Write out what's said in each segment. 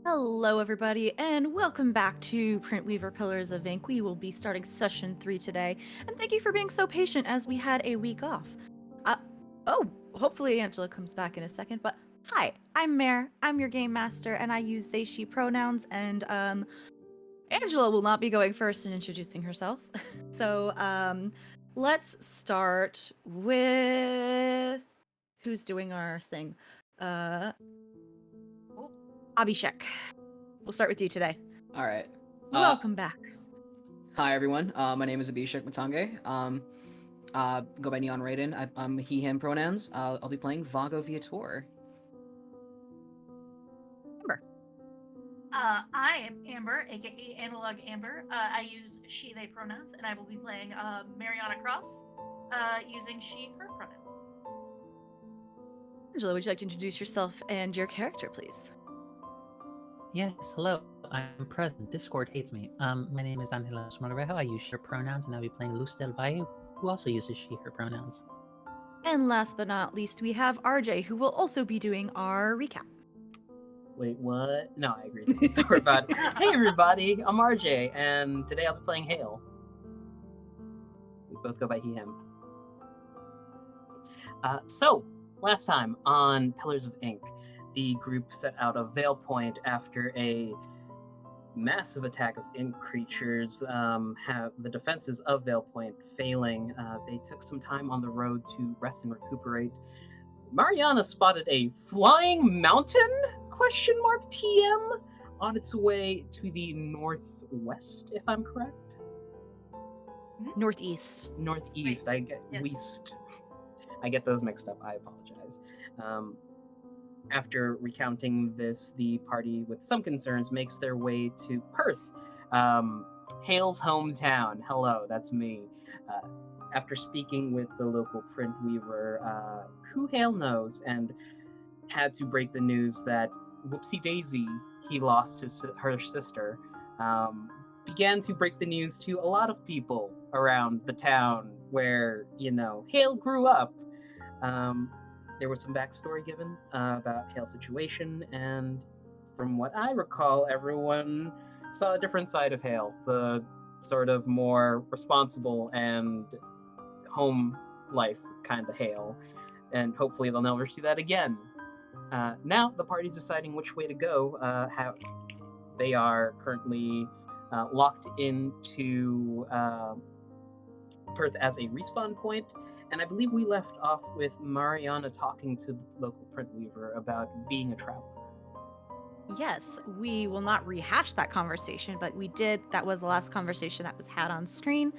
Hello, everybody, and welcome back to Printweaver Pillars of Ink. We will be starting session 3 today, and thank you for being so patient as we had a week off. Uh, oh, hopefully Angela comes back in a second, but hi, I'm Mare. I'm your game master, and I use they, she pronouns, and, Angela will not be going first in introducing herself. So, let's start with who's doing our thing. Uh, Abhishek. We'll start with you today. All right. Welcome back. Hi everyone. My name is Abhishek Matange. Go by Neon Raiden. I'm he/him pronouns. I'll be playing Vago Viator. Amber. I am Amber, aka Analog Amber. I use she, they pronouns, and I will be playing Mariana Cross using she, her pronouns. Angela, would you like to introduce yourself and your character, please? Yes, hello. I'm present. Discord hates me. My name is Angela Morejo. I use she, pronouns, and I'll be playing Luz del Valle, who also uses she, her pronouns. And last but not least, we have RJ, who will also be doing our recap. Wait, what? No, I agree with the story about. Hey, everybody, I'm RJ, and today I'll be playing Hale. We both go by he/him. So, last time on Pillars of Ink, the group set out of Vale Point after a massive attack of ink creatures. Have the defenses of Vale Point failing. They took some time on the road to rest and recuperate. Mariana spotted a flying mountain TM on its way to the northwest, if I'm correct. Northeast. Northeast. Right. I get Yes. west. I get those mixed up. I apologize. After recounting this, the party, with some concerns, makes their way to Perth, Hale's hometown. Hello, that's me. After speaking with the local print weaver, who Hale knows, and had to break the news that whoopsie daisy, he lost her sister, began to break the news to a lot of people around the town where, Hale grew up. There was some backstory given about Hale's situation, and from what I recall, everyone saw a different side of Hale, the sort of more responsible and home life kind of Hale, and hopefully they'll never see that again. Now the party's deciding which way to go. How they are currently locked into Perth as a respawn point, and I believe we left off with Mariana talking to the local print weaver about being a traveler. Yes, we will not rehash that conversation, but we did. That was the last conversation that was had on screen,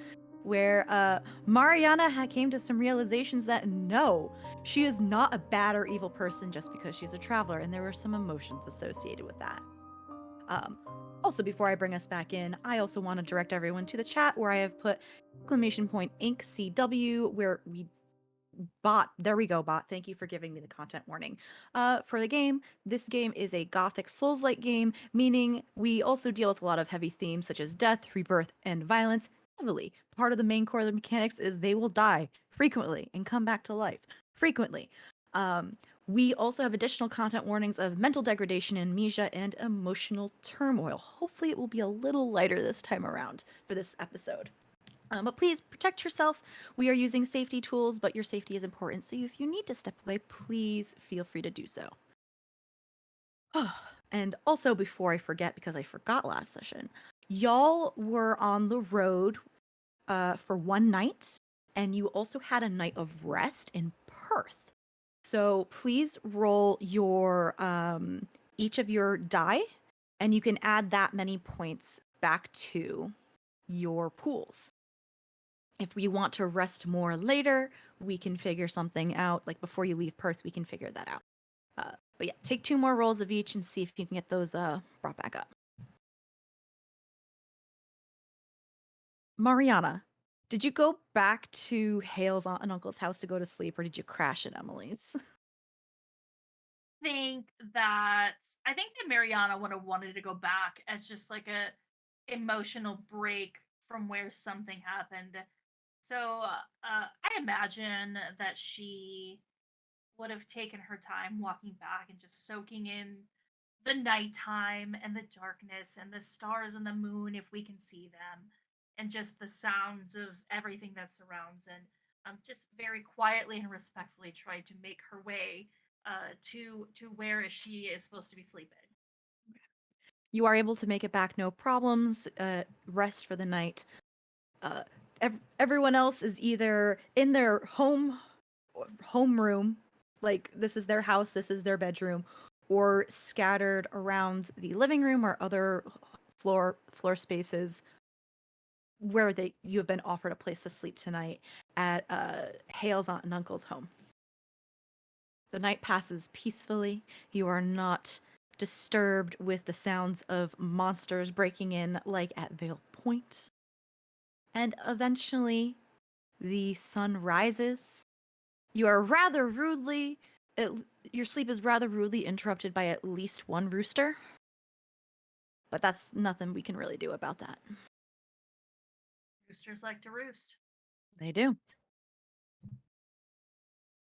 where Mariana came to some realizations that no, she is not a bad or evil person just because she's a traveler, and there were some emotions associated with that. Um, Also, before I bring us back in, I also want to direct everyone to the chat where I have put exclamation point Inc. CW, where we bot. There we go, bot. Thank you for giving me the content warning. For the game, this game is a gothic Souls-like game, meaning we also deal with a lot of heavy themes such as death, rebirth, and violence heavily. Part of the main core of the mechanics is they will die frequently and come back to life frequently. We also have additional content warnings of mental degradation, amnesia, and emotional turmoil. Hopefully, it will be a little lighter this time around for this episode. But please protect yourself. We are using safety tools, but your safety is important. So if you need to step away, please feel free to do so. And also, before I forget, because I forgot last session, y'all were on the road for one night, and you also had a night of rest in Perth. So please roll your each of your die, and you can add that many points back to your pools. If we want to rest more later, we can figure something out. Like before you leave Perth, we can figure that out. But yeah, take 2 more rolls of each and see if you can get those brought back up. Mariana, did you go back to Hale's aunt and uncle's house to go to sleep, or did you crash at Emily's? I think that Mariana would have wanted to go back as just like a emotional break from where something happened. So I imagine that she would have taken her time walking back and just soaking in the nighttime and the darkness and the stars and the moon if we can see them, and just the sounds of everything that surrounds, and just very quietly and respectfully try to make her way to where she is supposed to be sleeping. You are able to make it back, no problems. Rest for the night. Uh, everyone else is either in their home room, like this is their house, this is their bedroom, or scattered around the living room or other floor spaces where you have been offered a place to sleep tonight at Hale's aunt and uncle's home. The night passes peacefully. You are not disturbed with the sounds of monsters breaking in like at Vale Point. And eventually, the sun rises. You are rather rudely, your sleep is rather rudely interrupted by at least one rooster. But that's nothing we can really do about that. Roosters like to roost. They do.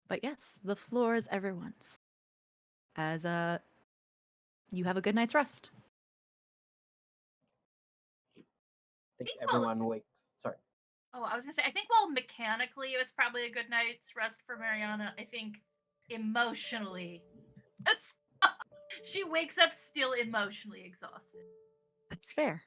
But yes, the floor is everyone's. As you have a good night's rest. I think Think well- everyone wakes. Sorry. Oh, I was gonna say, I think while mechanically it was probably a good night's rest for Mariana, I think emotionally, she wakes up still emotionally exhausted. That's fair.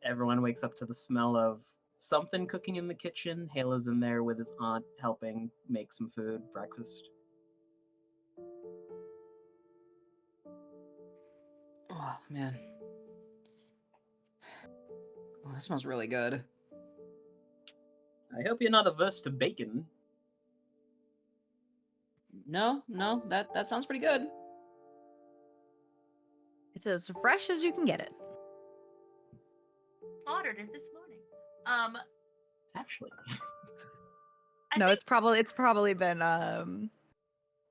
Everyone wakes up to the smell of something cooking in the kitchen. Hala's in there with his aunt helping make some food, breakfast. Oh man. Oh, that smells really good. I hope you're not averse to bacon. No, that sounds pretty good. It's as fresh as you can get it. Slaughtered it this morning. Actually, I No, think, it's probably been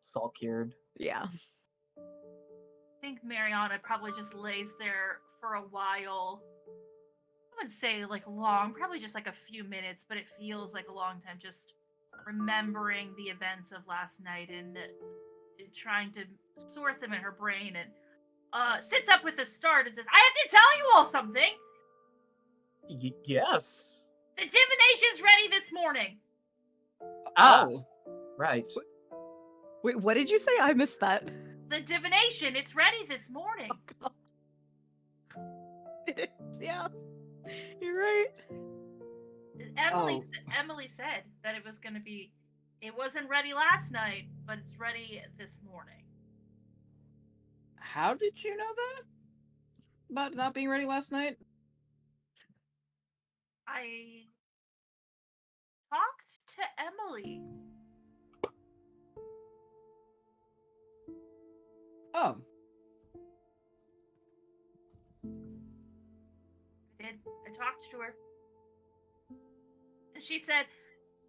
salt cured. yeah. think Mariana probably just lays there for a while. I would say like long, probably just like a few minutes, but it feels like a long time just remembering the events of last night and trying to sort them in her brain, and sits up with a start and says, I have to tell you all something! Yes. The divination's ready this morning! Oh, Right. Wait, what did you say? I missed that. The divination, it's ready this morning! God. It is, yeah. You're right. Emily, Oh. Emily said that it was going to be, it wasn't ready last night, but it's ready this morning. How did you know that? About not being ready last night? I talked to Emily. Oh, I talked to her. And she said,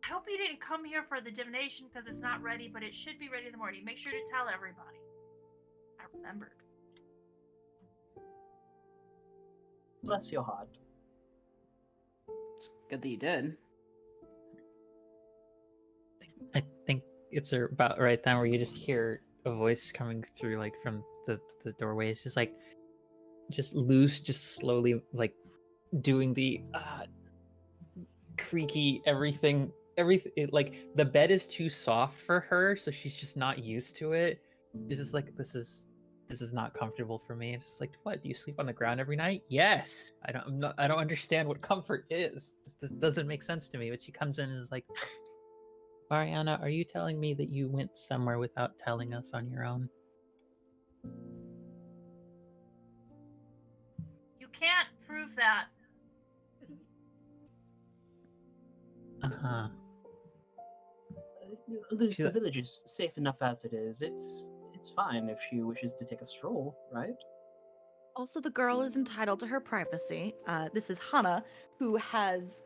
I hope you didn't come here for the divination because it's not ready, but it should be ready in the morning. Make sure to tell everybody. I remembered. Bless your heart. it's good that you did. I think it's about right then where you just hear a voice coming through, like from the doorway. It's just like, just loose, just slowly, like doing the creaky everything. Like the bed is too soft for her, so she's just not used to it. She's just like, this is not comfortable for me. It's just like, what? Do you sleep on the ground every night? Yes. I don't understand what comfort is. This doesn't make sense to me. But she comes in and is like, Mariana, are you telling me that you went somewhere without telling us on your own? You can't prove that. Uh-huh. Luce, She- the village is safe enough as it is. It's fine if she wishes to take a stroll, right? Also, the girl is entitled to her privacy. This is Hannah, who has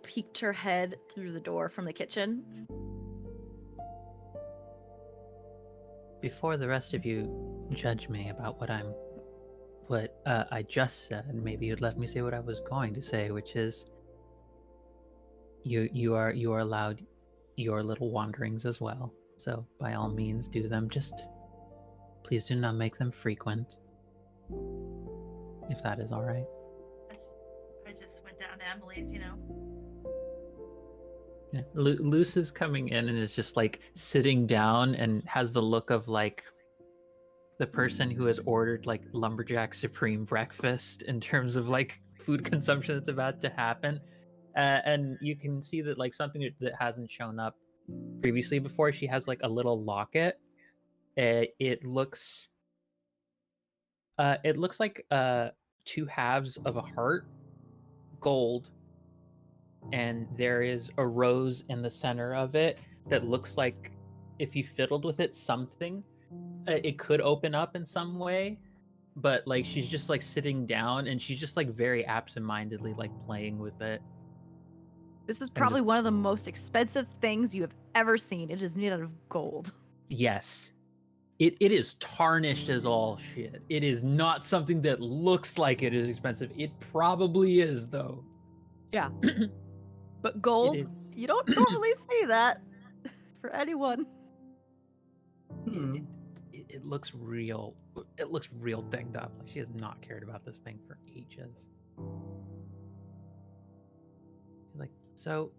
peeked her head through the door from the kitchen. Before the rest of you judge me about what I just said, maybe you'd let me say what I was going to say, which is you are allowed your little wanderings as well. So by all means, do them. Just please do not make them frequent, if that is all right. I just went down to Emily's, you know. Yeah. Luce is coming in and is just like sitting down and has the look of like the person who has ordered like lumberjack supreme breakfast in terms of like food consumption that's about to happen. And you can see that like something that hasn't shown up previously before. She has like a little locket. It looks like two halves of a heart, gold, and there is a rose in the center of it that looks like if you fiddled with it, something it could open up in some way. But like she's just like sitting down and she's just like very absentmindedly like playing with it. This is And probably just- one of the most expensive things you have ever seen. It is made out of gold. Yes. It is tarnished as all shit. It is not something that looks like it is expensive. It probably is, though. Yeah. But It gold, is. you don't normally see that for anyone. It looks real. It looks real dinged up. Like she has not cared about this thing for ages. Like, so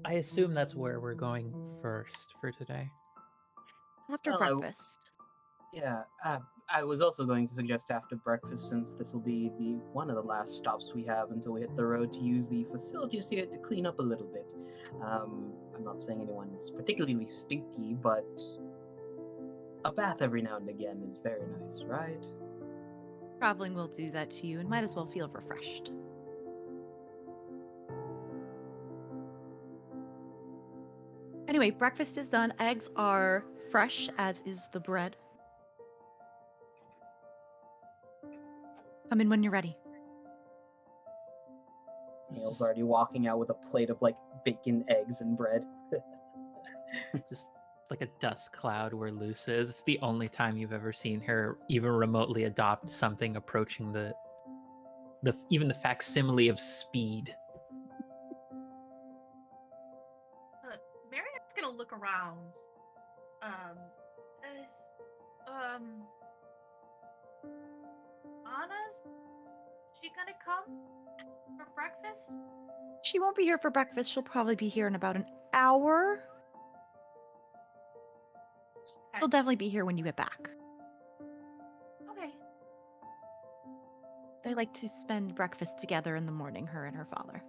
I assume that's where we're going first for today. After Well, breakfast. Yeah, I was also going to suggest after breakfast, since this will be the one of the last stops we have until we hit the road, to use the facilities here to clean up a little bit. I'm not saying anyone's particularly stinky, but a bath every now and again is very nice, right? Traveling will do that to you and might as well feel refreshed. Anyway, breakfast is done. Eggs are fresh, as is the bread. Come in when you're ready. Hale's already walking out with a plate of like bacon, eggs, and bread. Just like a dust cloud where Luce is. It's the only time you've ever seen her even remotely adopt something approaching the even the facsimile of speed. Marianne's gonna look around. Is, Anna's she gonna come for breakfast? She won't be here for breakfast. She'll probably be here in about an hour. She'll definitely be here when you get back. Okay. They like to spend breakfast together in the morning, her and her father.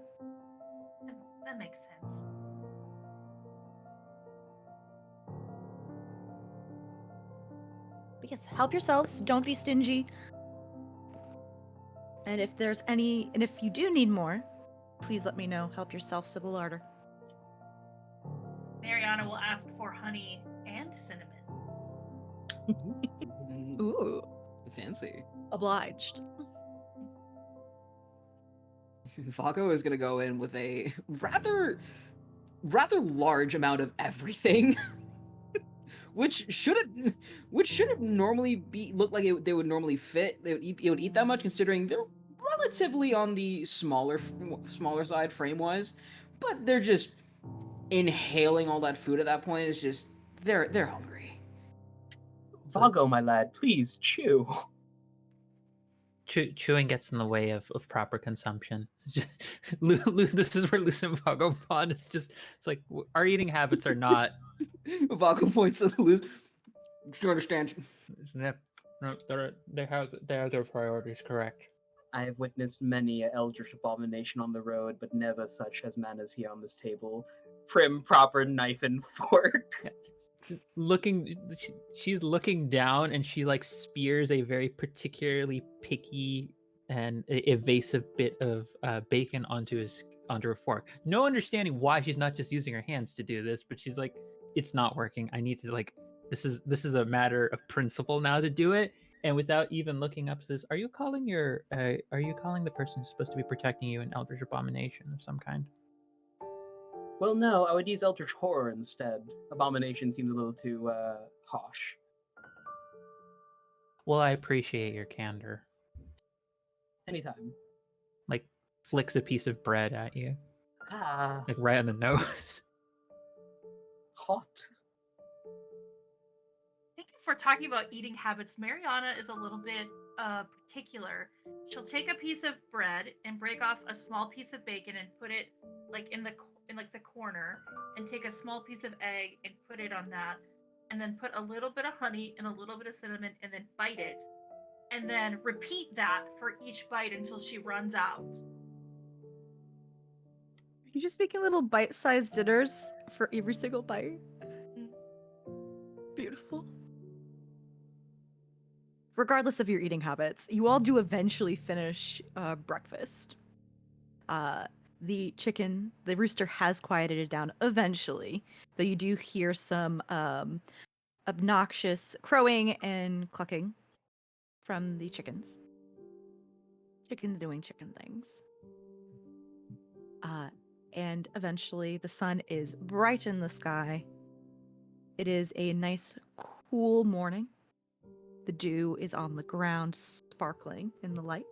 That makes sense. But yes, help yourselves. Don't be stingy. And if you do need more, please let me know. Help yourself to the larder. Mariana will ask for honey and cinnamon. Ooh, Fancy. obliged. Vago is gonna go in with a rather large amount of everything, which shouldn't normally be look like they would normally fit. It would eat that much, considering they're relatively on the smaller side frame wise, but they're just inhaling all that food at that point. Is just they're hungry. Vago, my lad, please chew. Chewing gets in the way of proper consumption. This is where Luce and Vago bond. It's like our eating habits are not. Vago points at Luz. You understand? No, they have their priorities correct. I have witnessed many a eldritch abomination on the road, but never such as manners here on this table. Prim, proper knife and fork. She's looking down and she like spears a very particularly picky and evasive bit of bacon onto her fork. No understanding why she's not just using her hands to do this, but she's like, it's not working. I need to like this is a matter of principle now to do it. And without even looking up, says, are you calling the person who's supposed to be protecting you an eldritch abomination of some kind? Well, no, I would use eldritch horror instead. Abomination seems a little too harsh. Well, I appreciate your candor. Anytime. Like flicks a piece of bread at you, Ah, like right on the nose. Hot. I think if we're talking about eating habits, Mariana is a little bit particular. She'll take a piece of bread and break off a small piece of bacon and put it like in like the corner, and take a small piece of egg and put it on that, and then put a little bit of honey and a little bit of cinnamon, and then bite it, and then repeat that for each bite until she runs out. You're just making little bite-sized dinners for every single bite. Mm. Beautiful. Regardless of your eating habits, you all do eventually finish breakfast. The rooster has quieted it down eventually, though you do hear some obnoxious crowing and clucking from the chickens. Chickens doing chicken things. And eventually the sun is bright in the sky. It is a nice, cool morning. The dew is on the ground, sparkling in the light.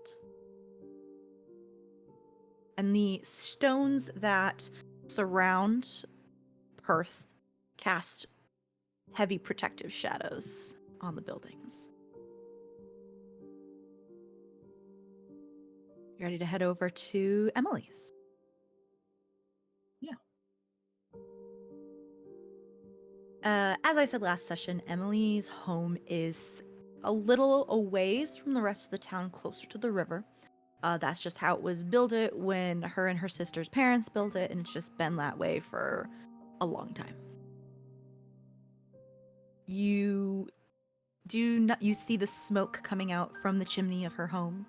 And the stones that surround Perth cast heavy protective shadows on the buildings. You ready to head over to Emily's? Yeah. As I said last session, Emily's home is a little a ways from the rest of the town, closer to the river. That's just how it was built it when her and her sister's parents built it, and it's just been that way for a long time. You see the smoke coming out from the chimney of her home,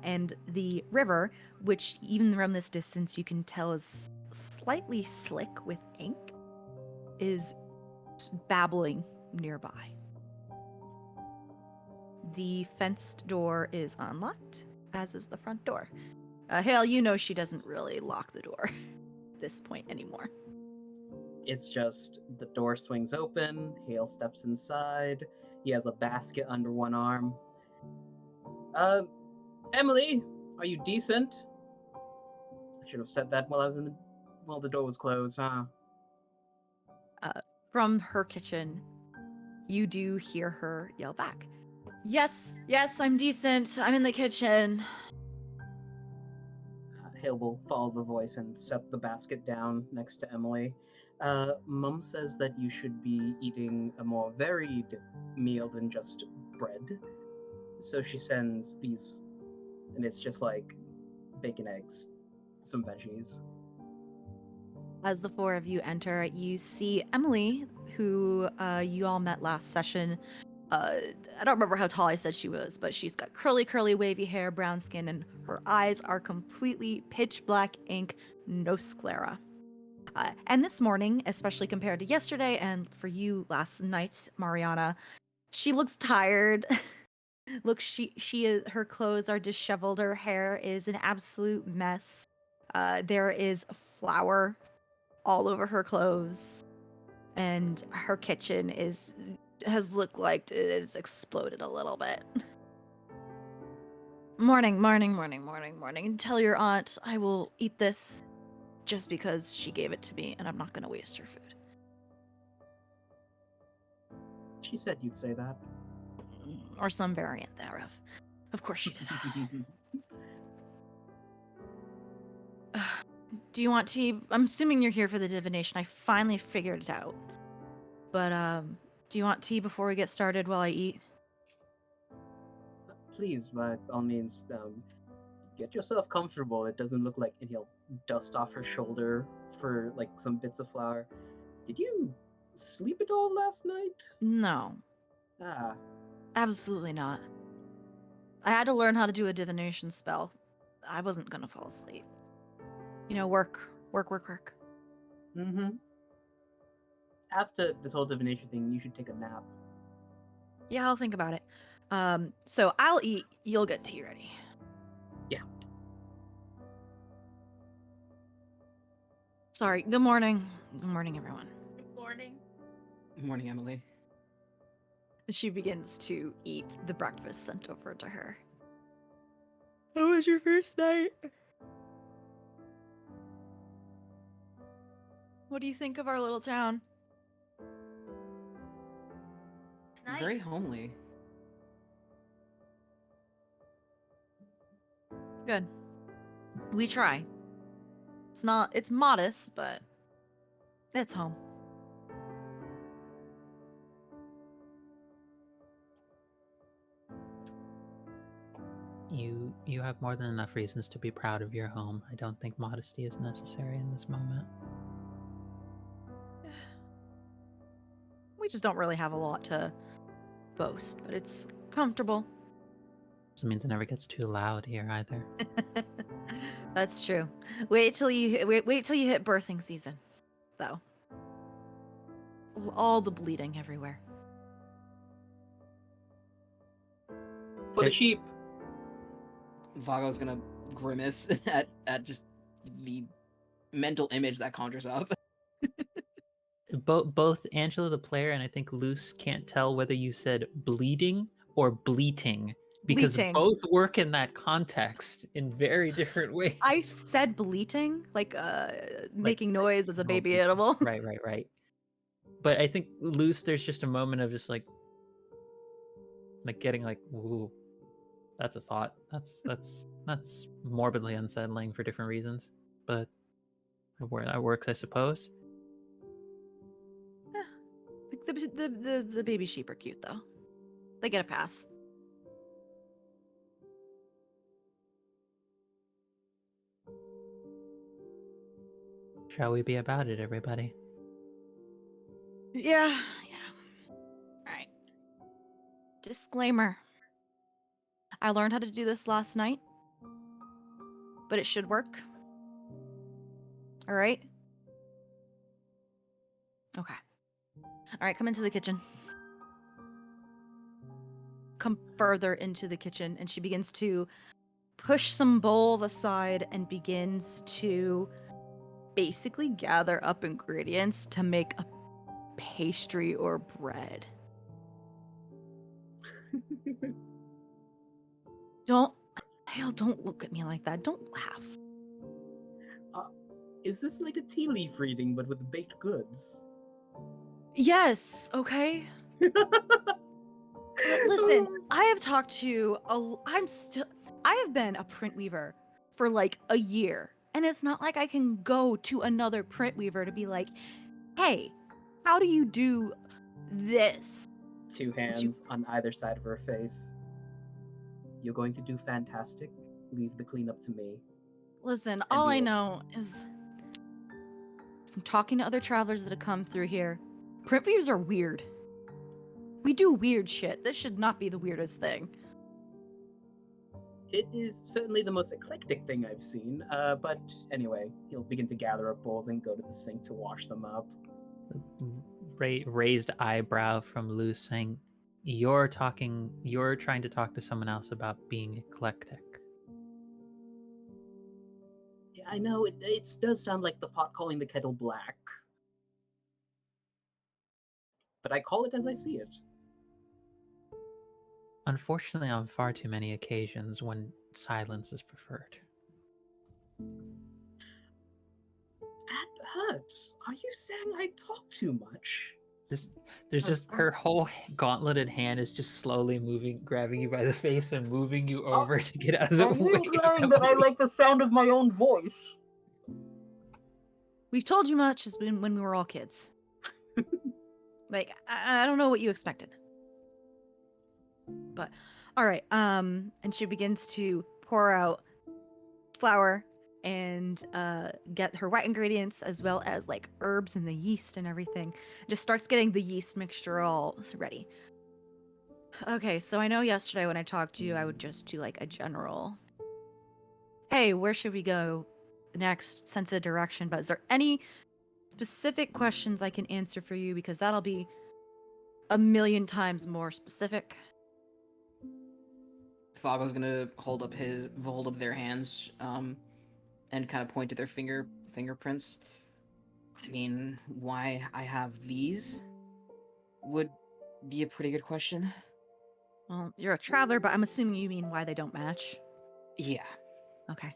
and the river, which even from this distance you can tell is slightly slick with ink, is babbling nearby. The fenced door is unlocked, as is the front door. Hale, you know she doesn't really lock the door at this point anymore. It's just the door swings open, Hale steps inside. He has a basket under one arm. Emily, are you decent? I should have said that while the door was closed, huh? From her kitchen, you do hear her yell back. Yes, I'm decent. I'm in the kitchen. Hale will follow the voice and set the basket down next to Emily. Mum says that you should be eating a more varied meal than just bread. So she sends these, and it's just like bacon, eggs, some veggies. As the four of you enter, you see Emily, who you all met last session. I don't remember how tall I said she was, but she's got curly, wavy hair, brown skin, and her eyes are completely pitch black ink, no sclera. And this morning, especially compared to yesterday and for you last night, Mariana, she looks tired. Look, she is, her clothes are disheveled. Her hair is an absolute mess. There is flour all over her clothes, and her kitchen has looked like it has exploded a little bit. Morning. Tell your aunt I will eat this just because she gave it to me, and I'm not going to waste her food. She said you'd say that. Or some variant thereof. Of course she did. Do you want tea? I'm assuming you're here for the divination. I finally figured it out. But, do you want tea before we get started while I eat? Please, by all means, get yourself comfortable. It doesn't look like, and he'll dust off her shoulder for like some bits of flour. Did you sleep at all last night? No, Ah, absolutely not. I had to learn how to do a divination spell. I wasn't gonna fall asleep. You know, work. mm-hmm. After this whole divination thing, you should take a nap. Yeah, I'll think about it. So I'll eat, you'll get tea ready. Yeah. Sorry, good morning. Good morning, everyone. Good morning. Good morning, Emily. She begins to eat the breakfast sent over to her. How was your first night? What do you think of our little town? Nice. Very homely. Good. We try. It's modest, but it's home. You have more than enough reasons to be proud of your home. I don't think modesty is necessary in this moment. We just don't really have a lot to boast, but it's comfortable. This means it never gets too loud here either. That's true. Wait till you hit birthing season, though. All the bleeding everywhere. For the sheep. Vago's gonna grimace at just the mental image that conjures up. Both Angela the player and I think Luce can't tell whether you said bleeding or bleating because Bleating. both work in that context in very different ways. I said bleating, like making noise as a baby bleating. animal. Right. But I think Luce, there's just a moment of just like getting like, ooh, that's a thought. That's morbidly unsettling for different reasons, but that works, I suppose. Like the baby sheep are cute though. They get a pass. Shall we be about it, everybody? Yeah. All right. Disclaimer. I learned how to do this last night, but it should work. All right? Okay. All right, come into the kitchen. Come further into the kitchen, and she begins to push some bowls aside and begins to basically gather up ingredients to make a pastry or bread. Don't look at me like that. Don't laugh. Is this like a tea leaf reading, but with baked goods? Yes, okay. Listen, I have talked to I have been a print weaver for like a year, and it's not like I can go to another print weaver to be like, "Hey, how do you do this?" Two hands on either side of her face. You're going to do fantastic. Leave the cleanup to me. Listen, all I deal. know is from talking to other travelers that have come through here, print weavers are weird. We do weird shit. This should not be the weirdest thing. It is certainly the most eclectic thing I've seen. But anyway, he'll begin to gather up bowls and go to the sink to wash them up. Raised eyebrow from Luce saying, you're trying to talk to someone else about being eclectic. Yeah, I know, it does sound like the pot calling the kettle black. But I call it as I see it. Unfortunately, on far too many occasions when silence is preferred. That hurts. Are you saying I talk too much? There's just her whole gauntleted hand is just slowly moving, grabbing you by the face and moving you over to get out of the way. implying that I like the sound of my own voice. We've told you much as when we were all kids. Like, I don't know what you expected. But, all right. And she begins to pour out flour and get her wet ingredients as well as like herbs and the yeast and everything. Just starts getting the yeast mixture all ready. Okay, so I know yesterday when I talked to you, I would just do like a general, hey, where should we go next? Sense of direction. But is there any specific questions I can answer for you? Because that'll be a million times more specific. Vago's gonna hold up their hands, and kind of point to their fingerprints. I mean, why I have these would be a pretty good question. Well, you're a traveler, but I'm assuming you mean why they don't match. Yeah. Okay.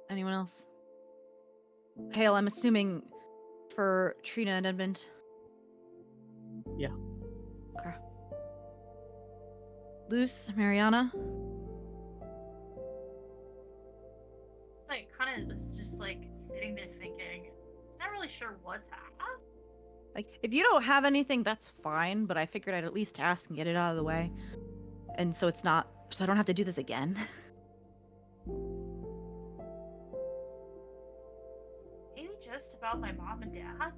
Anyone else? Hale, I'm assuming for Trina and Edmund. Yeah. Okay. Luce, Mariana. I kind of was just like sitting there thinking, not really sure what to ask. Like, if you don't have anything, that's fine, but I figured I'd at least ask and get it out of the way. And so so I don't have to do this again. Maybe just about my mom and dad.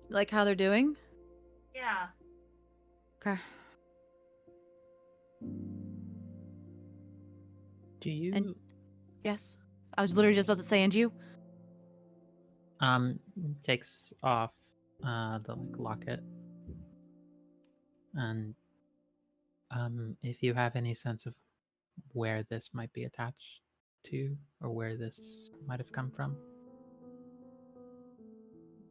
Like how they're doing? Yeah. Okay. Do you And- Yes. I was literally just about to say, and you? takes off the like locket, and if you have any sense of where this might be attached to or where this might have come from.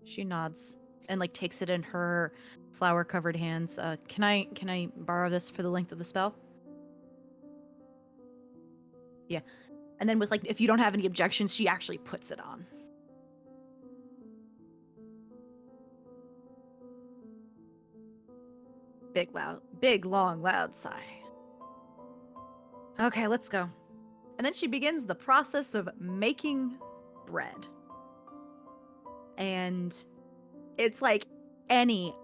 She nods and like takes it in her flower-covered hands. Can I borrow this for the length of the spell? Yeah. And then with like, if you don't have any objections, she actually puts it on. Big, long, loud sigh. Okay, let's go. And then she begins the process of making bread. And it's like any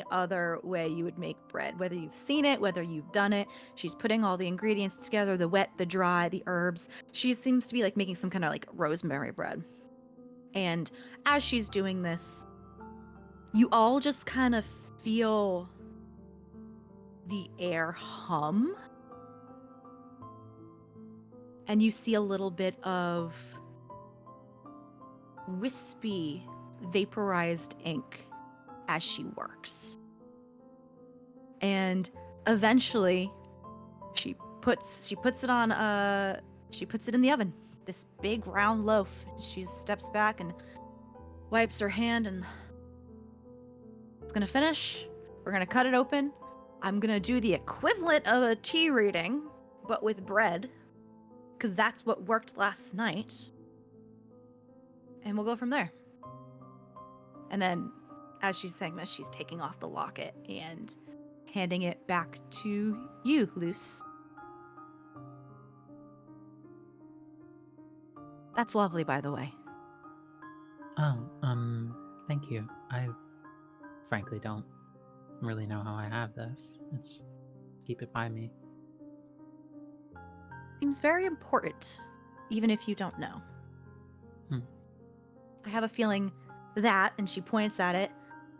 other way you would make bread, whether you've seen it, whether you've done it. She's putting all the ingredients together, the wet, the dry, the herbs. She seems to be like making some kind of like rosemary bread. And as she's doing this, you all just kind of feel the air hum. And you see a little bit of wispy, vaporized ink as she works. And eventually she puts it on she puts it in the oven. This big round loaf. She steps back and wipes her hand, and it's gonna finish. We're gonna cut it open. I'm gonna do the equivalent of a tea reading, but with bread, because that's what worked last night. And we'll go from there. And then, as she's saying this, she's taking off the locket and handing it back to you, Luce. That's lovely, by the way. Oh, thank you. I frankly don't really know how I have this. It's keep it by me. Seems very important, even if you don't know. I have a feeling that, and she points at it,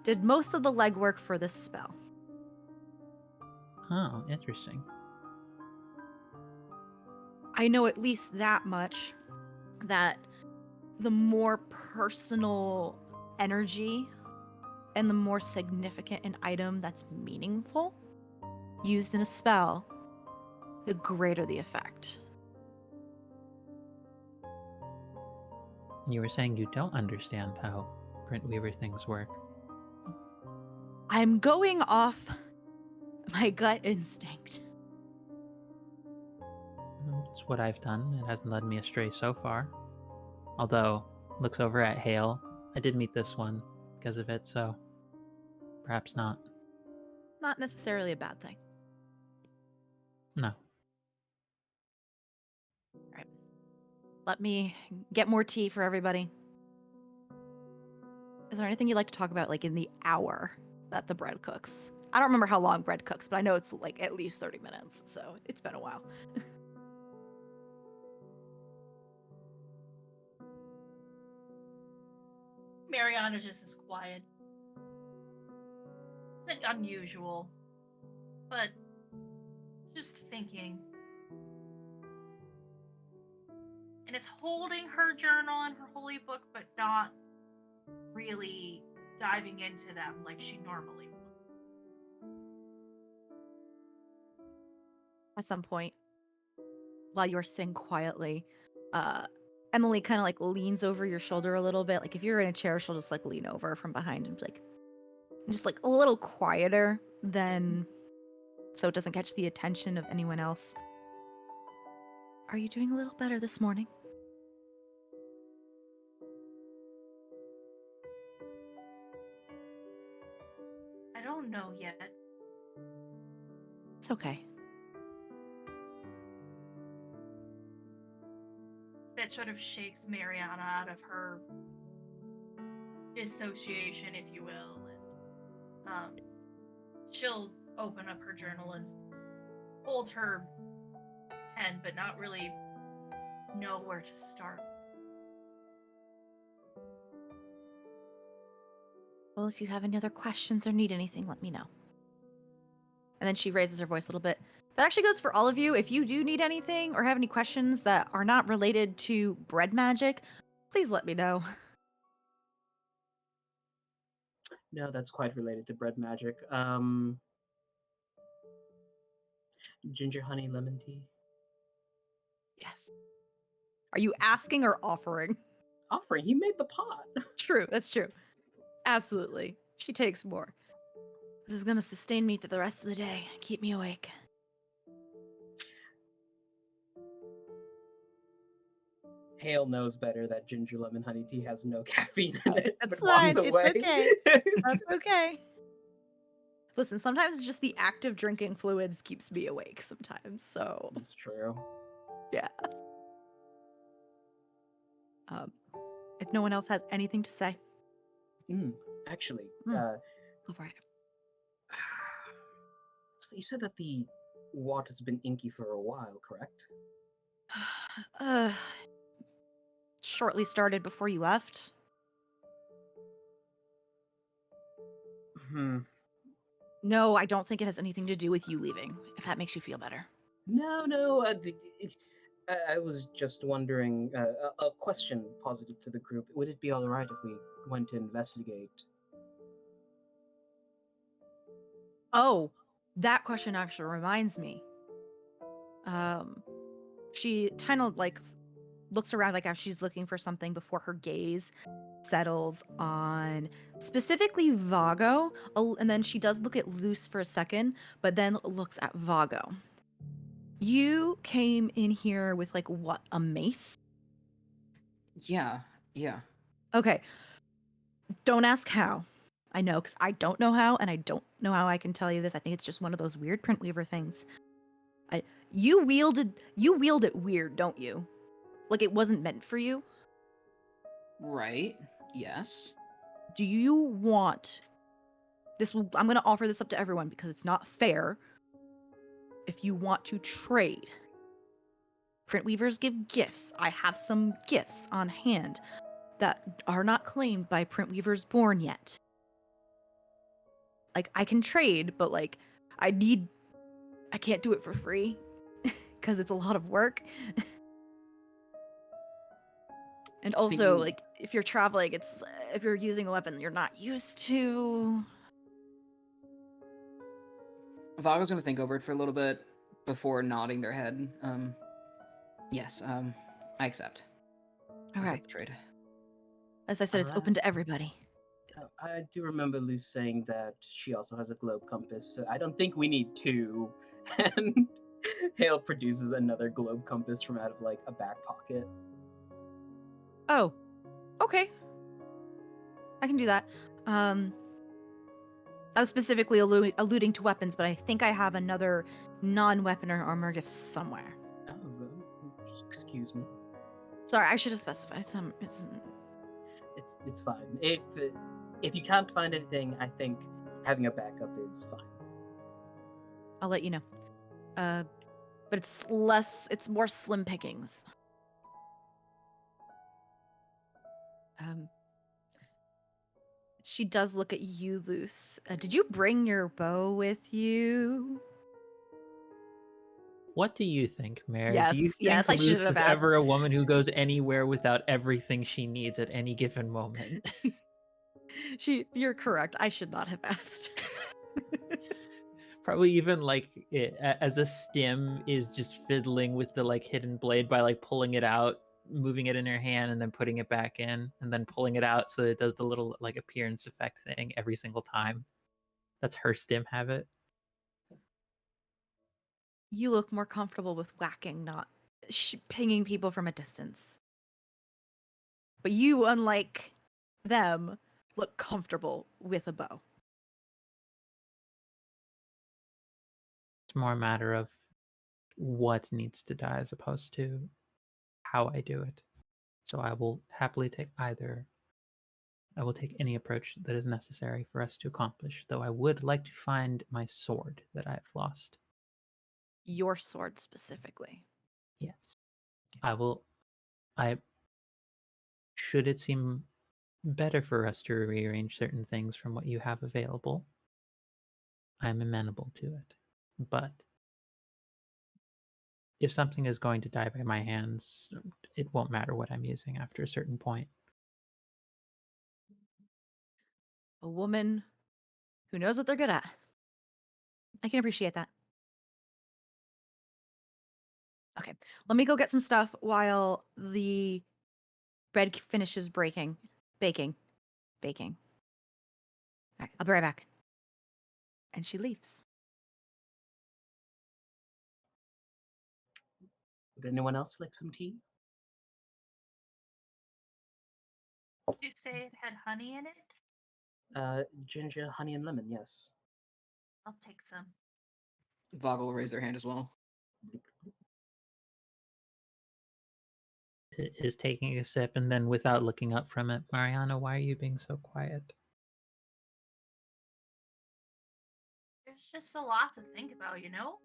did most of the legwork for this spell. Oh, interesting. I know at least that much, that the more personal energy and the more significant an item that's meaningful used in a spell, the greater the effect. You were saying you don't understand how Printweaver things work. I'm going off my gut instinct. It's what I've done. It hasn't led me astray so far. Although, looks over at Hale. I did meet this one because of it, so perhaps not. Not necessarily a bad thing. No. Let me get more tea for everybody. Is there anything you'd like to talk about, like in the hour that the bread cooks? I don't remember how long bread cooks, but I know it's like at least 30 minutes, so it's been a while. Mariana's just as quiet. It's unusual, but just thinking. And is holding her journal and her holy book, but not really diving into them like she normally would. At some point, while you're sitting quietly, Emily kind of like leans over your shoulder a little bit. Like if you're in a chair, she'll just like lean over from behind and be like, just like a little quieter than, so it doesn't catch the attention of anyone else. Are you doing a little better this morning? don't know yet. It's okay. That sort of shakes Mariana out of her dissociation, if you will. And she'll open up her journal and hold her pen, but not really know where to start. Well, if you have any other questions or need anything, let me know. And then she raises her voice a little bit. That actually goes for all of you. If you do need anything or have any questions that are not related to bread magic, please let me know. No, that's quite related to bread magic. Ginger, honey, lemon tea. Yes. Are you asking or offering? Offering. He made the pot. True, that's true. Absolutely. She takes more. This is gonna sustain me through the rest of the day. Keep me awake. Hale knows better that ginger lemon honey tea has no caffeine in it, That's but walks fine. It's away. okay. That's okay. Listen, sometimes just the act of drinking fluids keeps me awake sometimes, so It's true. yeah. If no one else has anything to say, Actually, go for it. so you said that the water's been inky for a while, correct? Shortly started before you left. No, I don't think it has anything to do with you leaving, if that makes you feel better. No. I was just wondering, a question posited to the group. Would it be alright if we went to investigate? Oh, that question actually reminds me. She kind of like looks around like as she's looking for something before her gaze settles on specifically Vago, and then she does look at Luce for a second, but then looks at Vago. You came in here with like what, a mace? Yeah. Okay. Don't ask how. I know, because I don't know how, and I don't know how I can tell you this. I think it's just one of those weird printweaver things. You wield it weird, don't you? Like it wasn't meant for you? Right. Yes. Do you want this? I'm going to offer this up to everyone because it's not fair. If you want to trade, printweavers give gifts. I have some gifts on hand that are not claimed by printweavers born yet. Like I can trade, but like I can't do it for free because it's a lot of work. And also, Thinking- like, if you're traveling, if you're using a weapon you're not used to. Vago's gonna think over it for a little bit before nodding their head. Yes. I accept. I Okay. accept the trade. As I said, it's open to everybody. I do remember Luce saying that she also has a globe compass, so I don't think we need two. And Hale produces another globe compass from out of like a back pocket. Oh, okay. I can do that. I was specifically alluding to weapons, but I think I have another non-weapon or armor gift somewhere. Oh, excuse me. Sorry, I should have specified. It's fine. If you can't find anything, I think having a backup is fine. I'll let you know. But it's more slim pickings. She does look at you, Luce. Did you bring your bow with you? What do you think, Mary? Yes, Do you yes, think I should Luce have is asked. ever a woman who goes anywhere without everything she needs at any given moment? You're correct. I should not have asked. Probably even like as a stim is just fiddling with the like hidden blade by like pulling it out, moving it in her hand, and then putting it back in, and then pulling it out so it does the little like appearance effect thing every single time. That's her stim habit. You look more comfortable with whacking, not pinging people from a distance. But you, unlike them, look comfortable with a bow. It's more a matter of what needs to die as opposed to how I do it. So I will happily take either. I will take any approach that is necessary for us to accomplish, though I would like to find my sword that I have lost. Your sword specifically. Yes. I will. I. Should it seem better for us to rearrange certain things from what you have available, I'm amenable to it. But if something is going to die by my hands, it won't matter what I'm using after a certain point. A woman who knows what they're good at. I can appreciate that. Okay, let me go get some stuff while the bread finishes baking. All right, I'll be right back. And she leaves. Would anyone else like some tea? Did you say it had honey in it? Ginger, honey, and lemon. Yes. I'll take some. Vago will raise their hand as well. Is taking a sip and then without looking up from it, Mariana, why are you being so quiet? There's just a lot to think about, you know?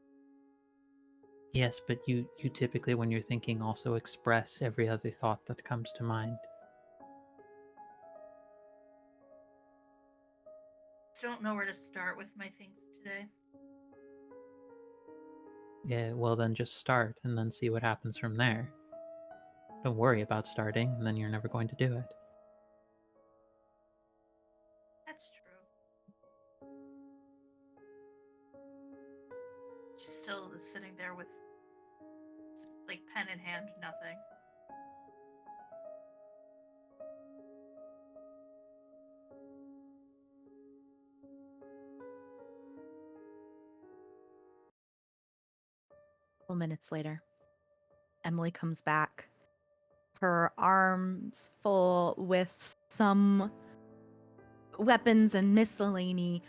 Yes, but you typically, when you're thinking, also express every other thought that comes to mind. Just don't know where to start with my things today. Yeah, well then just start and then see what happens from there. Don't worry about starting, and then you're never going to do it. That's true. Just still is sitting there with, like, pen in hand, nothing. Couple minutes later, Emily comes back, her arms full with some weapons and miscellany.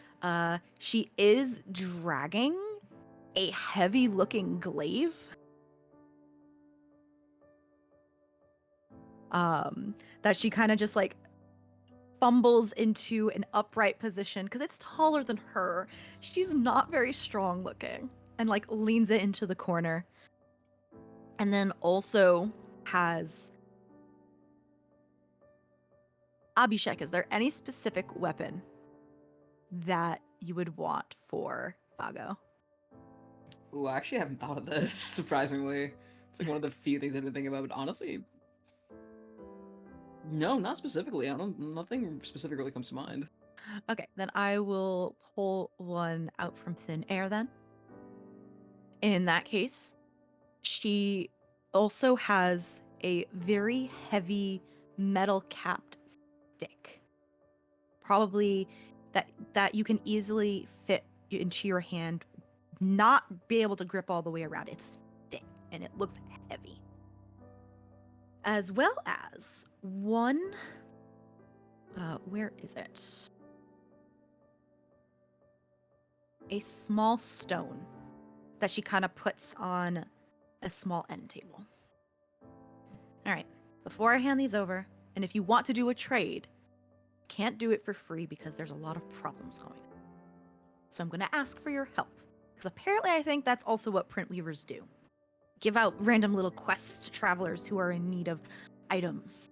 She is dragging a heavy looking glaive. That she kind of just like fumbles into an upright position because it's taller than her. She's not very strong looking and like leans it into the corner. And then also has Abhishek, is there any specific weapon that you would want for Vago? Ooh, I actually haven't thought of this, surprisingly. It's like one of the few things I've been thinking about, but honestly, no, not specifically. Nothing specific really comes to mind. Okay, then I will pull one out from thin air then. In that case, she also has a very heavy metal capped stick. Probably that you can easily fit into your hand, not be able to grip all the way around. It's thick and it looks heavy. As well as one where is it? A small stone that she kind of puts on a small end table. All right, before I hand these over, and if you want to do a trade, can't do it for free because there's a lot of problems going on. So I'm going to ask for your help, because apparently I think that's also what print weavers do. Give out random little quests to travelers who are in need of items,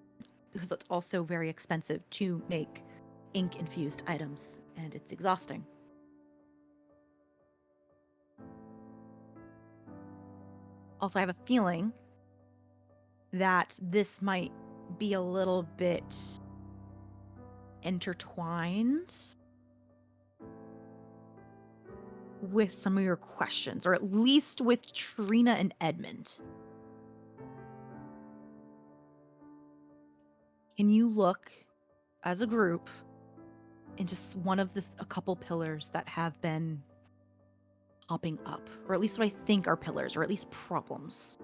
because it's also very expensive to make ink-infused items, and it's exhausting. Also, I have a feeling that this might be a little bit intertwined with some of your questions, or at least with Trina and Edmund. Can you look as a group into one of a couple pillars that have been popping up, or at least what I think are pillars, or at least problems?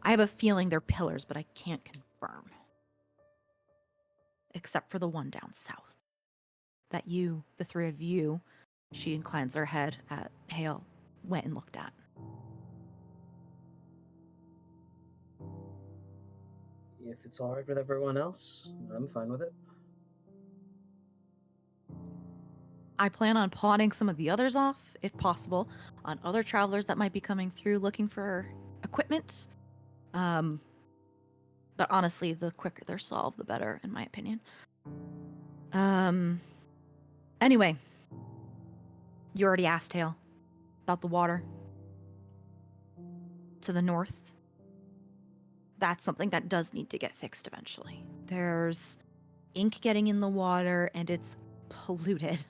I have a feeling they're pillars, but I can't confirm. Except for the one down south. That you, the three of you, she inclines her head at Hale. went and looked at. If it's all right with everyone else, I'm fine with it. I plan on pawning some of the others off, if possible, on other travelers that might be coming through looking for equipment. But honestly, the quicker they're solved, the better, in my opinion. Anyway, you already asked, Hale, about the water to the north. That's something that does need to get fixed eventually. There's ink getting in the water, and it's polluted.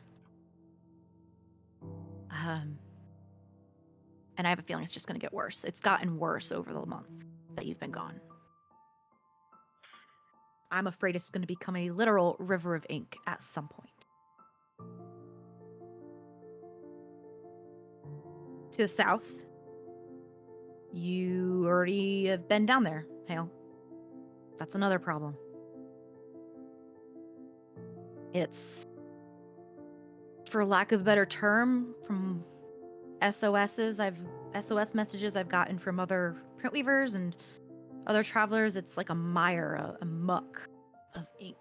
And I have a feeling it's just going to get worse. It's gotten worse over the month that you've been gone. I'm afraid it's going to become a literal river of ink at some point. To the south, you already have been down there, Hale. That's another problem. It's, for lack of a better term, from SOS messages I've gotten from other printweavers and other travelers, it's like a mire, a muck of ink.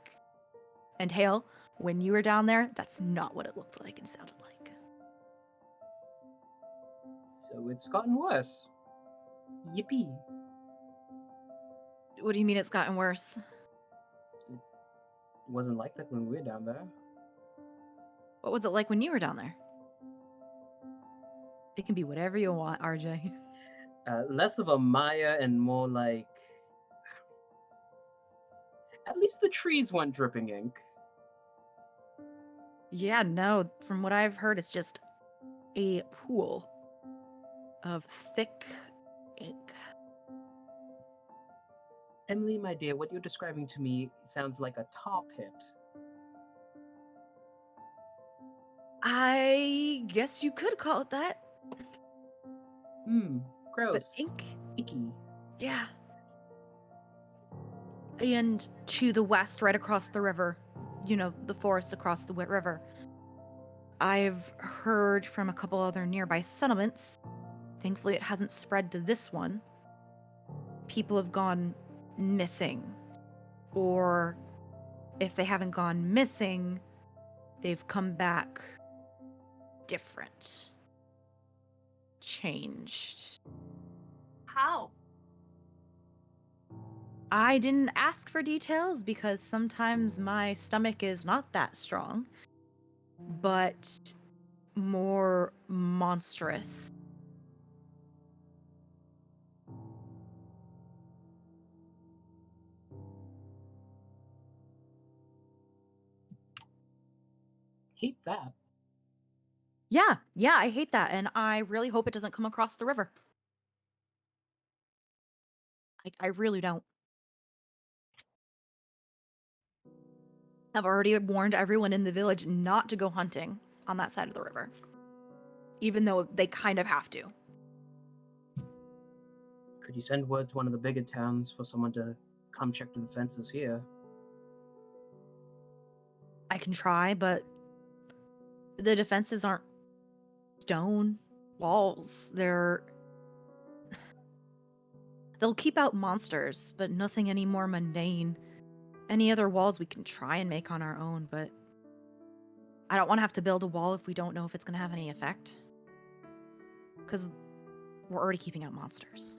And Hale, when you were down there, that's not what it looked like and sounded like. So it's gotten worse. Yippee. What do you mean it's gotten worse? It wasn't like that when we were down there. What was it like when you were down there? It can be whatever you want, RJ. Less of a Maya and more like... At least the trees weren't dripping ink. Yeah, no, from what I've heard, it's just a pool of thick ink. Emily, my dear, what you're describing to me sounds like a tar pit. I guess you could call it that. Gross. But ink? Icky. Yeah. And to the west, right across the river, you know, the forest across the river, I've heard from a couple other nearby settlements. Thankfully, it hasn't spread to this one. People have gone missing. Or if they haven't gone missing, they've come back different. Changed. How? I didn't ask for details because sometimes my stomach is not that strong, but more monstrous. Hate that. Yeah, I hate that, and I really hope it doesn't come across the river. I really don't. I've already warned everyone in the village not to go hunting on that side of the river, even though they kind of have to. Could you send word to one of the bigger towns for someone to come check the defenses here? I can try, but the defenses aren't stone walls. They'll keep out monsters, but nothing any more mundane. Any other walls we can try and make on our own, but I don't want to have to build a wall if we don't know if it's going to have any effect. Because we're already keeping out monsters.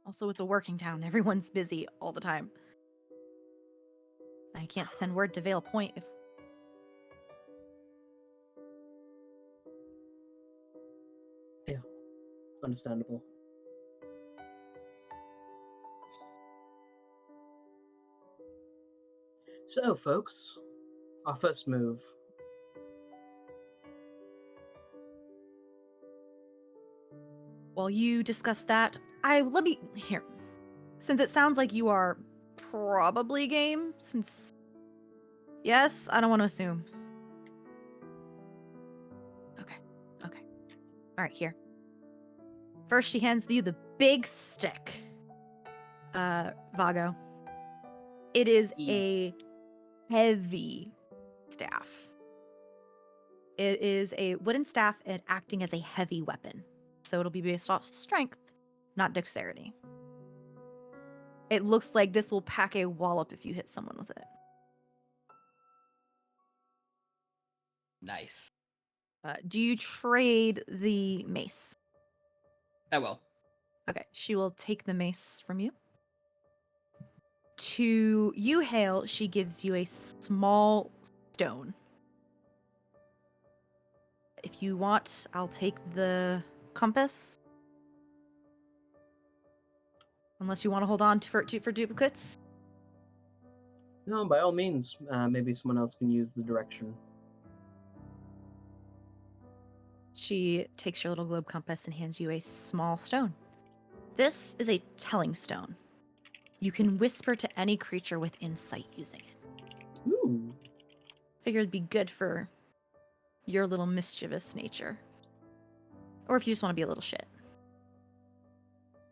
Also, it's a working town. Everyone's busy all the time. I can't send word to Vale Point if... Yeah, understandable. So, folks, our first move. While you discuss that, let me... Here. Since it sounds like you are probably game, since... Yes, I don't want to assume. Okay. Alright, here. First, she hands you the big stick. Vago. It is a heavy staff. It is a wooden staff and acting as a heavy weapon. So it'll be based off strength, not dexterity. It looks like this will pack a wallop if you hit someone with it. Nice. Do you trade the mace? I will. Okay, she will take the mace from you. To you, Hale, she gives you a small stone. If you want, I'll take the compass. Unless you want to hold on to for duplicates. No, by all means. Maybe someone else can use the direction. She takes your little globe compass and hands you a small stone. This is a telling stone. You can whisper to any creature within sight using it. Ooh. Figured it'd be good for your little mischievous nature. Or if you just want to be a little shit.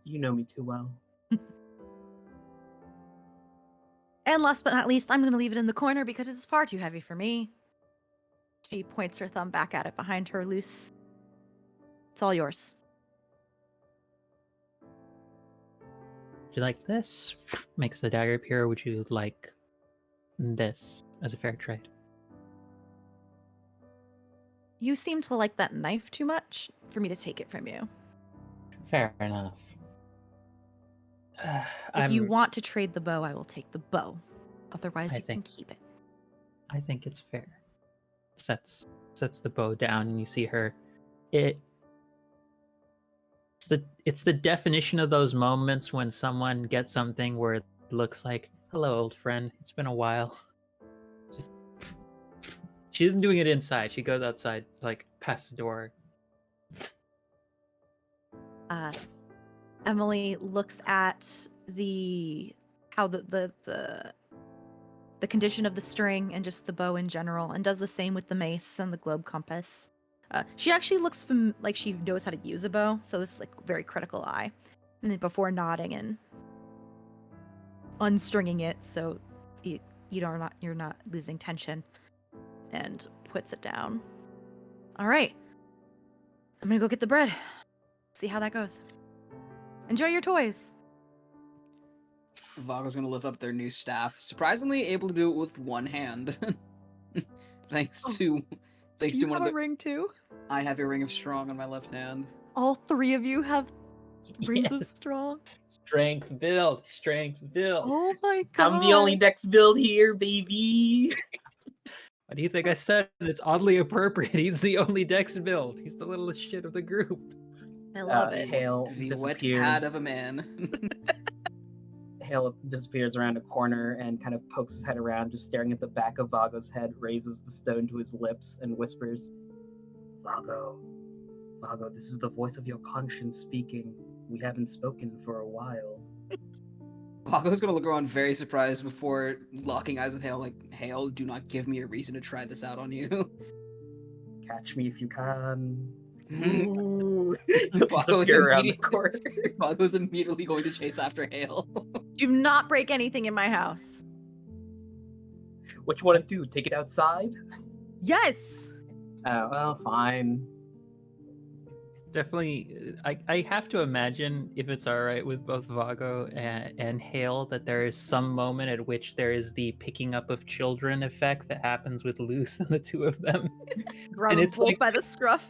You know me too well. And last but not least, I'm going to leave it in the corner because it's far too heavy for me. She points her thumb back at it behind her loose. It's all yours. Would you like this? Makes the dagger appear. Or would you like this as a fair trade? You seem to like that knife too much for me to take it from you. Fair enough. If you want to trade the bow, I will take the bow. Otherwise, I you can think- keep it. I think it's fair. Sets the bow down, and you see her. It's the definition of those moments when someone gets something where it looks like, "Hello, old friend. It's been a while." Just, she isn't doing it inside. She goes outside, like past the door. Emily looks at how the condition of the string and just the bow in general, and does the same with the mace and the globe compass. She actually looks like she knows how to use a bow, so this is like very critical eye. And then before nodding and unstringing it, so you're not losing tension, and puts it down. All right, I'm gonna go get the bread. See how that goes. Enjoy your toys. Vaga's gonna lift up their new staff, surprisingly able to do it with one hand. thanks Oh. to Do you one have of a the. ring too? I have a ring of strong on my left hand. All three of you have rings of Yes. strong. Strength build. Oh my god! I'm the only dex build here, baby. What do you think I said? It's oddly appropriate. He's the only dex build. He's the littlest shit of the group. I love it. Hale The wet disappears. pad of a man. Hale disappears around a corner and kind of pokes his head around, just staring at the back of Vago's head, raises the stone to his lips, and whispers, Vago, this is the voice of your conscience speaking. We haven't spoken for a while. Vaga's gonna look around very surprised before locking eyes with Hale, like, Hale, do not give me a reason to try this out on you. Catch me if you can. Mhm. Ooh. Vago's Disappear around the immediate- corner. Vaga's immediately going to chase after Hale. Do not break anything in my house. What you want to do? Take it outside? Yes. Oh, well, fine. Definitely, I have to imagine, if it's all right with both Vago and Hale, that there is some moment at which there is the picking up of children effect that happens with Luce and the two of them. Grab And them it's both like- by the scruff.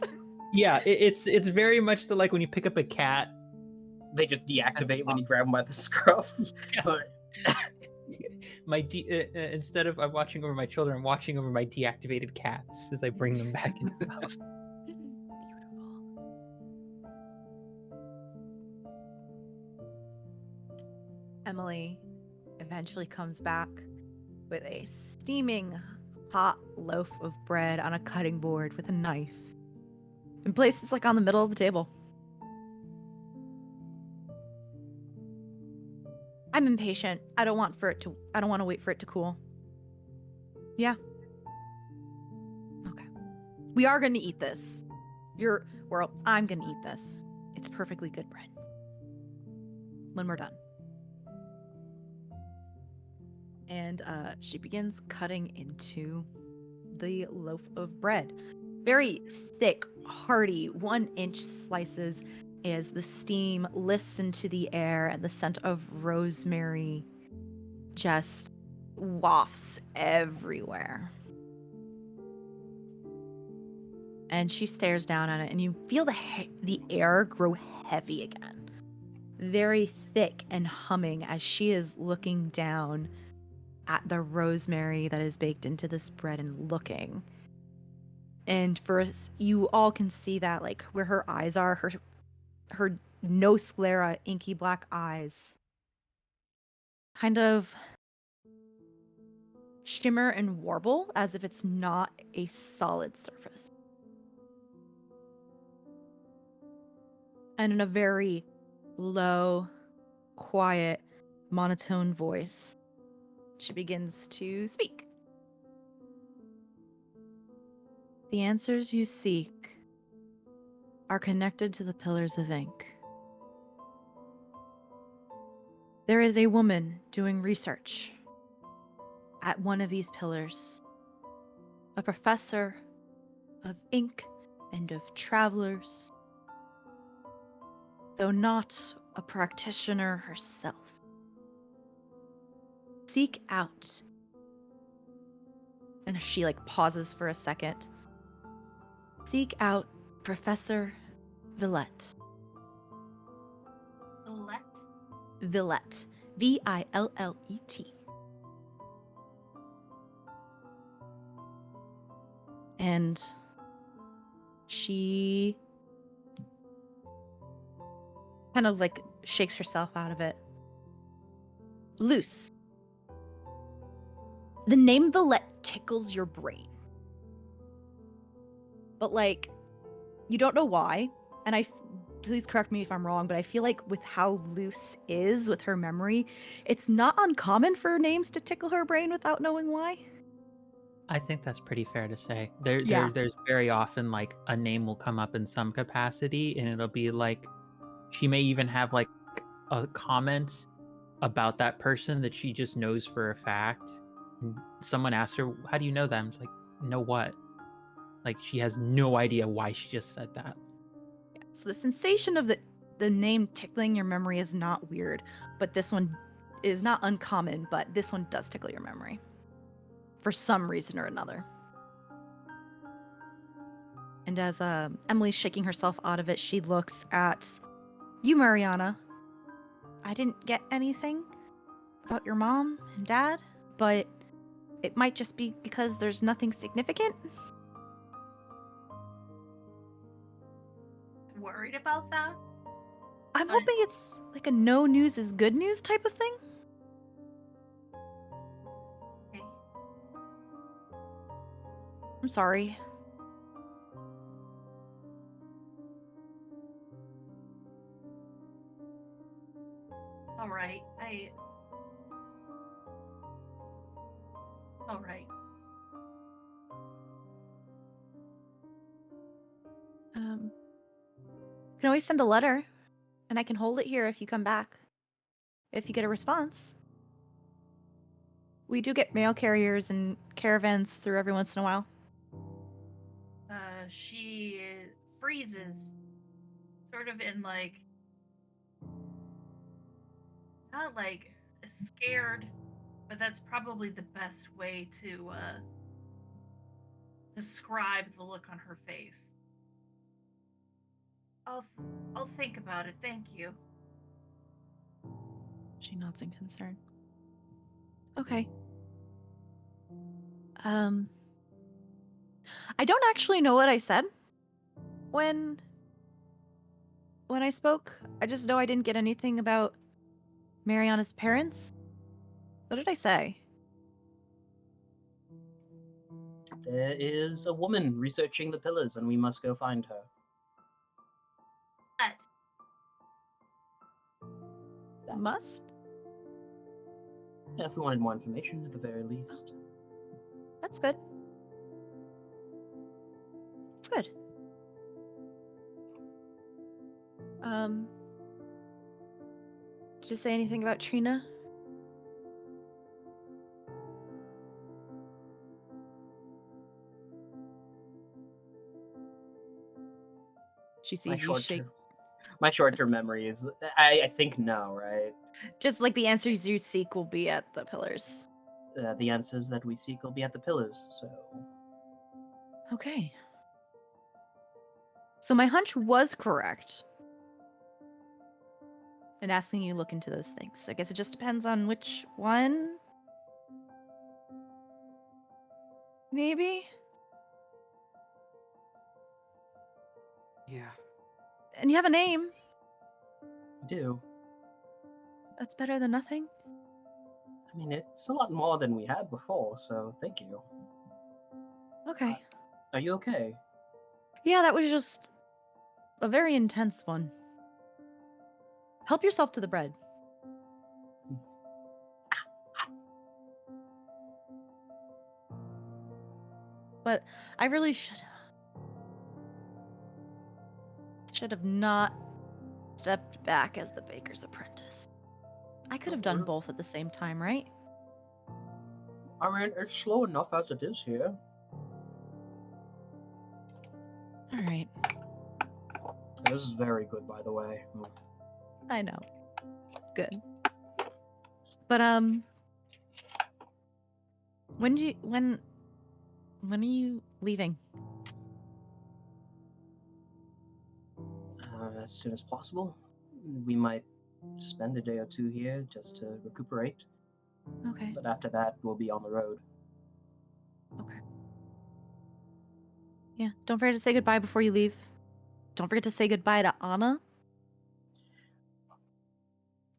Yeah, it's very much like when you pick up a cat. They just deactivate when you grab them by the scruff. Instead of I'm watching over my children, I'm watching over my deactivated cats as I bring them back into the house. Emily eventually comes back with a steaming hot loaf of bread on a cutting board with a knife and places like on the middle of the table. I'm impatient. I don't want to wait for it to cool. Yeah. Okay. We are going to eat this. I'm going to eat this. It's perfectly good bread. When we're done. And she begins cutting into the loaf of bread. very thick, hearty 1-inch slices as the steam lifts into the air and the scent of rosemary just wafts everywhere. And she stares down at it, and you feel the air grow heavy again. Very thick and humming as she is looking down at the rosemary that is baked into this bread and looking. And first, you all can see that, like, where her eyes are, her no sclera, inky black eyes kind of shimmer and warble as if it's not a solid surface. And in a very low, quiet, monotone voice, she begins to speak. The answers you seek are connected to the pillars of ink. There is a woman doing research at one of these pillars, a professor of ink and of travelers, though not a practitioner herself. Seek out, and she pauses for a second. Seek out Professor Villette. Let Villette. Villet. And she kind of shakes herself out of it. Loose. The name Villette tickles your brain. But you don't know why. And please correct me if I'm wrong, but I feel like with how Luce is with her memory, it's not uncommon for names to tickle her brain without knowing why. I think that's pretty fair to say. Yeah. There's very often a name will come up in some capacity, and it'll be she may even have a comment about that person that she just knows for a fact. And someone asks her, "How do you know them?" It's know what? She has no idea why she just said that. So the sensation of the name tickling your memory is not weird, but this one is not uncommon, but this one does tickle your memory for some reason or another. And as Emily's shaking herself out of it, she looks at you, Mariana. I didn't get anything about your mom and dad, but it might just be because there's nothing significant. worried about that. I'm But- hoping it's a no news is good news type of thing. Okay. I'm sorry. All right. All right. You can always send a letter, and I can hold it here if you come back. If you get a response. We do get mail carriers and caravans through every once in a while. She freezes, sort of in not scared, but that's probably the best way to describe the look on her face. I'll think about it. Thank you. She nods in concern. Okay. I don't actually know what I said when I spoke. I just know I didn't get anything about Mariana's parents. What did I say? There is a woman researching the pillars, and we must go find her. Must? If we wanted more information, at the very least. That's good. That's good. Did you say anything about Trina? She My sees you shake. short-term memory is I think no, right? Just like the answers you seek will be at the pillars. The answers that we seek will be at the pillars. So Okay. So my hunch was correct in asking you to look into those things. I guess it just depends on which one. Maybe. Yeah. And you have a name. I do. That's better than nothing. I mean, it's a lot more than we had before. So thank you. Okay. Are you okay? Yeah, that was just a very intense one. Help yourself to the bread. But I really should have not stepped back as the baker's apprentice. I could have done both at the same time, right? I mean, it's slow enough as it is here. All right. This is very good, by the way. I know. Good. But when are you leaving? As soon as possible. We might spend a day or two here just to recuperate. Okay. But after that, we'll be on the road. Okay. Yeah, don't forget to say goodbye before you leave. Don't forget to say goodbye to Anna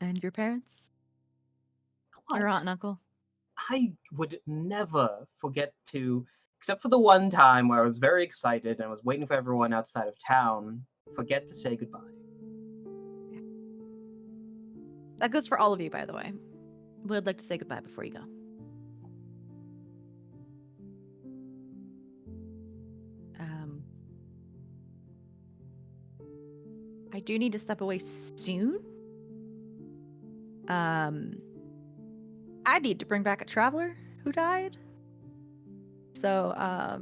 and your parents. Your aunt and uncle. I would never forget to, except for the one time where I was very excited and I was waiting for everyone outside of town, forget to say goodbye. That goes for all of you, by the way. Would like to say goodbye before you go. I do need to step away soon. I need to bring back a traveler who died. So, I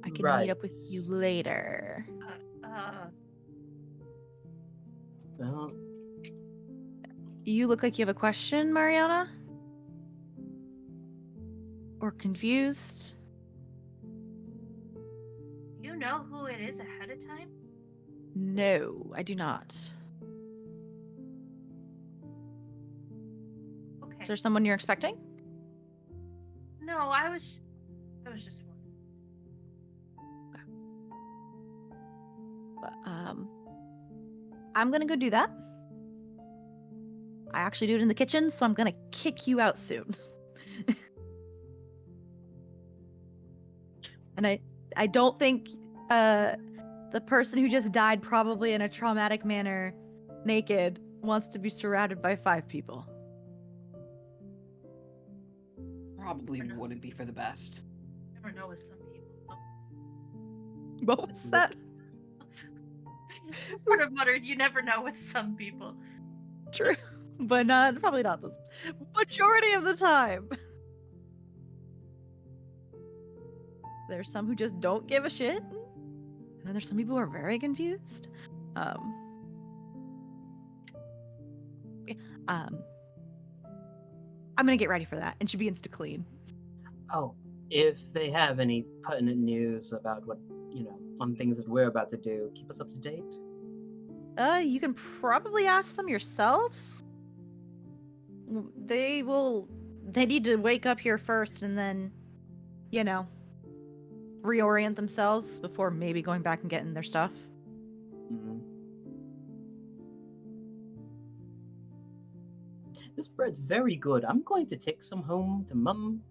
can meet up with you later. You look like you have a question, Mariana? Or confused? You know who it is ahead of time? No, I do not. Okay. Is there someone you're expecting? No, I was just wondering. But, I'm gonna go do that. I actually do it in the kitchen, so I'm gonna kick you out soon. And I don't think the person who just died probably in a traumatic manner, naked, wants to be surrounded by 5 people. Probably wouldn't be for the best. Never know with some people. What was that? She sort of muttered, "You never know with some people." True, but probably not this majority of the time. There's some who just don't give a shit, and then there's some people who are very confused. I'm gonna get ready for that, and she begins to clean. Oh, if they have any pertinent news about what, on things that we're about to do, keep us up to date. You can probably ask them yourselves. They need to wake up here first and then, reorient themselves before maybe going back and getting their stuff. Mm-hmm. This bread's very good. I'm going to take some home to Mum.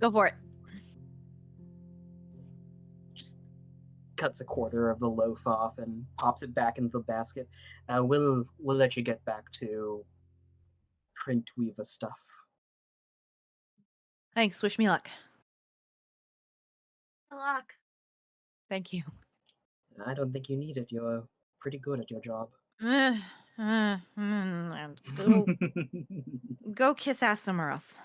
Go for it. Just cuts a quarter of the loaf off and pops it back into the basket. We'll let you get back to print weaver stuff. Thanks. Wish me luck. Good luck. Thank you. I don't think you need it. You're pretty good at your job. Go kiss ass somewhere else.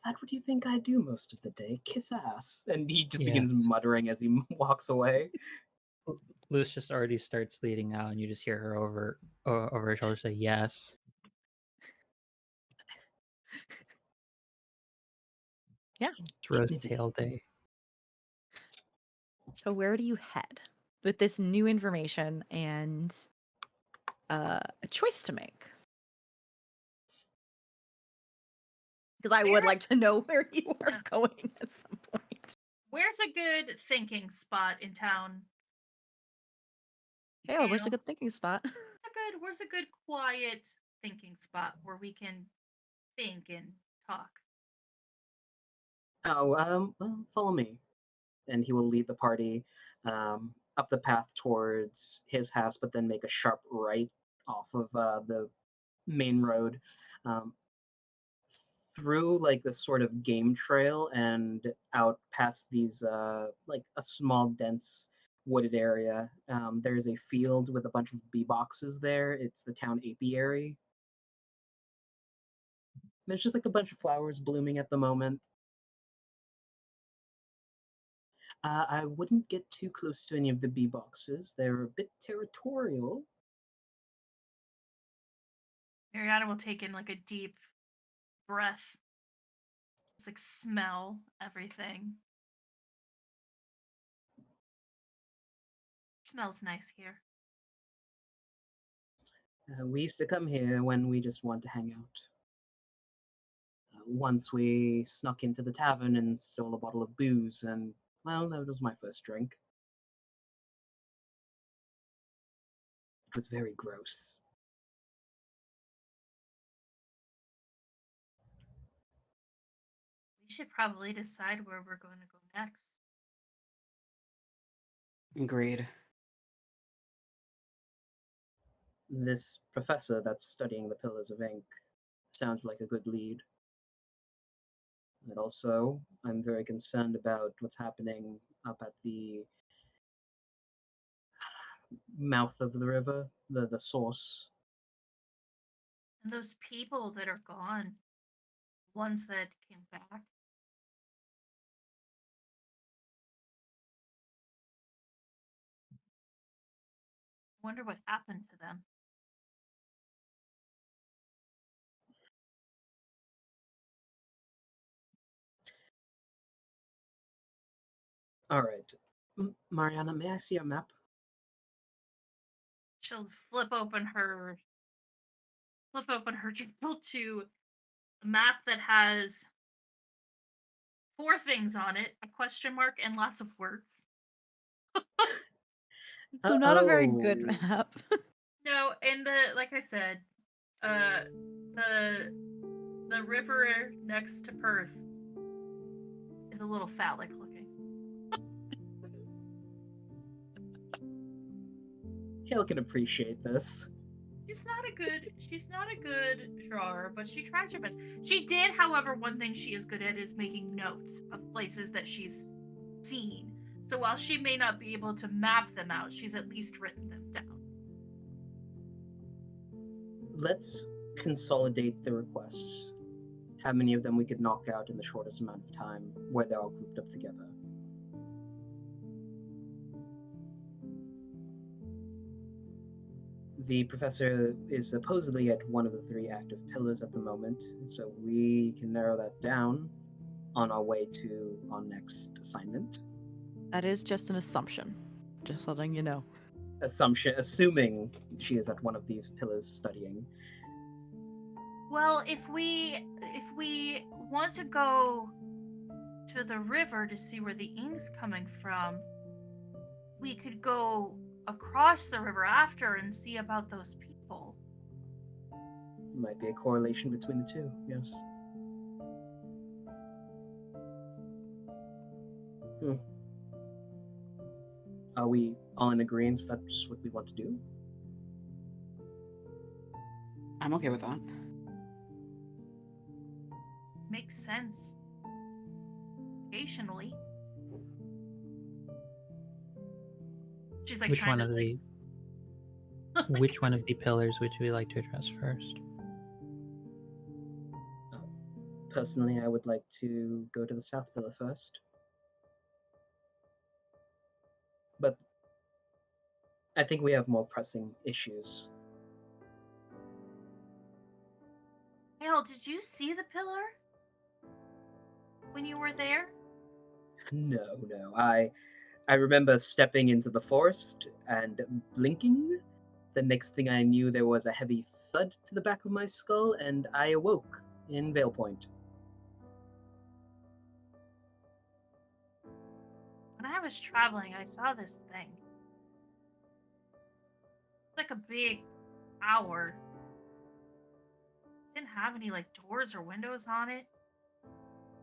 that what you think I do most of the day? Kiss ass. And he just begins Yes. muttering as he walks away. Luz just already starts leading out, and you just hear her over her shoulder say, "Yes." Yeah. It's Rose Dignity. Tail Day. So where do you head with this new information and a choice to make? Because I would Where- like to know where you are Yeah. going at some point. Where's a good thinking spot in town? Hale, where's a Hale. good thinking spot? Where's a good quiet thinking spot where we can think and talk? Oh, well, follow me. And he will lead the party up the path towards his house, but then make a sharp right off of the main road, um, through like this sort of game trail and out past these like a small dense wooded area. There's a field with a bunch of bee boxes there. It's the town apiary. There's just like a bunch of flowers blooming at the moment. I wouldn't get too close to any of the bee boxes. They're a bit territorial. Mariana will take in like a deep breath. Just like smell everything. Smells nice here. We used to come here when we just want to hang out. Once we snuck into the tavern and stole a bottle of booze, and, well, that was my first drink. It was very gross. We should probably decide where we're going to go next. Agreed. This professor that's studying the Pillars of Ink sounds like a good lead. And also, I'm very concerned about what's happening up at the mouth of the river, the source. And those people that are gone, ones that came back. I wonder what happened to them. All right. Mariana, may I see a map? She'll flip open her journal to a map that has 4 things on it, a question mark, and lots of words. So not a very good Uh-oh. map. No, and like I said, the river next to Perth is a little phallic looking. Hale can appreciate this. She's not a good drawer, but she tries her best. She did, however, one thing she is good at is making notes of places that she's seen. So while she may not be able to map them out, she's at least written them down. Let's consolidate the requests. How many of them we could knock out in the shortest amount of time, where they're all grouped up together. The professor is supposedly at one of the 3 active pillars at the moment, so we can narrow that down on our way to our next assignment. That is just an assumption. Just letting you know. Assuming she is at one of these pillars studying. Well, if we want to go to the river to see where the ink's coming from, we could go across the river after and see about those people. Might be a correlation between the two, yes. Are we all in agreement that's what we want to do? I'm okay with that. Makes sense. Occasionally. She's like Which trying one to of the which one of the pillars would you like to address first? Personally, I would like to go to the South Pillar first. But I think we have more pressing issues. Hale, did you see the pillar when you were there? No, no. I remember stepping into the forest and blinking. The next thing I knew, there was a heavy thud to the back of my skull, and I awoke in Vale Point. When I was traveling, I saw this thing. It's like a big tower. Didn't have any like doors or windows on it.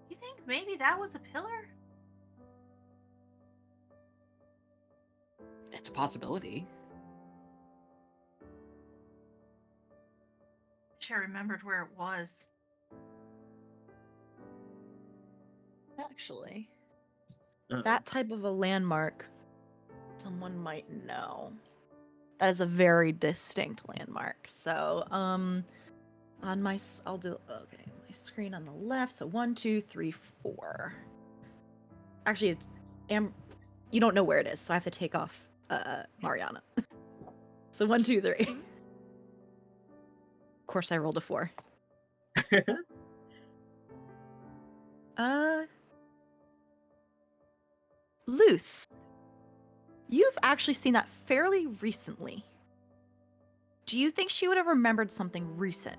You think maybe that was a pillar? It's a possibility. Wish I remembered where it was. Actually, Uh-oh. that type of a landmark, someone might know. That is a very distinct landmark. So, on I'll do, okay, my screen on the left. So 1, 2, 3, 4. Actually, you don't know where it is, so I have to take off Mariana. So 1, 2, 3. Of course, I rolled a 4. Luce. You've actually seen that fairly recently. Do you think she would have remembered something recent?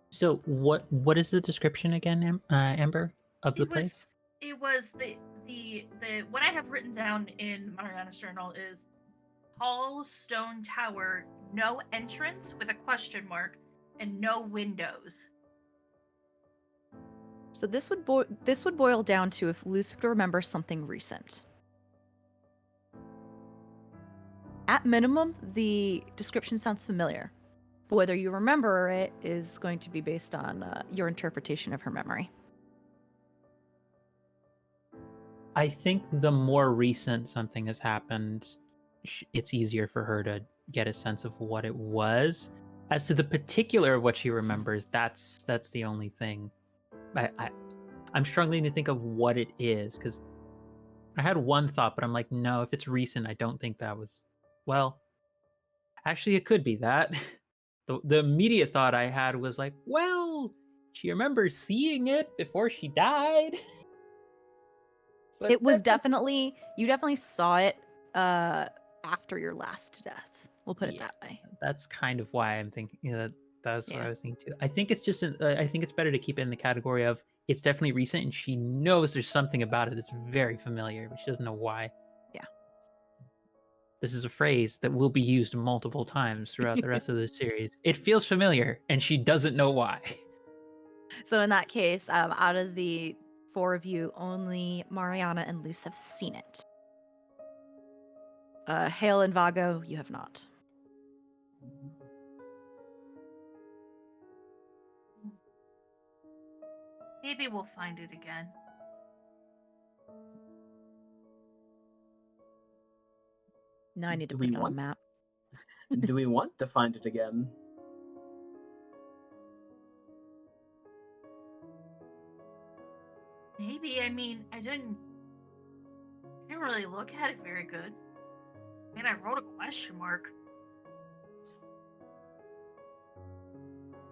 So what is the description again, Amber, of the It was place? it was the what I have written down in Mariana's journal is tall stone tower, no entrance with a question mark, and no windows. So this would boil down to if Luce would remember something recent. At minimum, the description sounds familiar. But whether you remember it is going to be based on your interpretation of her memory. I think the more recent something has happened, it's easier for her to get a sense of what it was. As to the particular of what she remembers, that's the only thing. I'm struggling to think of what it is, because I had one thought, but I'm like, no, if it's recent, I don't think that was. Well, actually, it could be that. The immediate thought I had was like, well, she remembers seeing it before she died. But It was that doesn't- you definitely saw it after your last death. We'll put it Yeah. that way. That's kind of why I'm thinking. That's what Yeah. I was thinking too. I think it's just. I think it's better to keep it in the category of it's definitely recent, and she knows there's something about it that's very familiar, but she doesn't know why. Yeah. This is a phrase that will be used multiple times throughout the rest of the series. It feels familiar, and she doesn't know why. So in that case, out of the 4 of you, only Mariana and Luce have seen it. Hale and Vago, you have not. Maybe we'll find it again. Now I need to Do put we it on a want- map. Do we want to find it again? Maybe. I mean, I didn't really look at it very good. I mean, I wrote a question mark.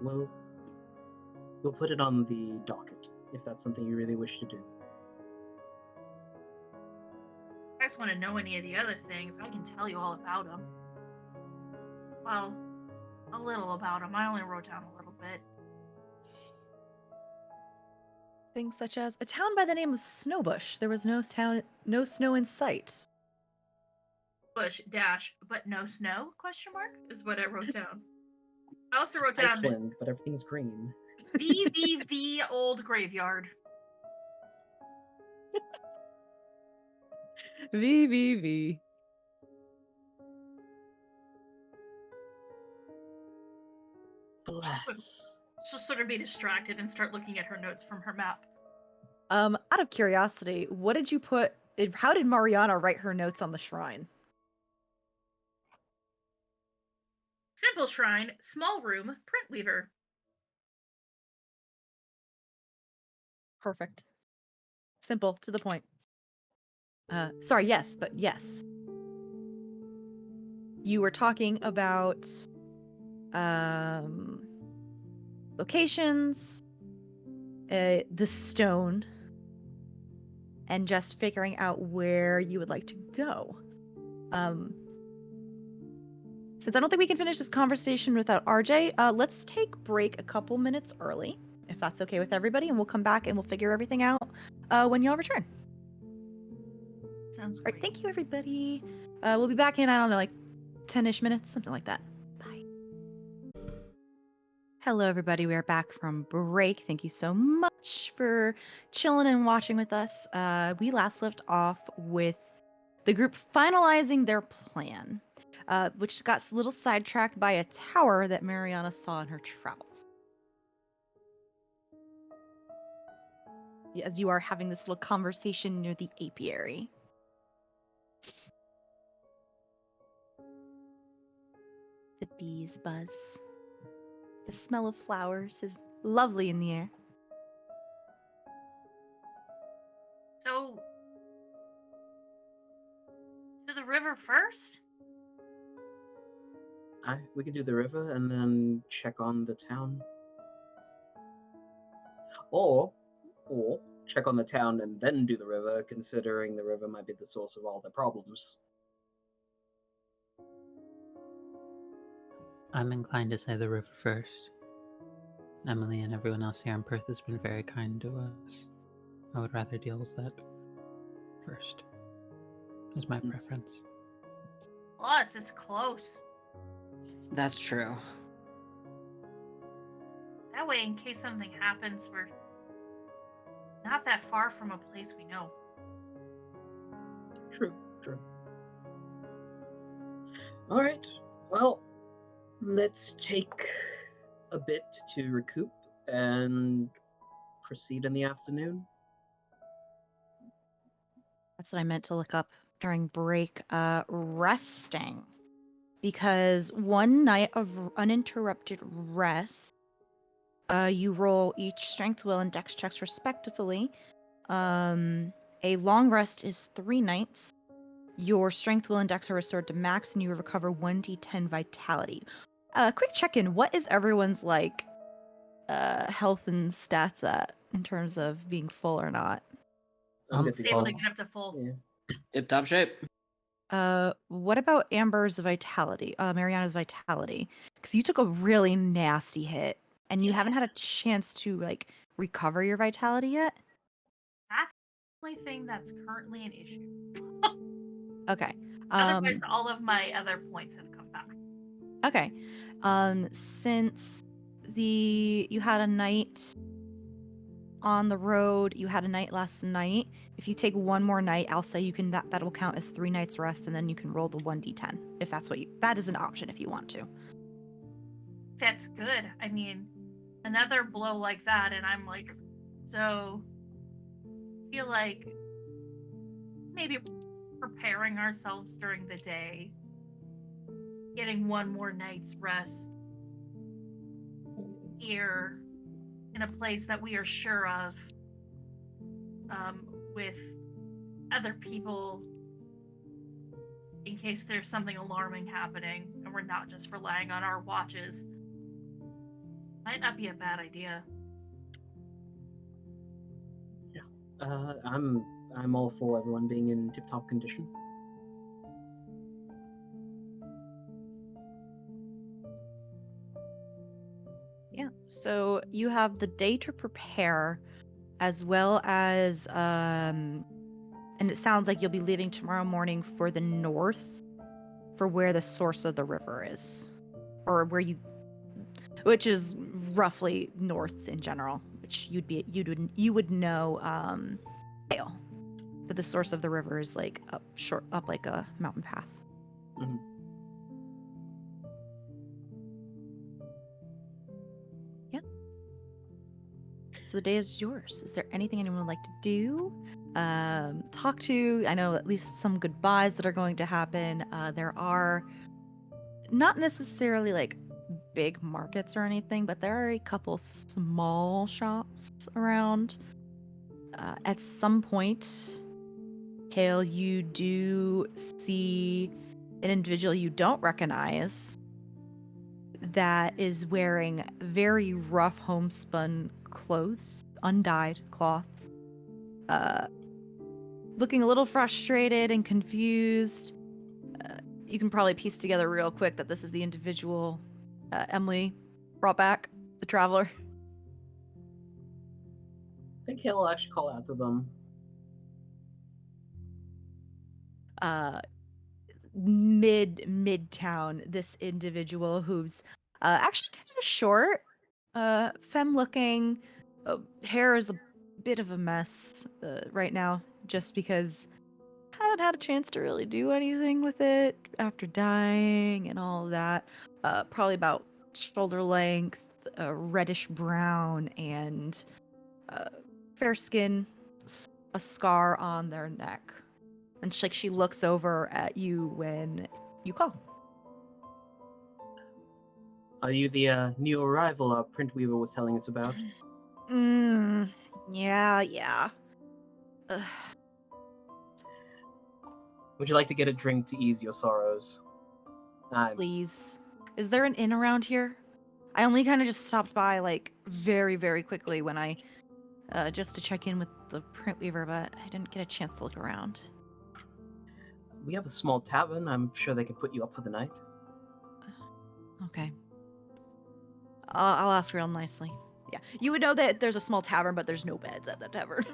Well, we'll put it on the docket if that's something you really wish to do. If you guys want to know any of the other things, I can tell you all about them. Well, a little about them. I only wrote down a little bit. Things such as a town by the name of Snowbush. There was no snow in sight. Bush dash, but no snow? Question mark is what I wrote down. I also wrote down Iceland, but everything's green. VVV old graveyard. VVV. Bless. She'll sort of be distracted and start looking at her notes from her map. Out of curiosity, what did you put? How did Mariana write her notes on the shrine? Simple shrine, small room, print weaver. Perfect. Simple, to the point. Sorry, yes, but yes. You were talking about locations, the stone, and just figuring out where you would like to go. Since I don't think we can finish this conversation without RJ, let's take break a couple minutes early, if that's okay with everybody, and we'll come back and we'll figure everything out when y'all return. Sounds All great. right, thank you, everybody. We'll be back in, I don't know, like 10-ish minutes, something like that. Bye. Hello, everybody. We are back from break. Thank you so much for chilling and watching with us. We last left off with the group finalizing their plan, which got a little sidetracked by a tower that Mariana saw in her travels. As you are having this little conversation near the apiary. The bees buzz. The smell of flowers is lovely in the air. So, to the river first? We could do the river and then check on the town. Or check on the town and then do the river, considering the river might be the source of all the problems. I'm inclined to say the river first. Emily and everyone else here in Perth has been very kind to us. I would rather deal with that first. Is my preference. Plus, it's close. That's true. That way, in case something happens, we're not that far from a place we know. True. All right. Well, let's take a bit to recoup and proceed in the afternoon. That's what I meant to look up during break. Resting. Because one night of uninterrupted rest, you roll each strength, will, and dex checks respectively. A long rest is 3 nights. Your strength, will, and dex are restored to max, and you recover 1d10 vitality. Quick check-in. What is everyone's, like, health and stats at in terms of being full or not? I'm good to It's able to go. get up to full. Yeah. Tip-top shape. What about Amber's vitality? Mariana's vitality? Because you took a really nasty hit, and you haven't had a chance to, like, recover your vitality yet? That's the only thing that's currently an issue. Okay. Otherwise, all of my other points have come back. Okay. Since you had a night on the road, you had a night last night. If you take one more night, I'll say you can that will count as 3 nights rest, and then you can roll the 1d10 if that's that is an option if you want to. That's good. I mean, another blow like that, and I'm like, so feel like maybe preparing ourselves during the day, getting one more night's rest here in a place that we are sure of, with other people in case there's something alarming happening and we're not just relying on our watches. Might not be a bad idea. I'm all for everyone being in tip-top condition. Yeah. So you have the day to prepare, as well as and it sounds like you'll be leaving tomorrow morning for the north, for where the source of the river is, or which is roughly north in general, which you would know Dale. But the source of the river is like up like a mountain path. Mm-hmm. Yeah. So the day is yours. Is there anything anyone would like to do? Talk to? I know at least some goodbyes that are going to happen. There are not necessarily like big markets or anything, but there are a couple small shops around. At some point, Hale, you do see an individual you don't recognize that is wearing very rough homespun clothes, undyed cloth, looking a little frustrated and confused. You can probably piece together real quick that this is the individual Emily brought back, the traveler. I think Hale will actually call out to them. Midtown, this individual who's actually kind of short, femme looking, hair is a bit of a mess right now, just because I haven't had a chance to really do anything with it after dying and all of that. Probably about shoulder length, reddish brown, and fair skin, a scar on their neck. And she looks over at you when you call. Are you the new arrival our Printweaver was telling us about? Yeah. Ugh, Would you like to get a drink to ease your sorrows? please. Is there an inn around here? I only kind of just stopped by, like, very, very quickly when I, just to check in with the Printweaver, but I didn't get a chance to look around. We have a small tavern. I'm sure they can put you up for the night. Okay. I'll ask real nicely. Yeah. You would know that there's a small tavern, but there's no beds at the tavern.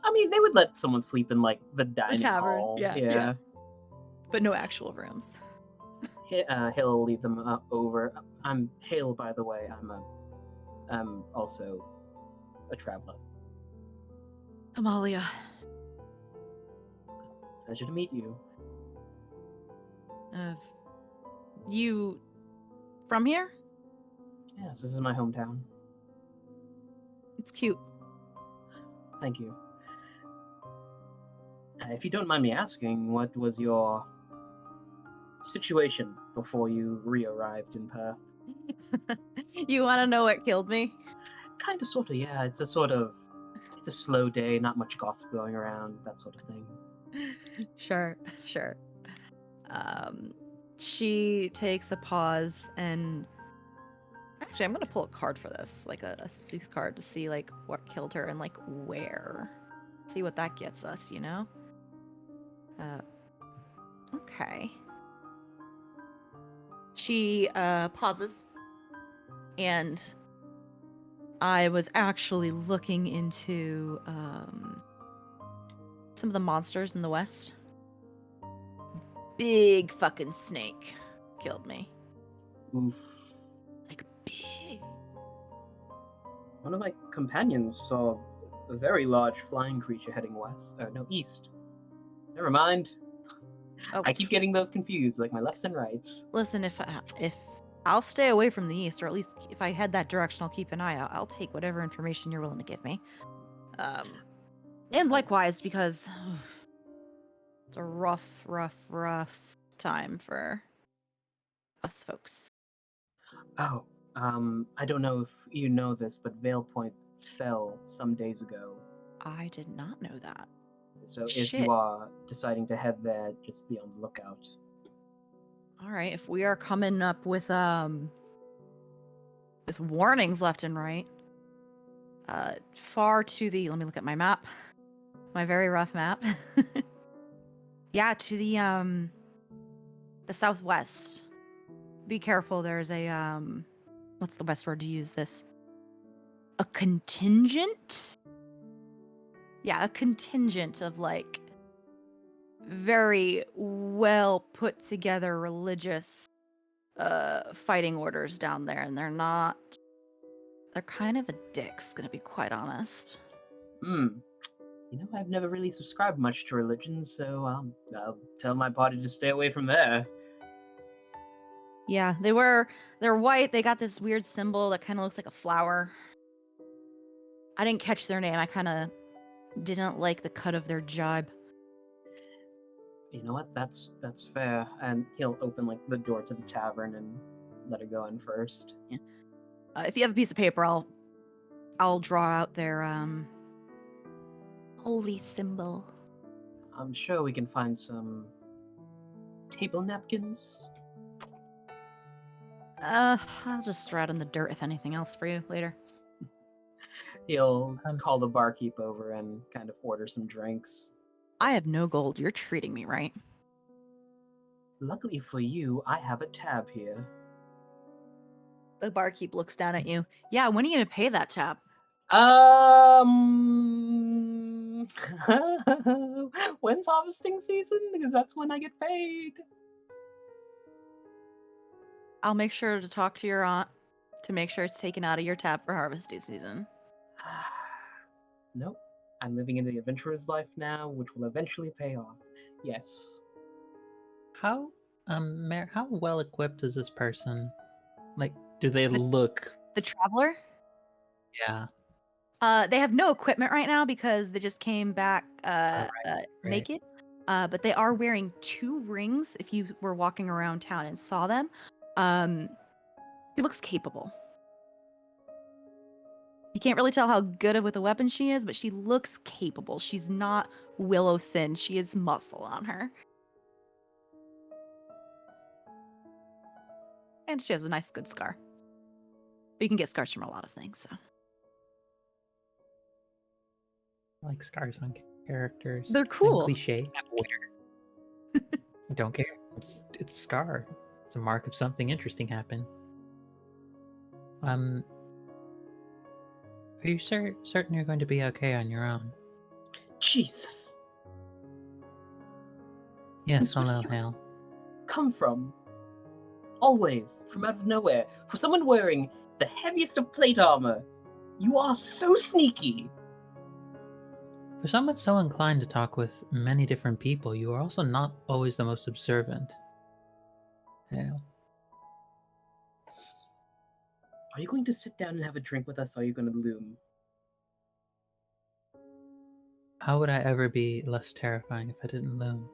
I mean, they would let someone sleep in like the dining tavern, hall. yeah. But no actual rooms. Hale will lead them over. I'm Hale, by the way. I'm also a traveler. Amalia. Pleasure to meet you. You from here? Yes, this is my hometown. It's cute. Thank you. If you don't mind me asking, what was your situation before you re-arrived in Perth? You want to know what killed me? Kind of, sort of, yeah. It's a slow day, not much gossip going around, that sort of thing. Sure. She takes a pause and actually, I'm gonna pull a card for this, like a sooth card, to see like what killed her and like where. See what that gets us, you know? Okay. She pauses, and I was actually looking into some of the monsters in the West. Big fucking snake killed me. Oof. Like big. One of my companions saw a very large flying creature heading east. Never mind. Oh, I keep getting those confused, like my lefts and rights. listen, if I'll stay away from the east, or at least if I head that direction, I'll keep an eye out. I'll take whatever information you're willing to give me. And likewise, because it's a rough time for us folks. Oh, I don't know if you know this, but Vale Point fell some days ago. I did not know that. So if Shit. you are deciding to head there, just be on the lookout. All right, if we are coming up with warnings left and right, far to the, let me look at my map, my very rough map. Yeah, to the southwest. Be careful. There's a what's the best word to use this? A contingent? Yeah, a contingent of like very well put together religious fighting orders down there, and they're kind of a dicks, gonna be quite honest. You know, I've never really subscribed much to religion, so I'll tell my party to stay away from there. Yeah, they're white, they got this weird symbol that kind of looks like a flower. I didn't catch their name. I kind of didn't like the cut of their jibe. You know what? That's fair. And he'll open like the door to the tavern and let her go in first. Yeah. If you have a piece of paper, I'll draw out their holy symbol. I'm sure we can find some table napkins. I'll just throw it in the dirt if anything else for you later. He'll Um, call the barkeep over and kind of order some drinks. I have no gold. You're treating me right. Luckily for you, I have a tab here. The barkeep looks down at you. Yeah, when are you gonna pay that tab? When's harvesting season? Because that's when I get paid. I'll make sure to talk to your aunt to make sure it's taken out of your tab for harvesting season. Nope. I'm living in the adventurer's life now, which will eventually pay off. Yes. How how well equipped is this person? Like, do they look? The traveler? Yeah. They have no equipment right now because they just came back Right. naked. But they are wearing 2 rings. If you were walking around town and saw them, she looks capable. You can't really tell how good with a weapon she is, but she looks capable. She's not willow thin. She has muscle on her. And she has a nice, good scar. But you can get scars from a lot of things, so. I like scars on characters. They're And cool. cliche. Don't care. It's a scar. It's a mark of something interesting happened. Are you certain you're going to be okay on your own? Jesus. Yes, Where hello, did you Hale. come from? Always, from out of nowhere. For someone wearing the heaviest of plate armor, you are so sneaky. For someone so inclined to talk with many different people, you are also not always the most observant. Hale. Are you going to sit down and have a drink with us, or are you going to loom? How would I ever be less terrifying if I didn't loom?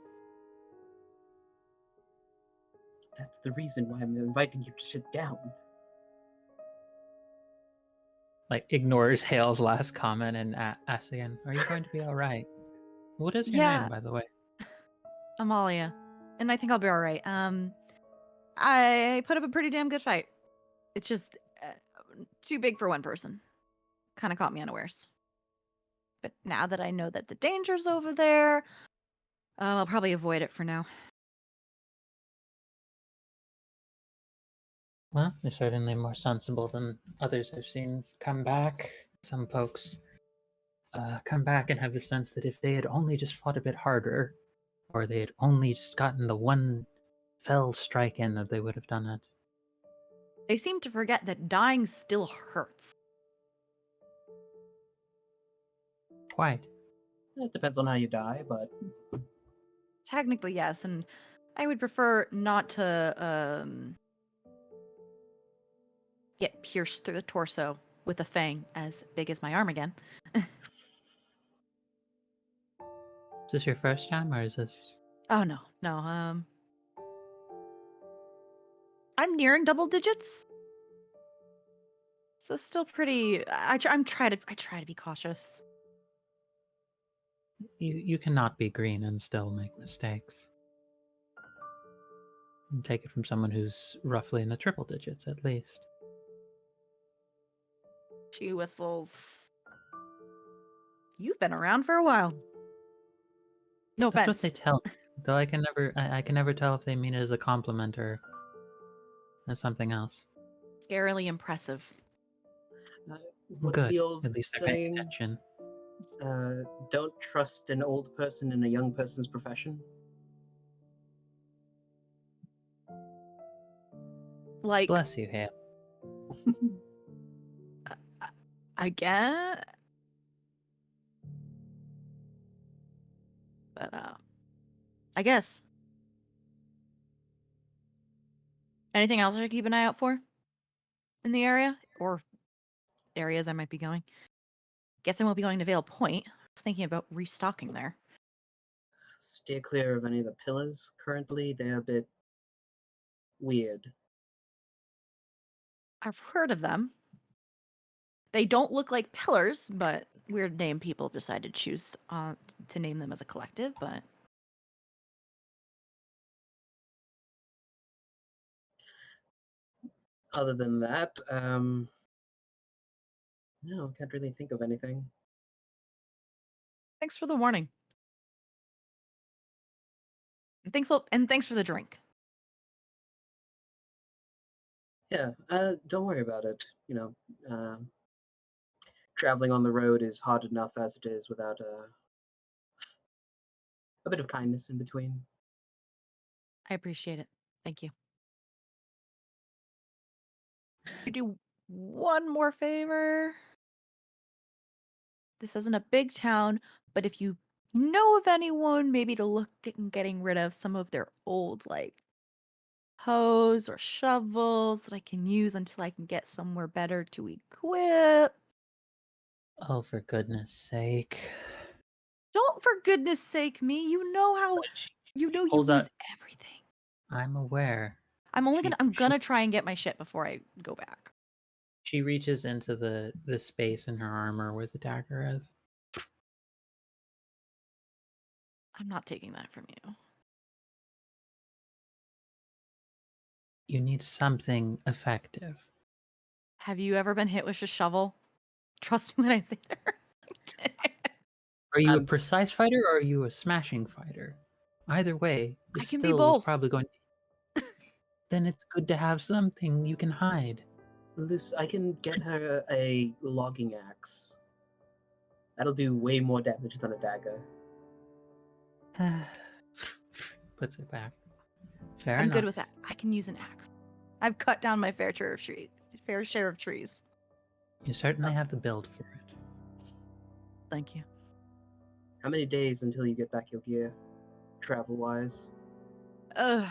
That's the reason why I'm inviting you to sit down. Like, ignores Hale's last comment and asks again, are you going to be alright? What is your Yeah. name, by the way? Amalia. And I think I'll be all right. I put up a pretty damn good fight. It's just too big for one person. Kind of caught me unawares. But now that I know that the danger's over there, I'll probably avoid it for now. Well, you're certainly more sensible than others I've seen come back. Some folks come back and have the sense that if they had only just fought a bit harder, or they had only just gotten the one fell strike in, that they would have done it. They seem to forget that dying still hurts. Quite. It depends on how you die, but Technically, yes, and I would prefer not to get pierced through the torso with a fang as big as my arm again. Is this your first time, or is this... Oh no, no. I'm nearing double digits, so still pretty. I try to be cautious. You cannot be green and still make mistakes. And take it from someone who's roughly in the triple digits, at least. She whistles. You've been around for a while. No That's offense. what they tell me. Though I can never tell if they mean it as a compliment or as something else. Scarily impressive. what's Good. the old At least they're paying saying? attention. Don't trust an old person in a young person's profession. Like, Bless you, Hale. I guess. But I guess. Anything else I should keep an eye out for in the area or areas I might be going? Guess I won't be going to Vale Point. I was thinking about restocking there. Steer clear of any of the pillars currently. They're a bit weird. I've heard of them. They don't look like pillars, but weird name people decided to choose to name them as a collective, but Other than that, no, can't really think of anything. thanks for the warning. And thanks for the drink. Yeah, don't worry about it. Traveling on the road is hard enough as it is without a bit of kindness in between. I appreciate it. Thank you. You do one more favor. This isn't a big town, but if you know of anyone, maybe to look at getting rid of some of their old, like, hoes or shovels that I can use until I can get somewhere better to equip. Oh, for goodness sake. Don't for goodness sake me. You know how She you pulls lose out. everything. I'm aware. I'm She- gonna try and get my shit before I go back. She reaches into the space in her armor where the dagger is. I'm not taking that from you. You need something effective. Have you ever been hit with a shovel? Trust me when I say that. Are you a Um, precise fighter or are you a smashing fighter? Either way, the I can be still is both. probably going. Then it's good to have something you can hide. Luce, I can get her a logging axe. That'll do way more damage than a dagger. Puts it back. Fair I'm enough. good with that. I can use an axe. I've cut down my fair share of trees. You certainly have the build for it. Thank you. How many days until you get back your gear, travel-wise? Ugh.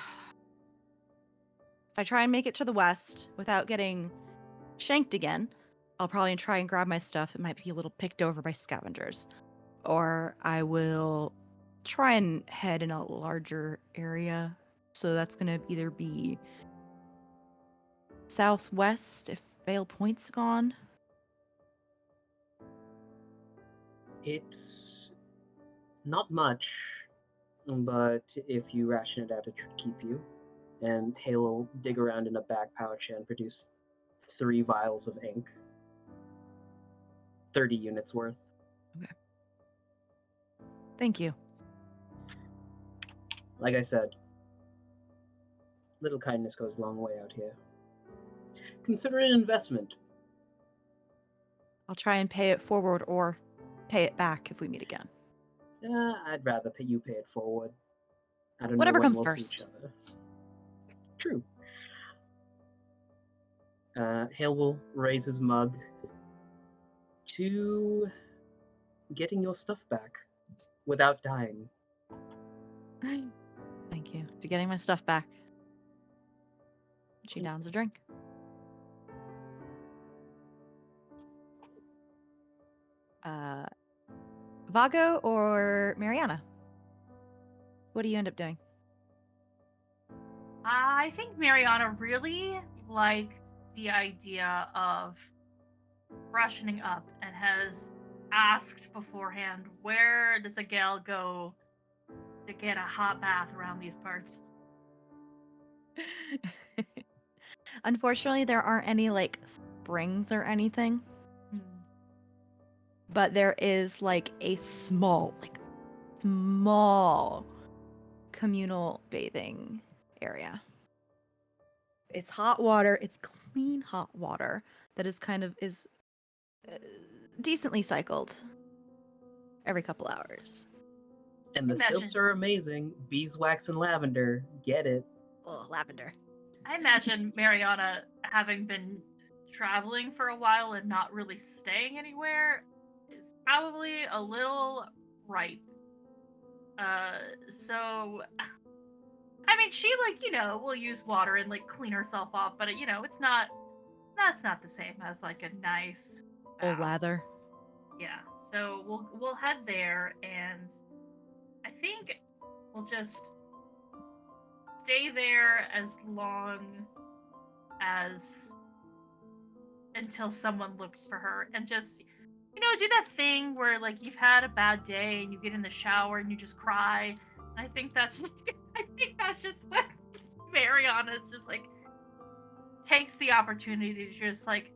If I try and make it to the west without getting shanked again, I'll probably try and grab my stuff. It might be a little picked over by scavengers. Or I will try and head in a larger area. So that's going to either be southwest if Vale Point's gone. It's not much, but if you ration it out, it should keep you. And Hale will dig around in a back pouch and produce 3 vials of ink. 30 units worth. Thank you. Like I said, little kindness goes a long way out here. Consider it an investment. I'll try and pay it forward or pay it back if we meet again. I'd rather you pay it forward. I don't Whatever know when comes we'll see first. each other. True. Hale will raise his mug to getting your stuff back without dying. Thank you. To getting my stuff back. She downs a drink. Vago or Mariana? What do you end up doing? I think Mariana really liked the idea of freshening up and has asked beforehand, where does a gal go to get a hot bath around these parts? Unfortunately, there aren't any like springs or anything, Hmm. but there is like a small communal bathing area. It's hot water. It's clean hot water that is decently cycled every couple hours. And the Imagine. soaps are amazing. Beeswax and lavender. Get it. Oh, lavender. I imagine Mariana, having been traveling for a while and not really staying anywhere, is probably a little ripe. So I mean, she will use water and like clean herself off, but that's not the same as like a nice Oh, bath. lather. Yeah. So we'll head there, and I think we'll just stay there as long as until someone looks for her, and just do that thing where like you've had a bad day and you get in the shower and you just cry. I think that's just what Mariana is just like takes the opportunity to just like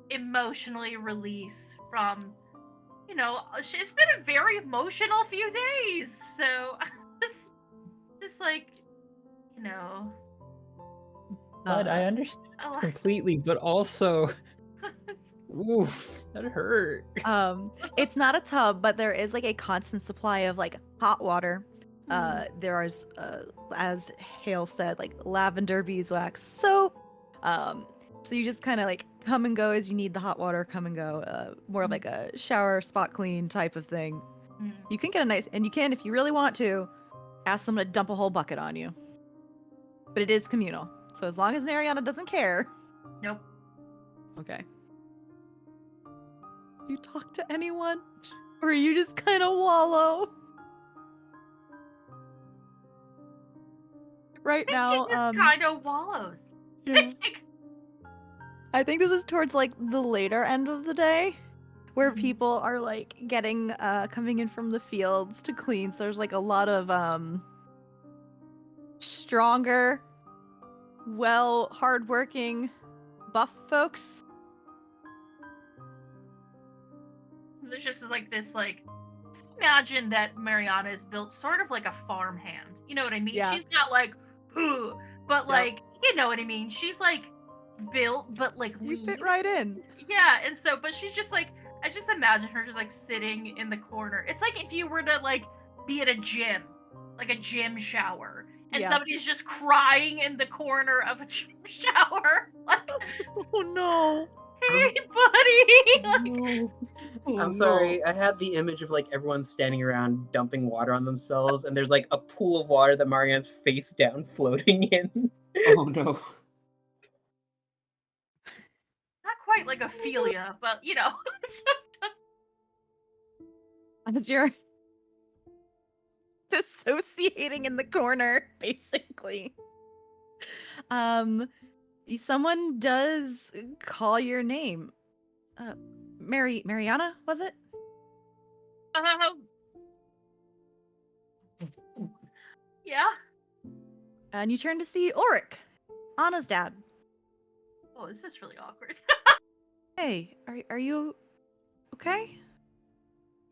emotionally release from it's been a very emotional few days, so it's just like you know But I Uh, understand a lot- completely, but also, oof, that hurt. it's not a tub, but there is like a constant supply of like hot water. There is, as Hale said, like lavender beeswax soap. So you just kind of like come and go as you need the hot water, come and go. More of like a shower spot clean type of thing. Mm. You can get a nice, and you can, if you really want to, ask someone to dump a whole bucket on you. But it is communal, so as long as Nariana doesn't care. Nope. Okay. You talk to anyone? Or you just kind of wallow? Right I think now, she just kind of wallows. yeah. I think this is towards like the later end of the day where Mhm. people are like getting coming in from the fields to clean. So there's like a lot of stronger, hardworking buff folks. There's just like this like just imagine that Mariana is built sort of like a farmhand. You know what I mean? Yeah. She's not like ooh, but Yep. like you know what I mean? She's like built but like You fit lean. right in. Yeah, and so but she's just like I just imagine her just like sitting in the corner. It's like if you were to like be at a gym, like a gym shower, and Yeah. somebody's just crying in the corner of a gym shower. Like, Oh no. hey buddy. Like, No. Oh, I'm sorry, I had the image of like everyone standing around dumping water on themselves, and there's like a pool of water that Marianne's face down floating in. No. Oh no. not quite like Ophelia, but it's just As you're dissociating in the corner, basically. Someone does call your name. Mariana, was it? yeah. And you turn to see Ulrich, Anna's dad. Oh, this is really awkward. Hey, are you okay?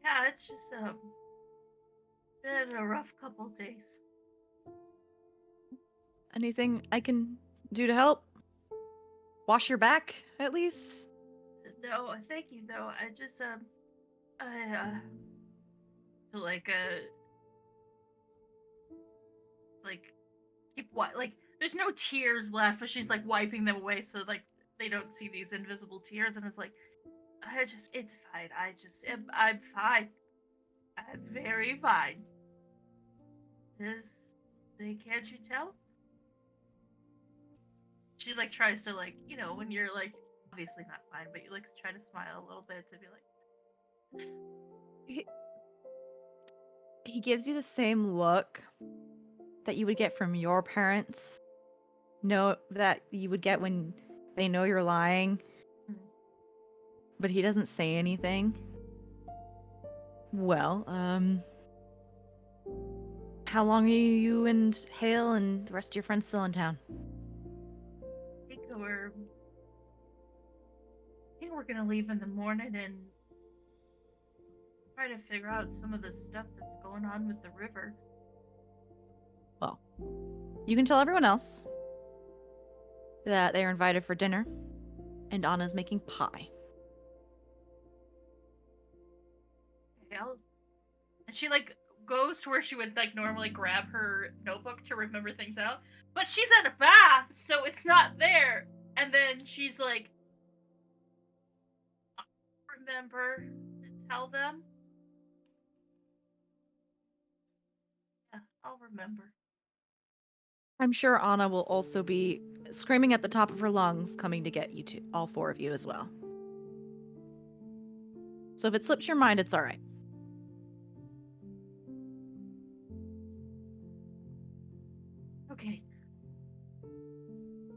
Yeah, it's just been a rough couple days. Anything I can do to help? Wash your back, at least? No, thank you though. I just I feel like keep what like there's no tears left, but she's like wiping them away so like they don't see these invisible tears, and it's like it's fine. I'm fine. I'm very fine. Can't you tell? She like tries to like when you're like obviously not fine, but you like try to smile a little bit to be like. He gives you the same look that you would get from your parents. No, that you would get when they know you're lying. But he doesn't say anything. Well, how long are you and Hale and the rest of your friends still in town? I think we're gonna leave in the morning and try to figure out some of the stuff that's going on with the river. Well, you can tell everyone else that they are invited for dinner, and Anna's making pie. And she like goes to where she would like normally grab her notebook to remember things out, but she's at a bath, so it's not there. And then she's like, remember to tell them. Yeah, I'll remember. I'm sure Anna will also be screaming at the top of her lungs, coming to get you two, all four of you as well. So if it slips your mind, it's all right. Okay.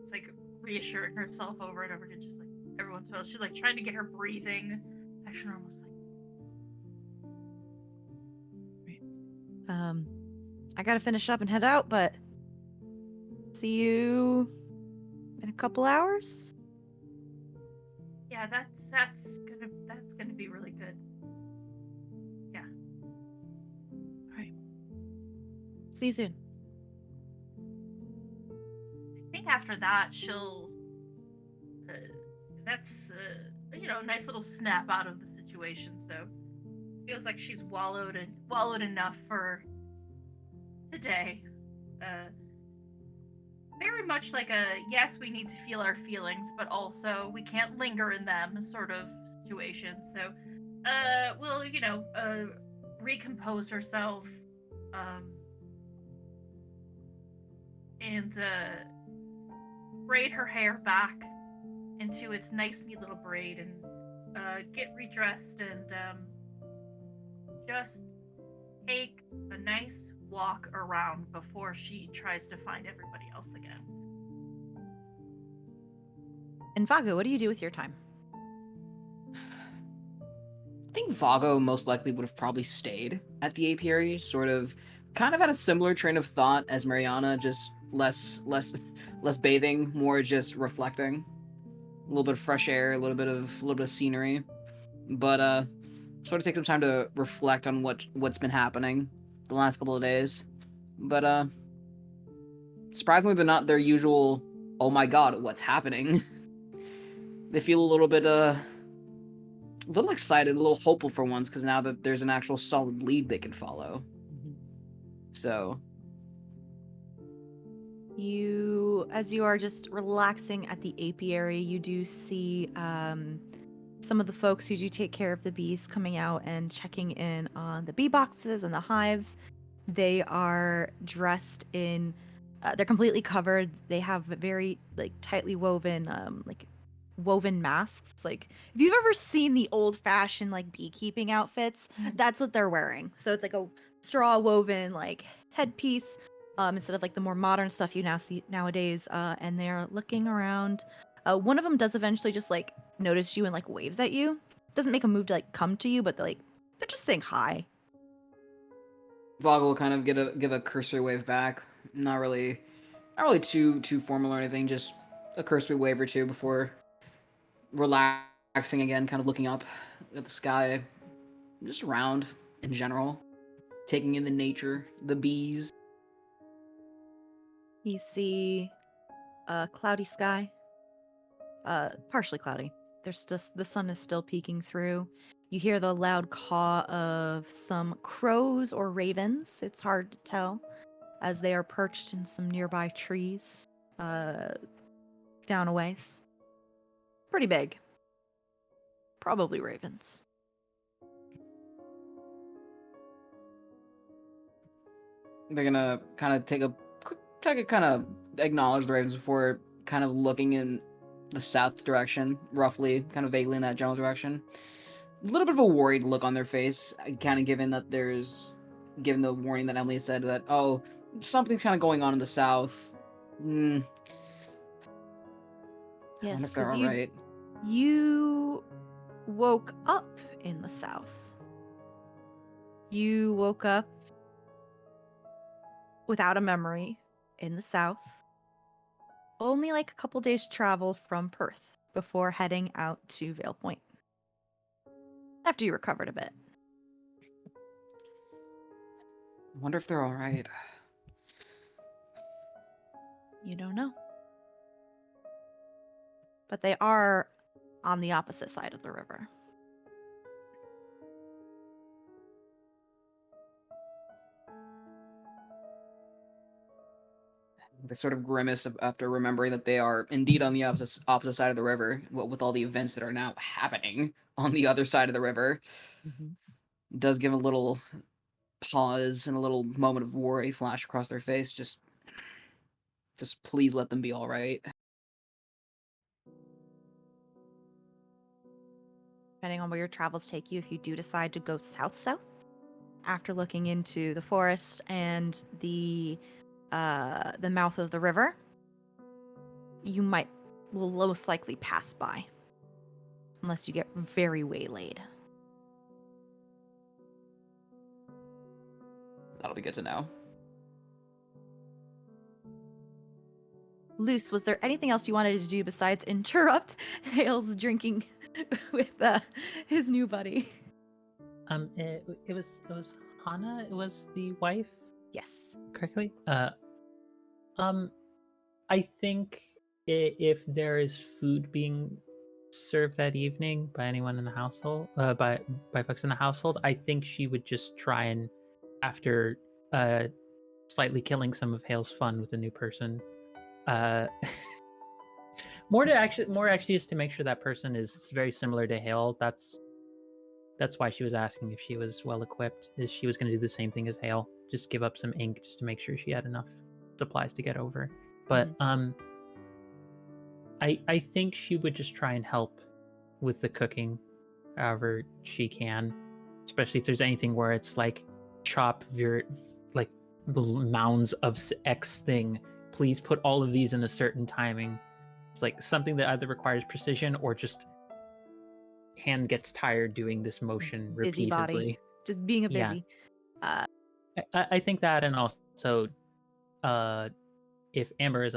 It's like reassuring herself over and over again, just like everyone's well. She's like trying to get her breathing back to normal. It's like, I gotta finish up and head out, but see you in a couple hours. Yeah, that's gonna be really good. Yeah. All right. See you soon. I think after that she'll. Uh, that's a nice little snap out of the situation. So feels like she's wallowed enough for today. Uh, Very much like a yes, we need to feel our feelings, but also we can't linger in them sort of situation. So, we'll recompose herself, um, and braid her hair back into its nice, neat little braid, and get redressed, and just take a nice walk around before she tries to find everybody else again. And Vago, what do you do with your time? I think Vago most likely would have probably stayed at the apiary, kind of had a similar train of thought as Mariana, just less bathing, more just reflecting. A little bit of fresh air, a little bit of scenery. But sort of take some time to reflect on what's been happening the last couple of days. But surprisingly they're not their usual, oh my god, what's happening? They feel a little excited, a little hopeful for once, because now that there's an actual solid lead they can follow. So As you are just relaxing at the apiary, you do see some of the folks who do take care of the bees coming out and checking in on the bee boxes and the hives. They are dressed in, they're completely covered. They have very like tightly woven, woven masks. Like if you've ever seen the old-fashioned like beekeeping outfits, that's what they're wearing. So it's like a straw woven like headpiece, instead of like the more modern stuff you now see nowadays. And they're looking around. One of them does eventually just like notice you and like waves at you. Doesn't make a move to like come to you, but they're just saying hi. Vago will kind of give a cursory wave back. Not really too formal or anything, just a cursory wave or two before relaxing again, kind of looking up at the sky, just around in general, taking in the nature, the bees. You see a cloudy sky, partially cloudy. There's just the sun is still peeking through. You hear the loud caw of some crows or ravens. It's hard to tell as they are perched in some nearby trees, down a ways. Pretty big. Probably ravens. They're gonna kind of kind of acknowledge the ravens before kind of looking in the south direction, roughly, kind of vaguely in that general direction. A little bit of a worried look on their face, kind of given the warning that Emily said that, oh, something's kind of going on in the south. I wonder Yes, if they're because all right. you woke up in the south. You woke up without a memory in the south. Only like a couple days travel from Perth before heading out to Vale Point. After you recovered a bit. I wonder if they're all right. You don't know. But they are on the opposite side of the river. They sort of grimace after remembering that they are indeed on the opposite side of the river, with all the events that are now happening on the other side of the river. It does give a little pause and a little moment of worry flash across their face. Just please let them be all right. Depending on where your travels take you, if you do decide to go south, after looking into the forest and the mouth of the river, you will most likely pass by. Unless you get very waylaid. That'll be good to know. Luce, was there anything else you wanted to do besides interrupt Hale's drinking with his new buddy? It was Hana. It was the wife, Yes. correctly. I think if there is food being served that evening by anyone in the household, by folks in the household, I think she would just try and, after slightly killing some of Hale's fun with a new person, uh, more actually just to make sure that person is very similar to Hale. That's why she was asking if she was well equipped. Is she was going to do the same thing as Hale, just give up some ink just to make sure she had enough supplies to get over. But I think she would just try and help with the cooking, however she can, especially if there's anything where it's like chop your like the mounds of X thing. Please put all of these in a certain timing. It's like something that either requires precision or just hand gets tired doing this motion Busy body. repeatedly. Just being a Yeah. busy. I think that, and also, if Amber is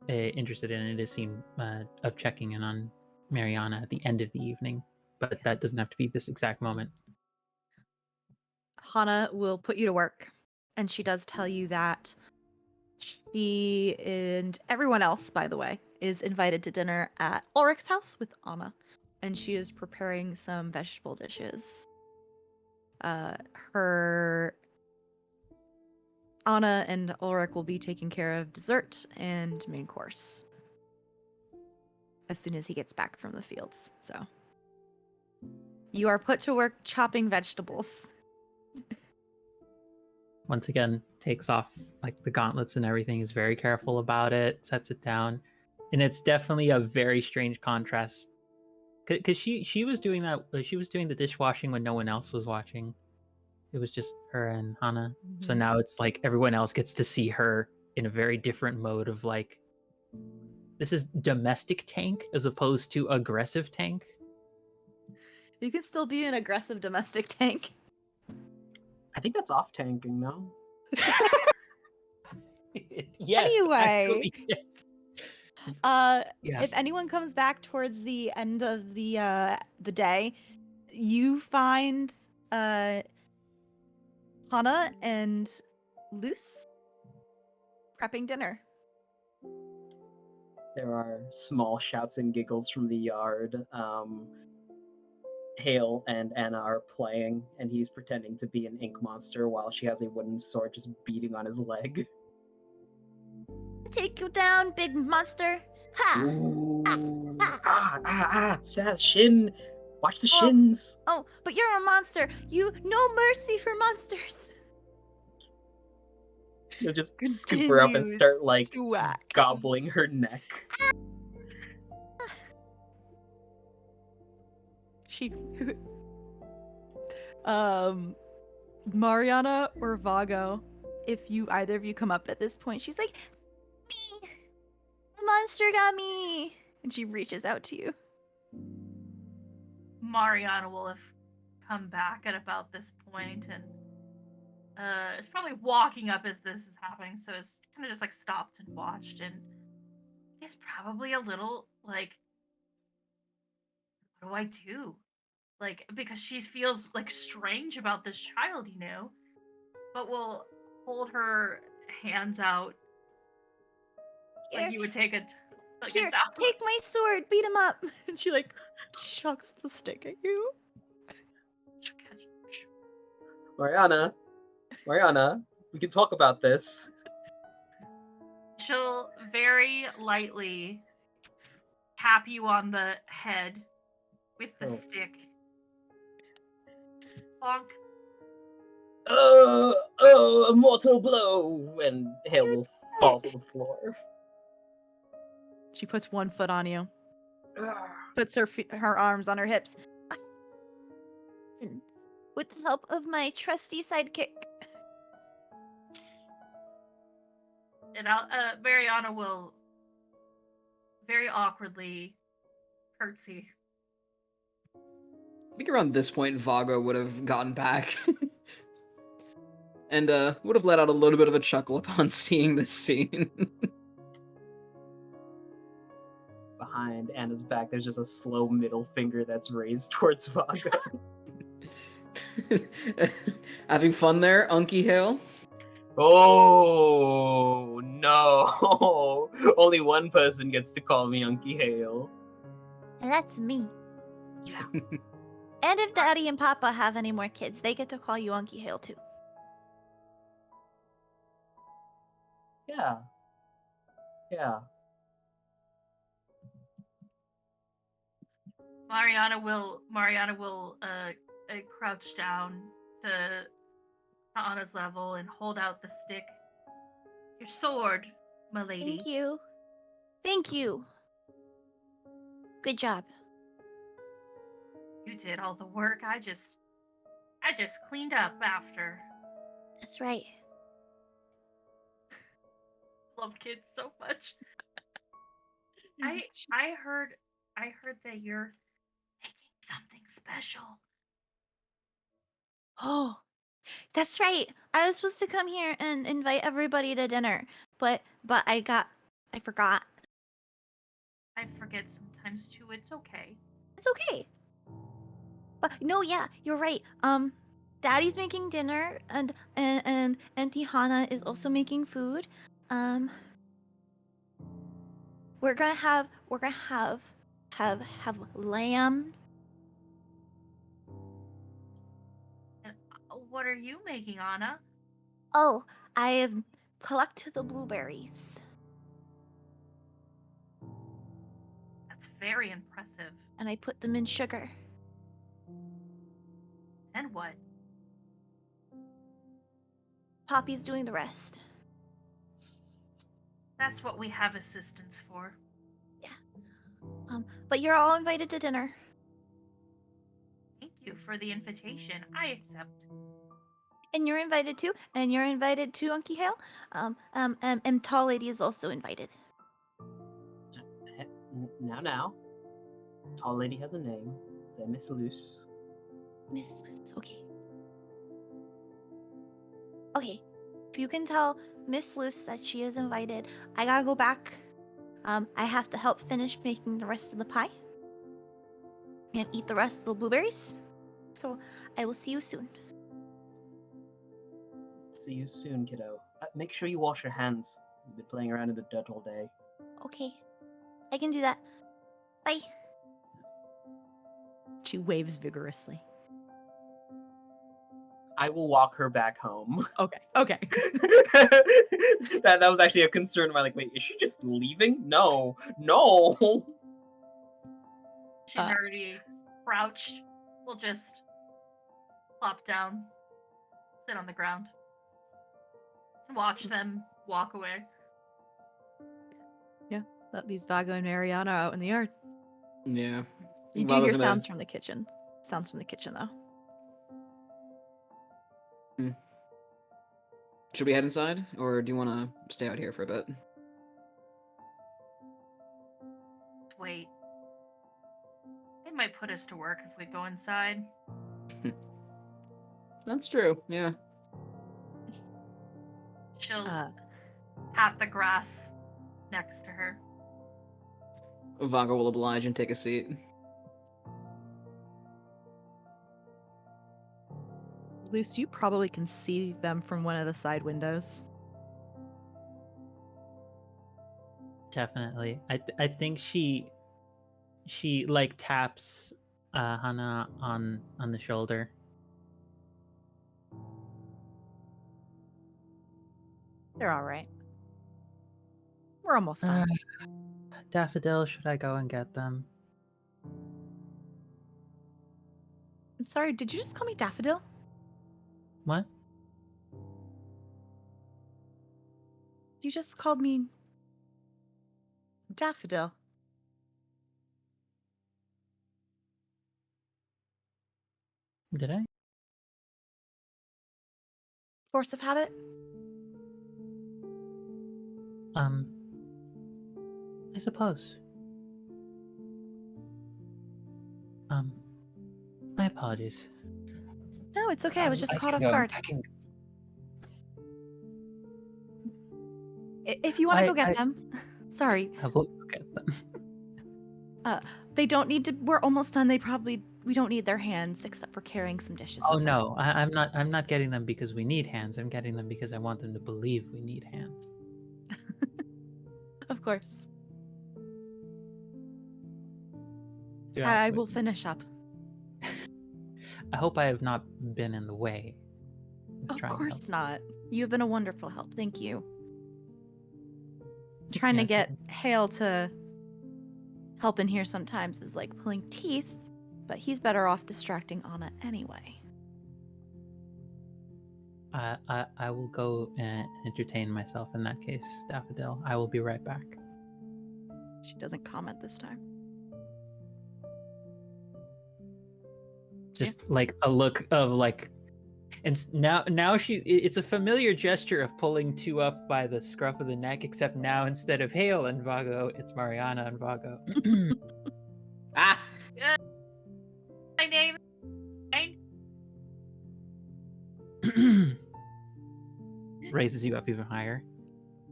interested in it, is seen of checking in on Mariana at the end of the evening, but that doesn't have to be this exact moment. Hana will put you to work, and she does tell you that she and everyone else, by the way, is invited to dinner at Ulrich's house with Anna, and she is preparing some vegetable dishes. Her Anna and Ulrich will be taking care of dessert and main course as soon as he gets back from the fields. So you are put to work chopping vegetables. Once again, takes off like the gauntlets and everything, is very careful about it, sets it down, and it's definitely a very strange contrast because she was doing that. She was doing the dishwashing when no one else was watching. It was just her and Hana. So now it's like everyone else gets to see her in a very different mode of like, this is domestic tank as opposed to aggressive tank. You can still be an aggressive domestic tank. I think that's off tanking, no? Yes, Anyway. actually, yes. Yeah. If anyone comes back towards the end of the day, you find Hana and Luce prepping dinner. There are small shouts and giggles from the yard. Hale and Anna are playing, and he's pretending to be an ink monster while she has a wooden sword just beating on his leg. Take you down, big monster! Ha! Ooh. Seth, shin! Watch the Oh. shins! Oh, but you're a monster! You no mercy for monsters! You'll just scoop her up and Continues start, like, to whack. gobbling her neck. She Mariana or Vago, if you either of you come up at this point, she's like, me! The monster got me! And she reaches out to you. Mariana will have come back at about this point and it's probably walking up as this is happening, so it's kind of just like stopped and watched, and is probably a little like, what do I do? Like, because she feels like strange about this child, you know, but will hold her hands out like Here, you would take a like here, a dowel. take my sword, beat him up! And she like chucks the stick at you. Mariana, we can talk about this. She'll very lightly tap you on the head with the stick. Bonk. A mortal blow! And Hale will fall to the floor. She puts one foot on you. Puts her arms on her hips. With the help of my trusty sidekick. And Mariana will very awkwardly curtsy. I think around this point, Vago would have gotten back. and would have let out a little bit of a chuckle upon seeing this scene. Behind Anna's back, there's just a slow middle finger that's raised towards Vago. Having fun there, Unky Hale? Oh no! Only one person gets to call me Unky Hale. And that's me. Yeah. And if Daddy and Papa have any more kids, they get to call you Unky Hale too. Yeah. Yeah. Mariana will crouch down to Anna's level and hold out the stick. Your sword, my lady. Thank you. Thank you. Good job. You did all the work. I just cleaned up after. That's right. Love kids so much. I heard that you're making something special. Oh, that's right. I was supposed to come here and invite everybody to dinner, but I forgot. I forget sometimes too. It's okay. It's okay. But no, yeah, you're right. Daddy's making dinner, and Auntie Hana is also making food. We're gonna have lamb. And what are you making, Anna? Oh, I have collected the blueberries, That's very impressive. and I put them in sugar. And what? Poppy's doing the rest. That's what we have assistants for. But you're all invited to dinner. Thank you for the invitation. I accept. And you're invited too. And you're invited too, Unky Hale. And Tall Lady is also invited. Now. Tall lady has a name. They're Miss Luce. Miss Luce, okay. Okay. If you can tell Miss Luce that she is invited, I gotta go back. I have to help finish making the rest of the pie. And eat the rest of the blueberries. So I will see you soon. See you soon, kiddo. Make sure you wash your hands. You've been playing around in the dirt all day. Okay. I can do that. Bye. She waves vigorously. I will walk her back home. Okay. Okay. that was actually a concern. Where like, wait, is she just leaving? No. She's already crouched. We'll just plop down, sit on the ground, and watch them walk away. Yeah. That leaves Vago and Mariana out in the yard. Yeah. You do Vago's hear gonna- sounds from the kitchen. Sounds from the kitchen, though. Should we head inside, or do you want to stay out here for a bit? Wait. They might put us to work if we go inside. That's true, yeah. She'll pat the grass next to her. Vago will oblige and take a seat. Luce, you probably can see them from one of the side windows. Definitely. I think she like taps Hana on the shoulder. They're all right. We're almost done. Daffodil, should I go and get them? I'm sorry, did you just call me Daffodil? What? You just called me Daffodil. Did I? Force of habit? I suppose. My apologies. No, it's okay. I was just I caught can off go- guard. If you want to go get I- them. Sorry. I will get them. They don't need to. We're almost done. We don't need their hands except for carrying some dishes. Oh over. no, I'm not getting them because we need hands. I'm getting them because I want them to believe we need hands. Of course. Yeah, I but will finish up. I hope I have not been in the way. Of trying to course help. not. You have been a wonderful help. Thank you. Trying to Yes, get Hale to help in here sometimes is like pulling teeth, but he's better off distracting Anna anyway. I will go and entertain myself in that case, Daffodil. I will be right back. She doesn't comment this time. Just like a look of like, and now it's a familiar gesture of pulling two up by the scruff of the neck, except now instead of Hale and Vago, it's Mariana and Vago. Ah! My name is Raises you up even higher.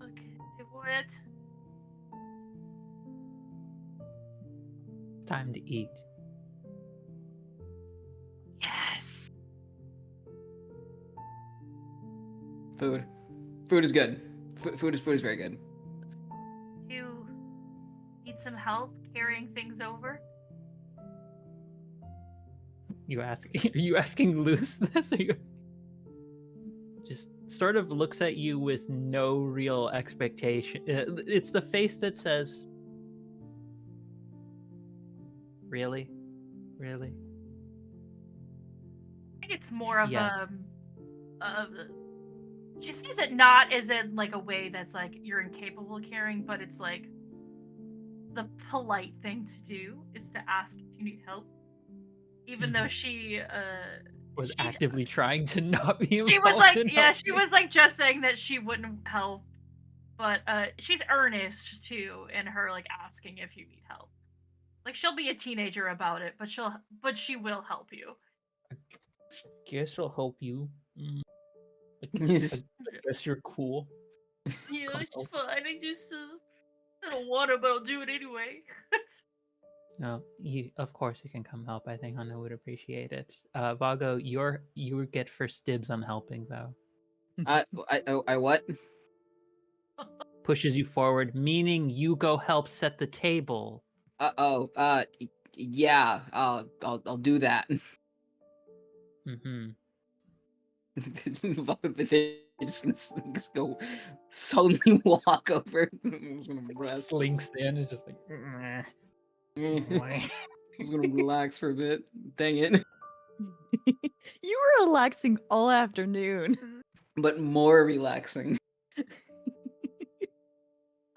Okay, do what? Time to eat. Yes. Food. Food is good. Food is very good. You need some help carrying things over? You ask? Are you asking Luce this? Or you just sort of looks at you with no real expectation. It's the face that says, "Really, really." I think it's more of Yes. she sees it not as in like a way that's like you're incapable of carrying, but it's like the polite thing to do is to ask if you need help. Even though she Was she actively trying to not be involved. she was like in yeah, she helping. was like just saying that she wouldn't help, but she's earnest too in her like asking if you need help. Like she'll be a teenager about it, but she will help you. Guess I'll help you. I Yes. guess you're cool. Yeah, Come it's help. fine. I don't want to, but I'll do it anyway. No, of course you can come help. I think Hannah would appreciate it. Vago, you get first dibs on helping though. I what? Pushes you forward, meaning you go help set the table. Yeah. I'll do that. Mm-hmm. They just go suddenly walk over. I'm just gonna rest. Slinks in, is just like. I'm just gonna relax for a bit. Dang it. You were relaxing all afternoon. But more relaxing.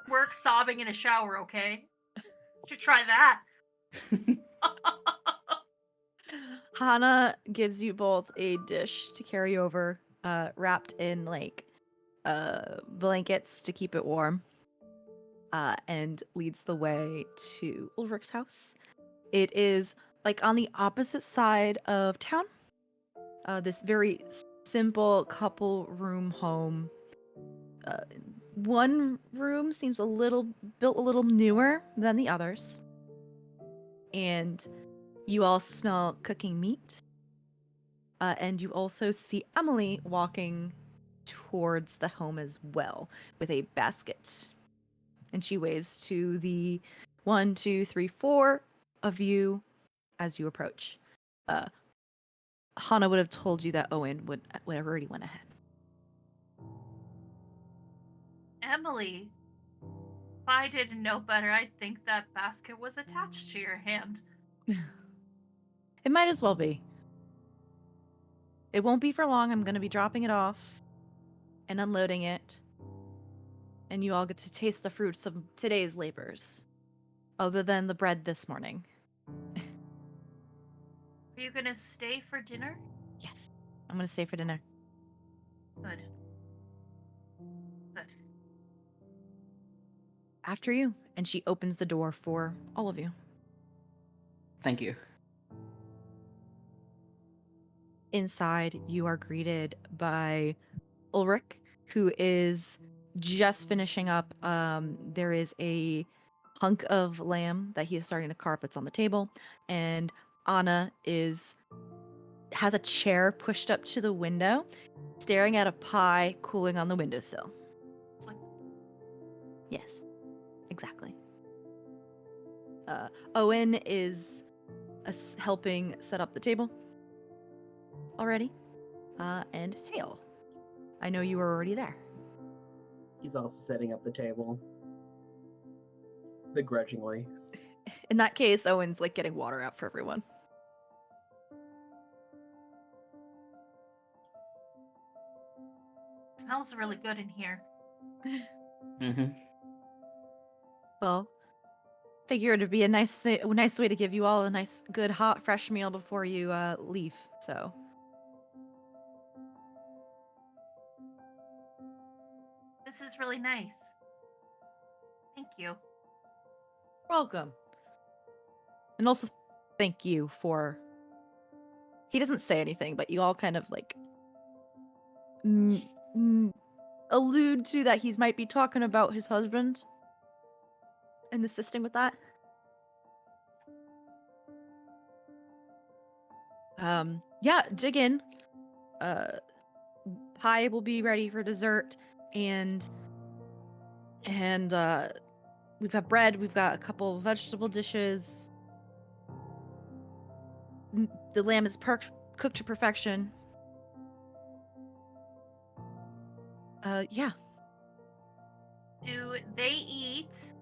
Work sobbing in a shower, okay? Should try that. Hana gives you both a dish to carry over, wrapped in like blankets to keep it warm, and leads the way to Ulrich's house. It is like on the opposite side of town. This very simple couple room home. One room seems built a little newer than the others, and you all smell cooking meat. And you also see Emily walking towards the home as well with a basket. And she waves to the 1, 2, 3, 4 of you as you approach. Hana would have told you that Owen would already went ahead. Emily, if I didn't know better, I'd think that basket was attached to your hand. It might as well be. It won't be for long. I'm going to be dropping it off and unloading it. And you all get to taste the fruits of today's labors, other than the bread this morning. Are you gonna stay for dinner? Yes, I'm going to stay for dinner. Good. Good. After you. And she opens the door for all of you. Thank you. Inside, you are greeted by Ulrich, who is just finishing up. There is a hunk of lamb that he is starting to carve that's on the table, and Anna has a chair pushed up to the window, staring at a pie cooling on the windowsill. It's like, Yes, exactly. Owen is helping set up the table already. And Hale, I know you were already there. He's also setting up the table. Begrudgingly. In that case, Owen's like getting water out for everyone. smells really good in here. Mm-hmm. Well, figure it'd be a nice way to give you all a nice, good, hot, fresh meal before you leave. So, This is really nice. Thank you. welcome. And also, thank you for. He doesn't say anything, but you all kind of like allude to that he might be talking about his husband and assisting with that. Yeah, dig in. Pie will be ready for dessert, and we've got bread. We've got a couple of vegetable dishes. The lamb is cooked to perfection. Yeah. Do they eat,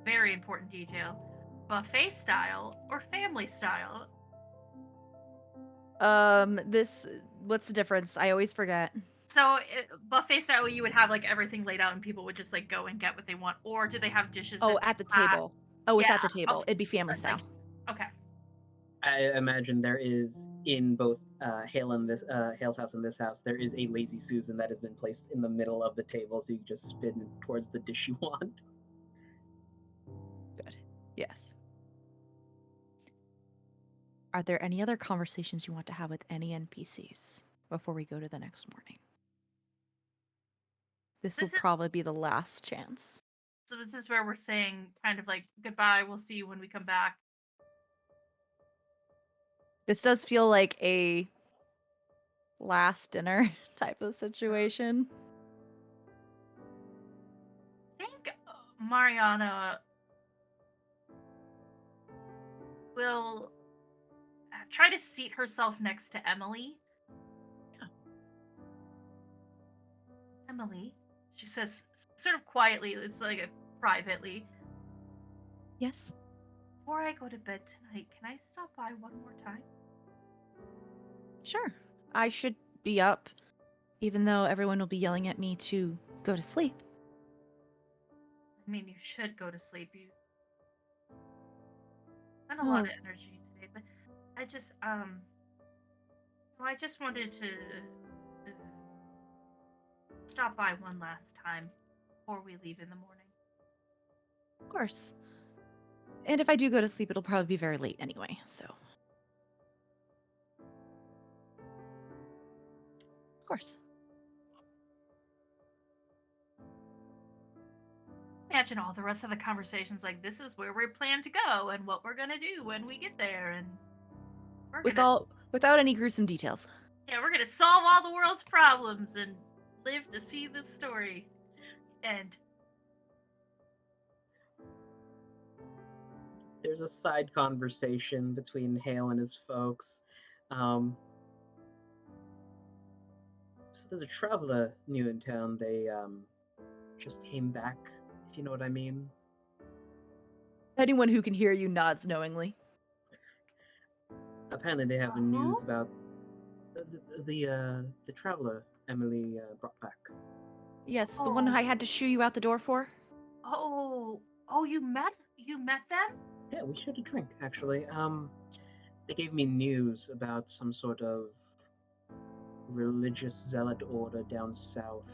very important detail, buffet style or family style? What's the difference? I always forget. So buffet style, you would have like everything laid out and people would just like go and get what they want, or do they have dishes? Oh, that at the they pass? table. Oh, it's Yeah, at the table. okay. It'd be family Like, style. okay. I imagine there is in both Hale's house and this house, there is a lazy Susan that has been placed in the middle of the table, so you just spin towards the dish you want. Good. Yes. Are there any other conversations you want to have with any NPCs before we go to the next morning? This will This is- probably be the last chance. So this is where we're saying kind of like goodbye. We'll see you when we come back. This does feel like a last dinner type of situation. I think Mariana will try to seat herself next to Emily. Yeah. Emily, she says sort of quietly, it's like privately. Yes. Before I go to bed tonight, can I stop by one more time? Sure. I should be up, even though everyone will be yelling at me to go to sleep. I mean, you should go to sleep. You spent a Well, lot of energy today, but I just I just wanted to stop by one last time before we leave in the morning. of course. And if I do go to sleep, it'll probably be very late anyway, so. Of course. Imagine all the rest of the conversations like this is where we plan to go and what we're gonna do when we get there, and Without any gruesome details. we're gonna solve all the world's problems and live to see this story end. There's a side conversation between Hale and his folks. So there's a traveler new in town. They just came back, if you know what I mean. Anyone who can hear you nods knowingly. Apparently, they have Who? news about the traveler Emily brought back. Yes, the one Oh. I had to shoo you out the door for. Oh, you met them? Yeah, we shared a drink actually. They gave me news about some sort of religious zealot order down south.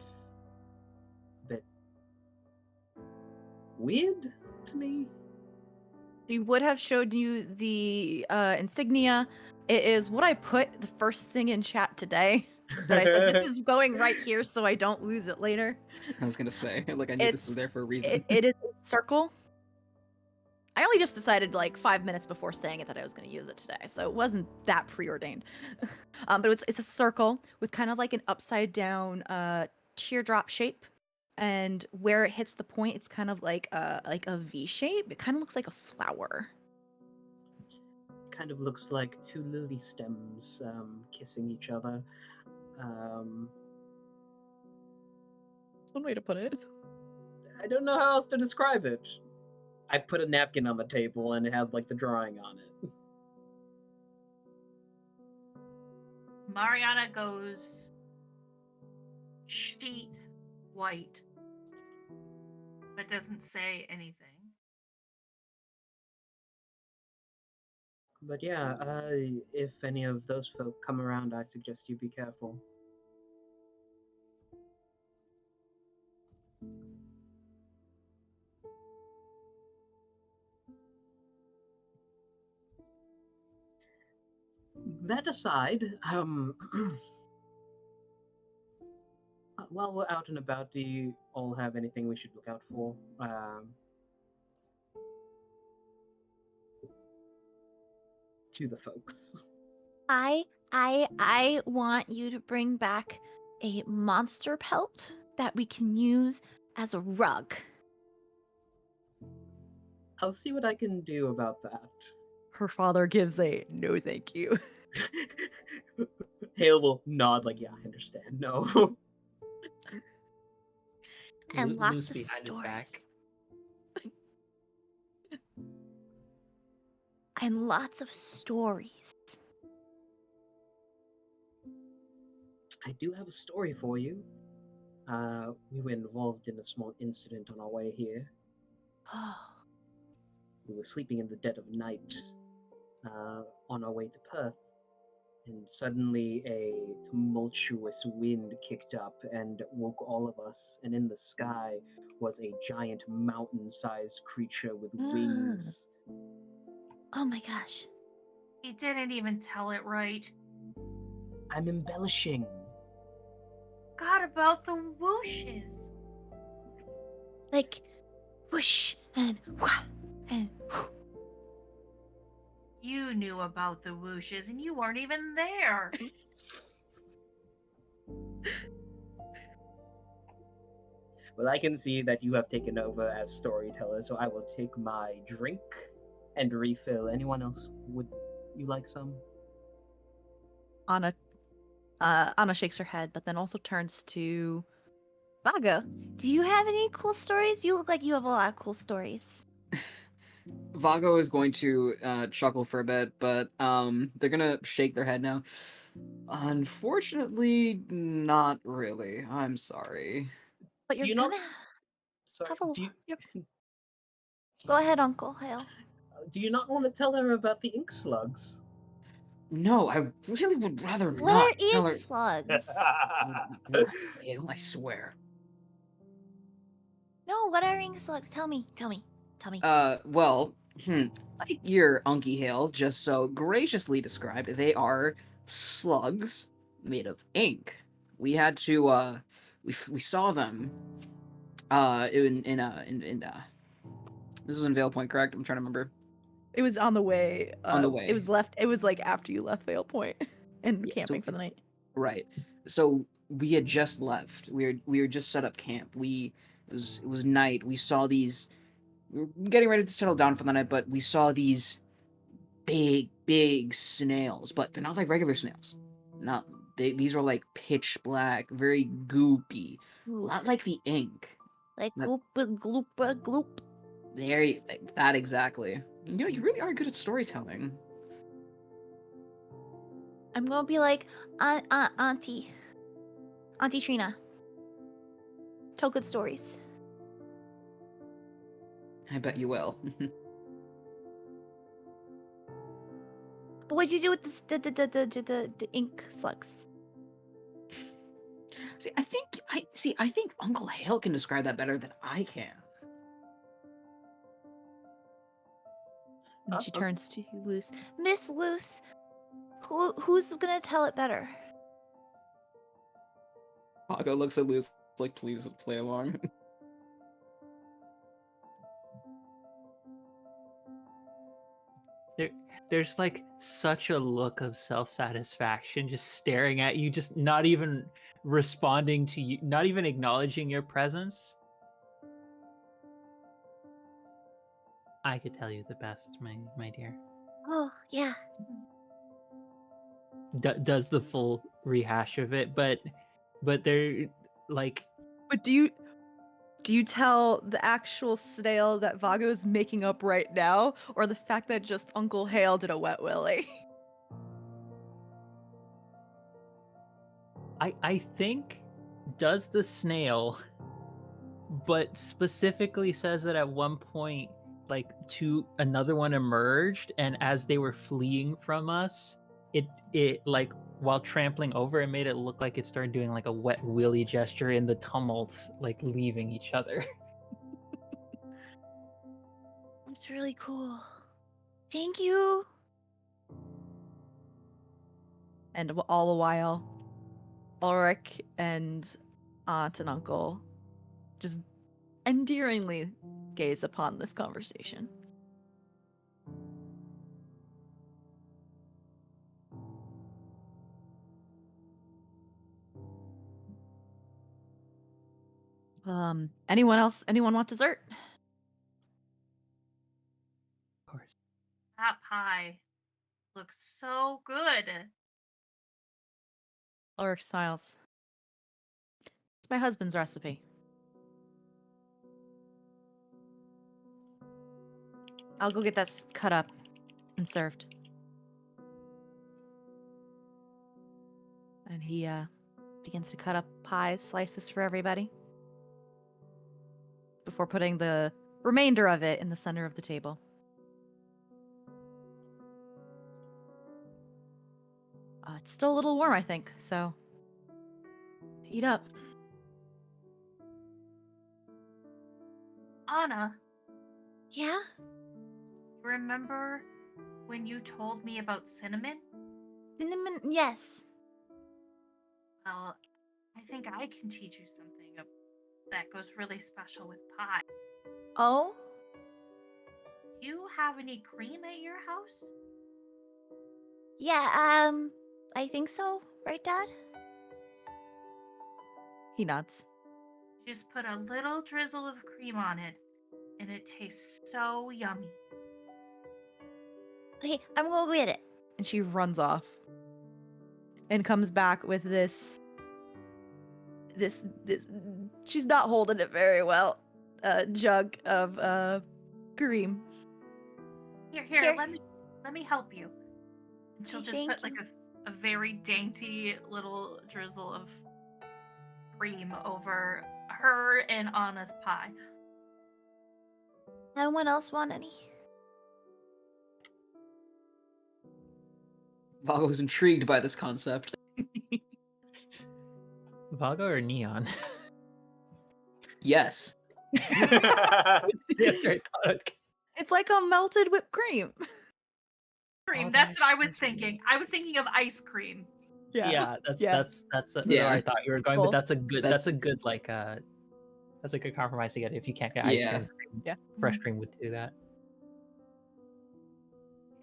A bit weird to me. We would have showed you the insignia. It is what I put the first thing in chat today. But I said this is going right here so I don't lose it later. I was gonna say, like, I knew this was there for a reason. It is a circle. I only just decided like 5 minutes before saying it that I was going to use it today, so it wasn't that preordained. But it's a circle with kind of like an upside down teardrop shape, and where it hits the point, it's kind of like a V shape. It kind of looks like a flower. Kind of looks like two lily stems kissing each other. That's one way to put it. I don't know how else to describe it. I put a napkin on the table and it has like the drawing on it. Mariana goes sheet white, but doesn't say anything. But yeah, if any of those folk come around, I suggest you be careful. That aside, while we're out and about, do you all have anything we should look out for? To the folks. I want you to bring back a monster pelt that we can use as a rug. I'll see what I can do about that. Her father gives a no thank you. Hale will nod like, yeah, I understand. No. And lots Loose of behind his stories. back. And lots of stories. I do have a story for you. We were involved in a small incident on our way here. We were sleeping in the dead of night on our way to Perth, and suddenly a tumultuous wind kicked up and woke all of us, and in the sky was a giant mountain-sized creature with wings. Oh my gosh. He didn't even tell it right. I'm embellishing. God, about the whooshes. Like whoosh and wha and whoo. You knew about the whooshes and you weren't even there. Well, I can see that you have taken over as storyteller, so I will take my drink and refill. Anyone else, would you like some? Anna shakes her head, but then also turns to Vago. Do you have any cool stories? You look like you have a lot of cool stories. Vago is going to chuckle for a bit, but they're gonna shake their head now. Unfortunately, not really. I'm sorry. But Do you're you not- gonna Sorry, have a do you, Go ahead, Uncle Hale. do you not want to tell her about the ink slugs? No, I really would rather What not are tell ink her. slugs? I swear. No, what are ink slugs? Tell me. Well, like your Unky Hale just so graciously described, they are slugs made of ink. We had to, we saw them, this was in Vale Point, correct? I'm trying to remember. It was on the way. On the way. It was like after you left Vale Point and Yeah, camping so- for the night. Right. So we had just left. We were just set up camp. It was night. We saw these. We were getting ready to settle down for the night, but we saw these big snails. But they're not like regular snails. These are like pitch black, very goopy, a lot like the ink. Like That- gloop. Like that exactly. You know, you really are good at storytelling. I'm gonna be like Auntie Trina. Tell good stories. I bet you will. But what'd you do with this, the ink slugs? I think Uncle Hale can describe that better than I can. And she turns to Luce. Miss Luce, who's gonna tell it better? Vago looks at Luz like, please play along. There's like such a look of self-satisfaction just staring at you, just not even responding to you, not even acknowledging your presence. I could tell you the best, my dear. Oh, yeah. Does the full rehash of it, but they're like, But do you tell the actual snail that Vago is making up right now, or the fact that just Uncle Hale did a wet willy? I think does the snail, but specifically says that at one point, like another one emerged, and as they were fleeing from us, it like while trampling over, it made it look like it started doing like a wet willy gesture in the tumults, like leaving each other. That's really cool. Thank you. And all the while, Ulrich and aunt and uncle just endearingly gaze upon this conversation. Anyone else? Anyone want dessert? Of course. That pie looks so good. Ulrich smiles. It's my husband's recipe. I'll go get that cut up and served. And he begins to cut up pie slices for everybody before putting the remainder of it in the center of the table. It's still a little warm, I think, so eat up. Anna, Yeah? remember when you told me about cinnamon? Cinnamon, yes. Well, I think I can teach you something that goes really special with pie. Oh? You have any cream at your house? Yeah, I think so. Right, Dad? He nods. Just put a little drizzle of cream on it, and it tastes so yummy. Okay, I'm gonna go get it. And she runs off. And comes back with this she's not holding it very well. Jug of cream. Here, let me help you. And she'll Okay, just put thank like a very dainty little drizzle of cream over her and Anna's pie. Anyone else want any? Vago's intrigued by this concept. Vago or Neon? Yes. That's right. Okay. It's like a melted whipped cream. Cream, Oh, that's that what I is was so thinking. I was thinking of ice cream. Yeah, that's where Yeah. I thought you were going, Cool. but that's a good That's- like that's a good compromise to get if you can't get ice Yeah. cream. Yeah. Fresh cream would do that.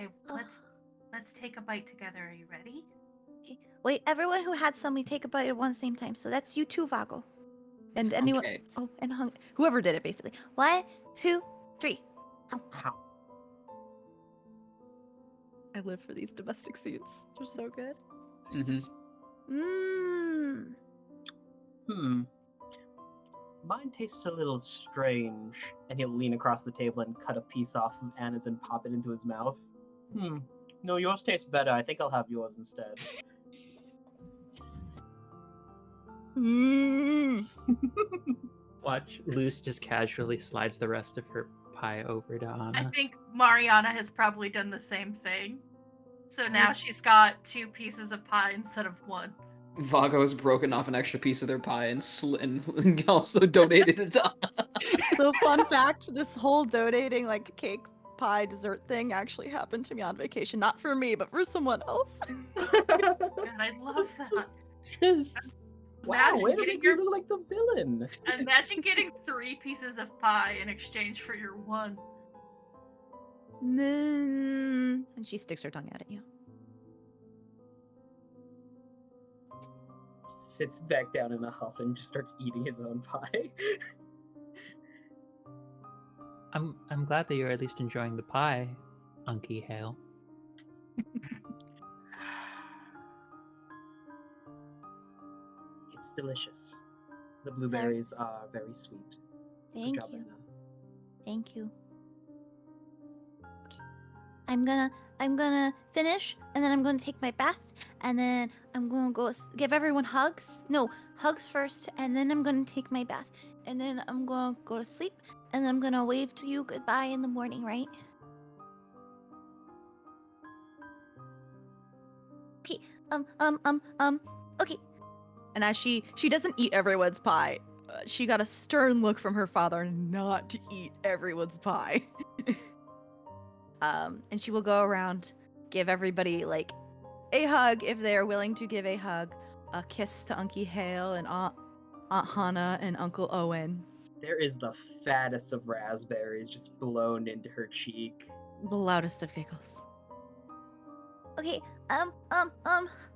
Okay, let's take a bite together. Are you ready? Okay. Wait, everyone who had some, we take a bite at one same time. So that's you too, Vago. And anyone. Okay. Oh, and whoever did it, basically. 1, 2, 3. How? I live for these domestic scenes. They're so good. Mm-hmm. Mmm. Mine tastes a little strange. And he'll lean across the table and cut a piece off of Anna's and pop it into his mouth. No, yours tastes better. I think I'll have yours instead. Mmm. Watch Luce just casually slides the rest of her pie over to I Anna. think Mariana has probably done the same thing. So now she's got 2 pieces of pie instead of 1. Vago's broken off an extra piece of their pie and also donated it to Anna. So fun fact, this whole donating like cake, pie, dessert thing actually happened to me on vacation. Not for me, but for someone else. God, I love that. Wow, Imagine way to getting make your me look like the villain. imagine getting 3 pieces of pie in exchange for your one. And she sticks her tongue out at you. Sits back down in a huff and just starts eating his own pie. I'm glad that you're at least enjoying the pie, Unky Hale. It's delicious. The blueberries are very sweet. Thank Good job, you. Anna. Thank you. Okay. I'm gonna finish, and then I'm gonna take my bath, and then I'm gonna go give everyone hugs. No, hugs first, and then I'm gonna take my bath, and then I'm gonna go to sleep, and then I'm gonna wave to you goodbye in the morning, right? Okay. Okay. And as she doesn't eat everyone's pie, she got a stern look from her father not to eat everyone's pie. And she will go around, give everybody like a hug if they are willing to give a hug, a kiss to Unky Hale and Aunt Hannah and Uncle Owen. There is the fattest of raspberries just blown into her cheek. The loudest of giggles. Okay,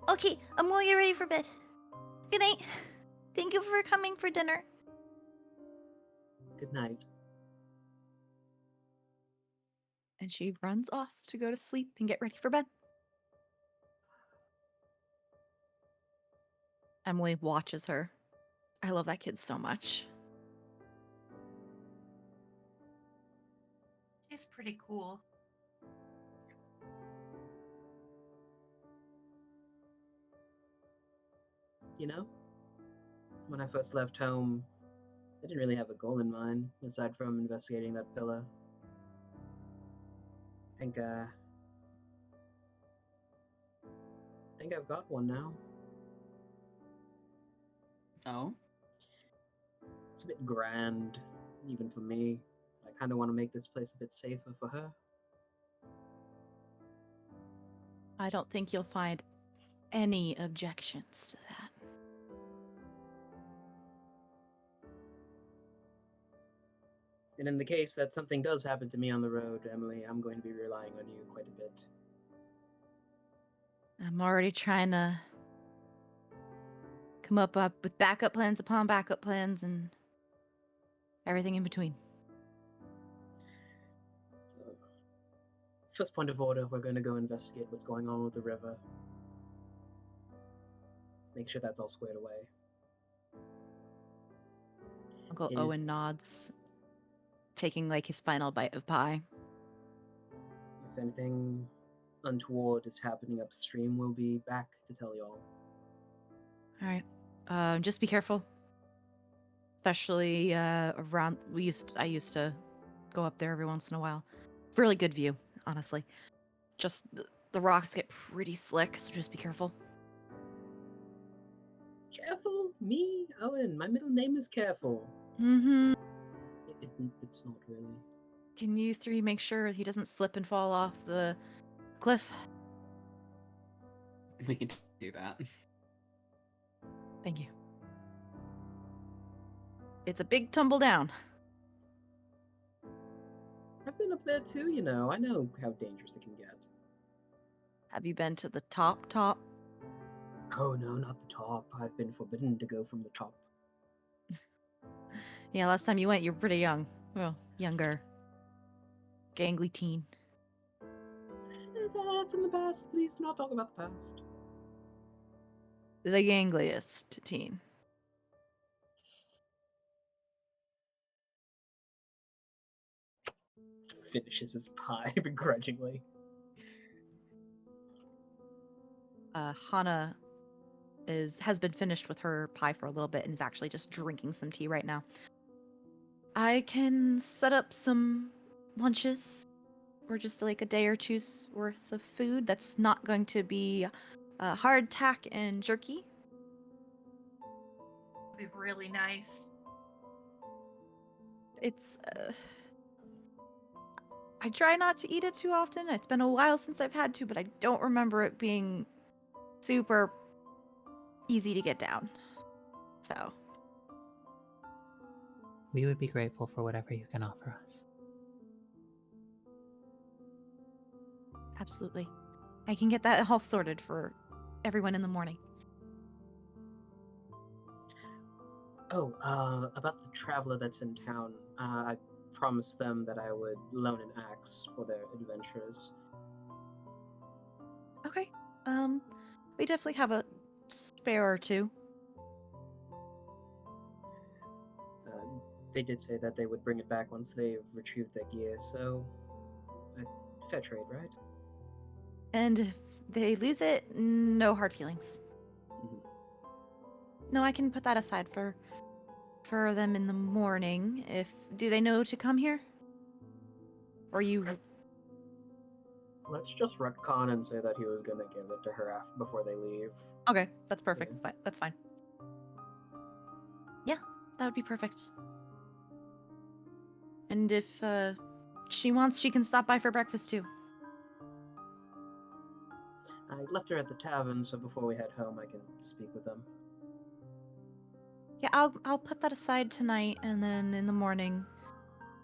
okay, I'm gonna get ready for bed. Good night. Thank you for coming for dinner. Good night. And she runs off to go to sleep and get ready for bed. Emily watches her. I love that kid so much. She's pretty cool. You know, when I first left home, I didn't really have a goal in mind aside from investigating that pillar. I think I've got one now. Oh? It's a bit grand, even for me. I kind of want to make this place a bit safer for her. I don't think you'll find any objections to that. And in the case that something does happen to me on the road, Emily, I'm going to be relying on you quite a bit. I'm already trying to come up with backup plans upon backup plans and everything in between. First point of order, we're going to go investigate what's going on with the river. Make sure that's all squared away. Uncle Yeah. Owen nods, taking like his final bite of pie. If anything untoward is happening upstream, we'll be back to tell y'all. All right. Just be careful. Especially around I used to go up there every once in a while. Really good view, honestly. Just the rocks get pretty slick, so just be careful. Careful? Me? Owen, my middle name is Careful. Mm-hmm. It's not really. Can you three make sure he doesn't slip and fall off the cliff? We can do that. Thank you. It's a big tumble down. I've been up there too, you know. I know how dangerous it can get. Have you been to the top? Oh no, not the top. I've been forbidden to go from the top. Yeah, last time you went, you were pretty young. Well, younger. Gangly teen. That's in the past. Please do not talk about the past. The gangliest teen. Finishes his pie begrudgingly. Hana has been finished with her pie for a little bit and is actually just drinking some tea right now. I can set up some lunches or just like a day or two's worth of food that's not going to be hardtack and jerky. It'd be really nice. It's I try not to eat it too often. It's been a while since I've had to, but I don't remember it being super easy to get down. So, We would be grateful for whatever you can offer us. absolutely. I can get that all sorted for everyone in the morning. Oh, about the traveler that's in town, I promised them that I would loan an axe for their adventures. Okay. We definitely have a spare or two. They did say that they would bring it back once they've retrieved their gear, so fair trade, right? And if they lose it, no hard feelings. Mhm. No, I can put that aside for them in the morning. If do they know to come here? Or you Let's just retcon and say that he was gonna give it to her before they leave. Okay, that's perfect. Yeah. That's fine. Yeah, that would be perfect. And if she wants, she can stop by for breakfast too. I left her at the tavern, so before we head home, I can speak with them. Yeah, I'll put that aside tonight, and then in the morning,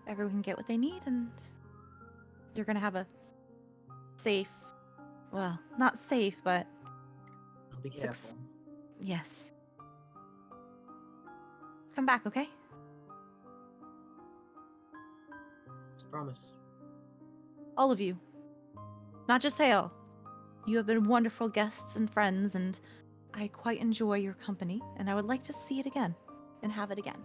everyone can get what they need, and you're gonna have a safe, well, not safe, but I'll be suc- careful. yes. Come back, okay? It's a promise. All of you, not just Hale. You have been wonderful guests and friends, and I quite enjoy your company, and I would like to see it again and have it again.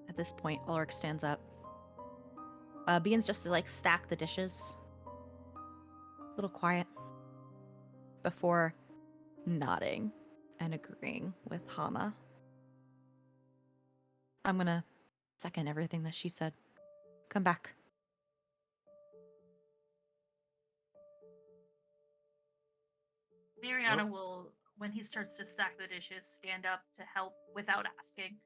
At this point, Ulrich stands up. Begins just to like stack the dishes. A little quiet. Before nodding and agreeing with Hana. I'm gonna second everything that she said. Come back. Mariana will, when he starts to stack the dishes, stand up to help without asking.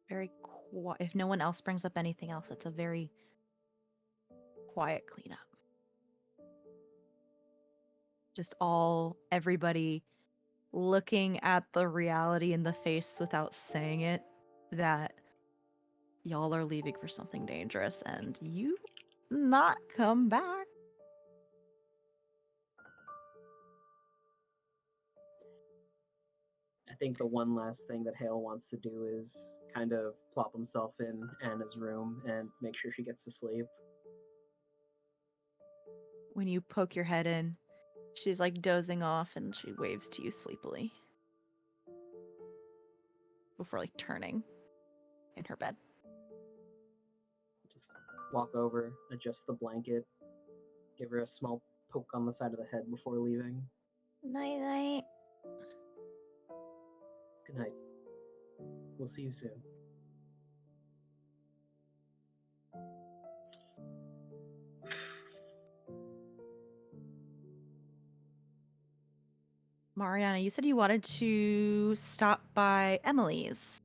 Very quiet. If no one else brings up anything else, it's a very quiet cleanup. Just everybody looking at the reality in the face without saying it that y'all are leaving for something dangerous and you not come back. I think the one last thing that Hale wants to do is kind of plop himself in Anna's room and make sure she gets to sleep. When you poke your head in, she's like dozing off and she waves to you sleepily before like turning in her bed. Just walk over, adjust the blanket, give her a small poke on the side of the head before leaving. Night night. Good night. We'll see you soon. Mariana, you said you wanted to stop by Emily's.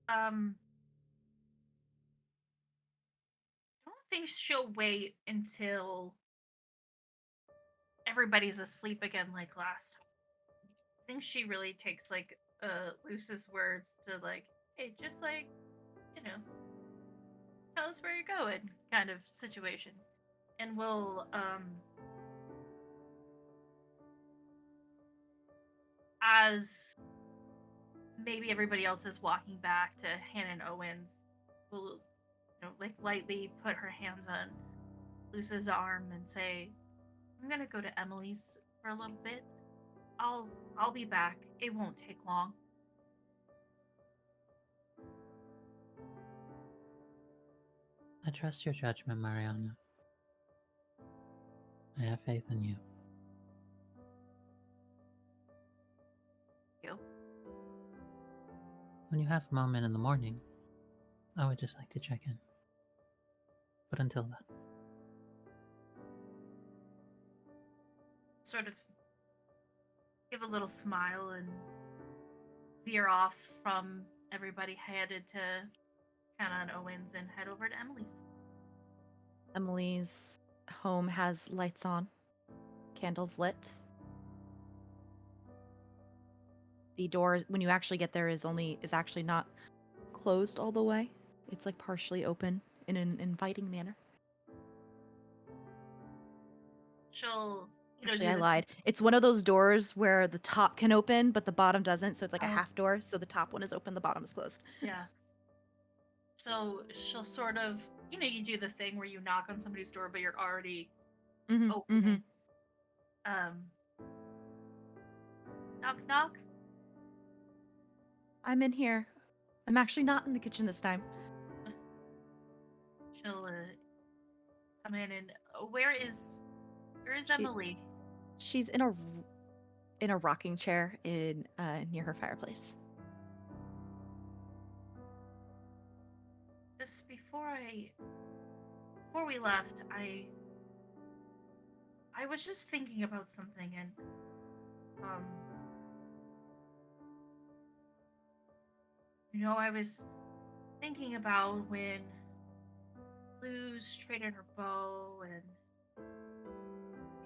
I don't think she'll wait until everybody's asleep again like last time. I think she really takes like Luce's words to like, hey, just like, you know, tell us where you're going kind of situation. And we'll as maybe everybody else is walking back to Hannah and Owens, will like lightly put her hands on Luce's arm and say, I'm gonna go to Emily's for a little bit. I'll be back. It won't take long. I trust your judgment, Mariana. I have faith in you. You. When you have a moment in the morning, I would just like to check in. But until then, Sort of give a little smile and veer off from everybody, headed to Hannah and Owens and head over to Emily's. Emily's home has lights on, candles lit. The door, when you actually get there, is actually not closed all the way. It's like partially open in an inviting manner. She'll, Actually, do I the lied. It's one of those doors where the top can open, but the bottom doesn't. So it's like a Oh. half door. So the top one is open, the bottom is closed. Yeah. So she'll sort of, you do the thing where you knock on somebody's door, but you're already Mm-hmm, open mm-hmm. it. Knock, knock. I'm in here. I'm actually not in the kitchen this time. She'll come in and where is She- Emily? She's in a rocking chair in near her fireplace. Just before we left, I was just thinking about something, and I was thinking about when Luz traded her bow and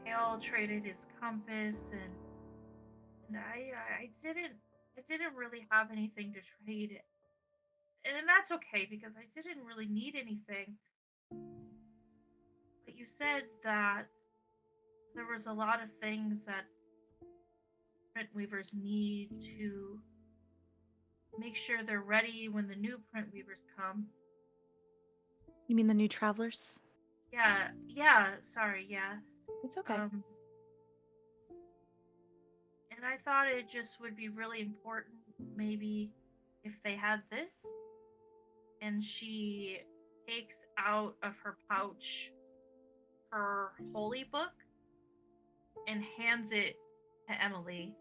Hale traded his compass, and I didn't really have anything to trade, and that's okay because I didn't really need anything. But you said that there was a lot of things that print weavers need to make sure they're ready when the new print weavers come. You mean the new travelers? Yeah, sorry, yeah. It's okay. And I thought it just would be really important, maybe, if they had this. And she takes out of her pouch her holy book and hands it to Emily.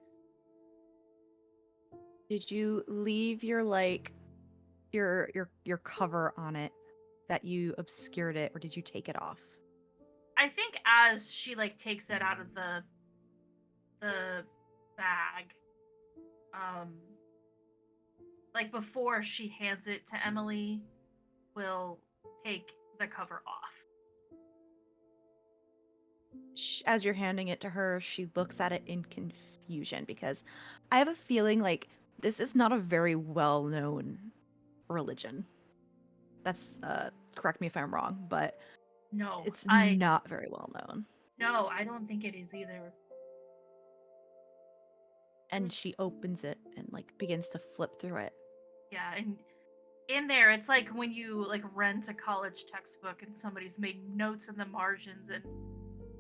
Did you leave your your cover on it that you obscured it, or did you take it off? I think as she takes it out of the bag, before she hands it to Emily, will take the cover off. As you're handing it to her, she looks at it in confusion because I have a feeling like this is not a very well-known religion. That's correct me if I'm wrong, but No, it's not very well known. No, I don't think it is either. And she opens it and begins to flip through it. Yeah, and in there, it's like when you rent a college textbook and somebody's made notes in the margins and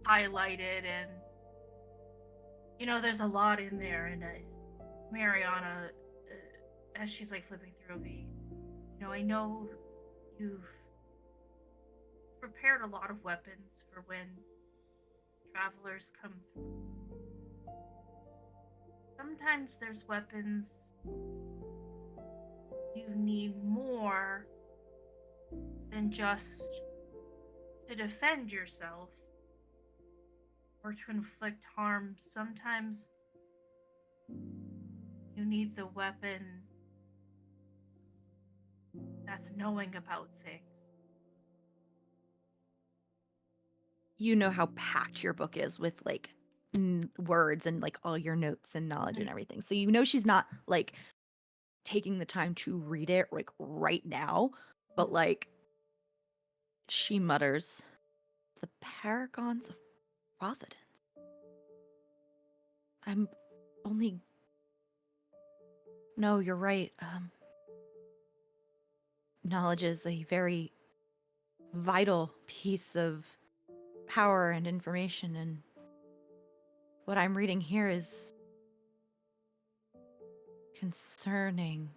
highlighted, and there's a lot in there. And Mariana, as she's flipping through I know you've prepared a lot of weapons for when travelers come through. Sometimes there's weapons you need more than just to defend yourself or to inflict harm. Sometimes you need the weapon that's knowing about things. You know how packed your book is with words and all your notes and knowledge and everything. So you know she's not taking the time to read it right now, but she mutters, "The paragons of providence. I'm only No, you're right. Knowledge is a very vital piece of power and information, and what I'm reading here is concerning."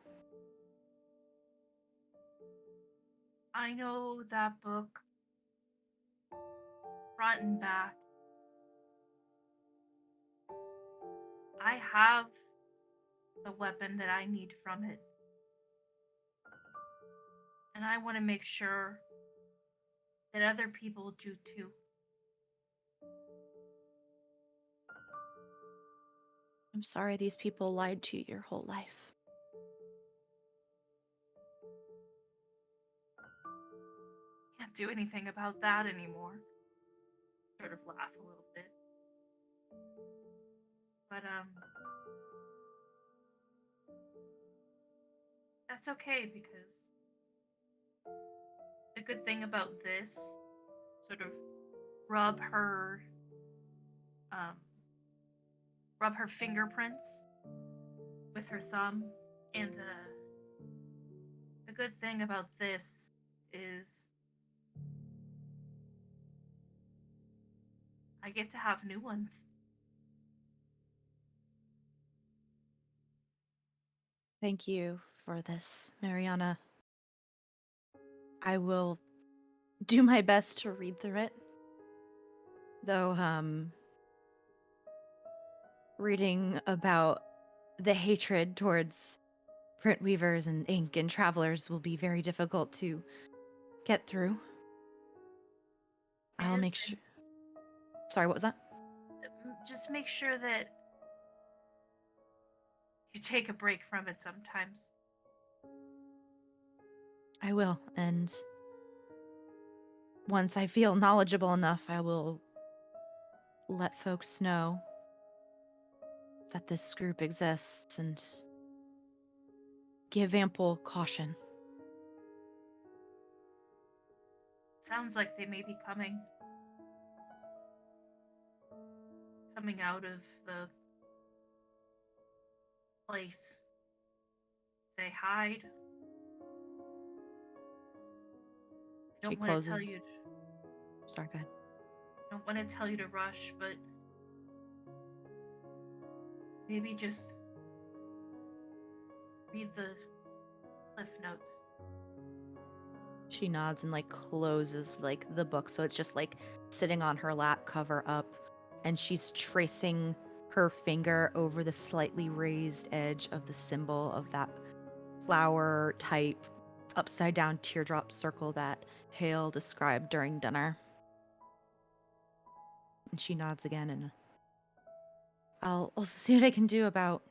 I know that book front and back. I have the weapon that I need from it. And I want to make sure that other people do too. I'm sorry these people lied to you your whole life. Can't do anything about that anymore. Sort of laugh a little bit. But that's okay because the good thing about this sort of rub her um rub her fingerprints with her thumb, and the good thing about this is I get to have new ones. Thank you for this, Mariana. I will do my best to read through it. Though, reading about the hatred towards print weavers and ink and travelers will be very difficult to get through. I'll make sure. Sorry, what was that? Just make sure that you take a break from it sometimes. I will, and once I feel knowledgeable enough, I will let folks know that this group exists and give ample caution. Sounds like they may be coming out of the place they hide. I She don't want to tell closes. you. Sorry, go ahead. I don't want to tell you to rush, but maybe just read the cliff notes. She nods and like closes like the book, so it's just like sitting on her lap, cover up, and she's tracing her finger over the slightly raised edge of the symbol of that flower type upside down teardrop circle that Hale described during dinner. And she nods again, and I'll also see what I can do about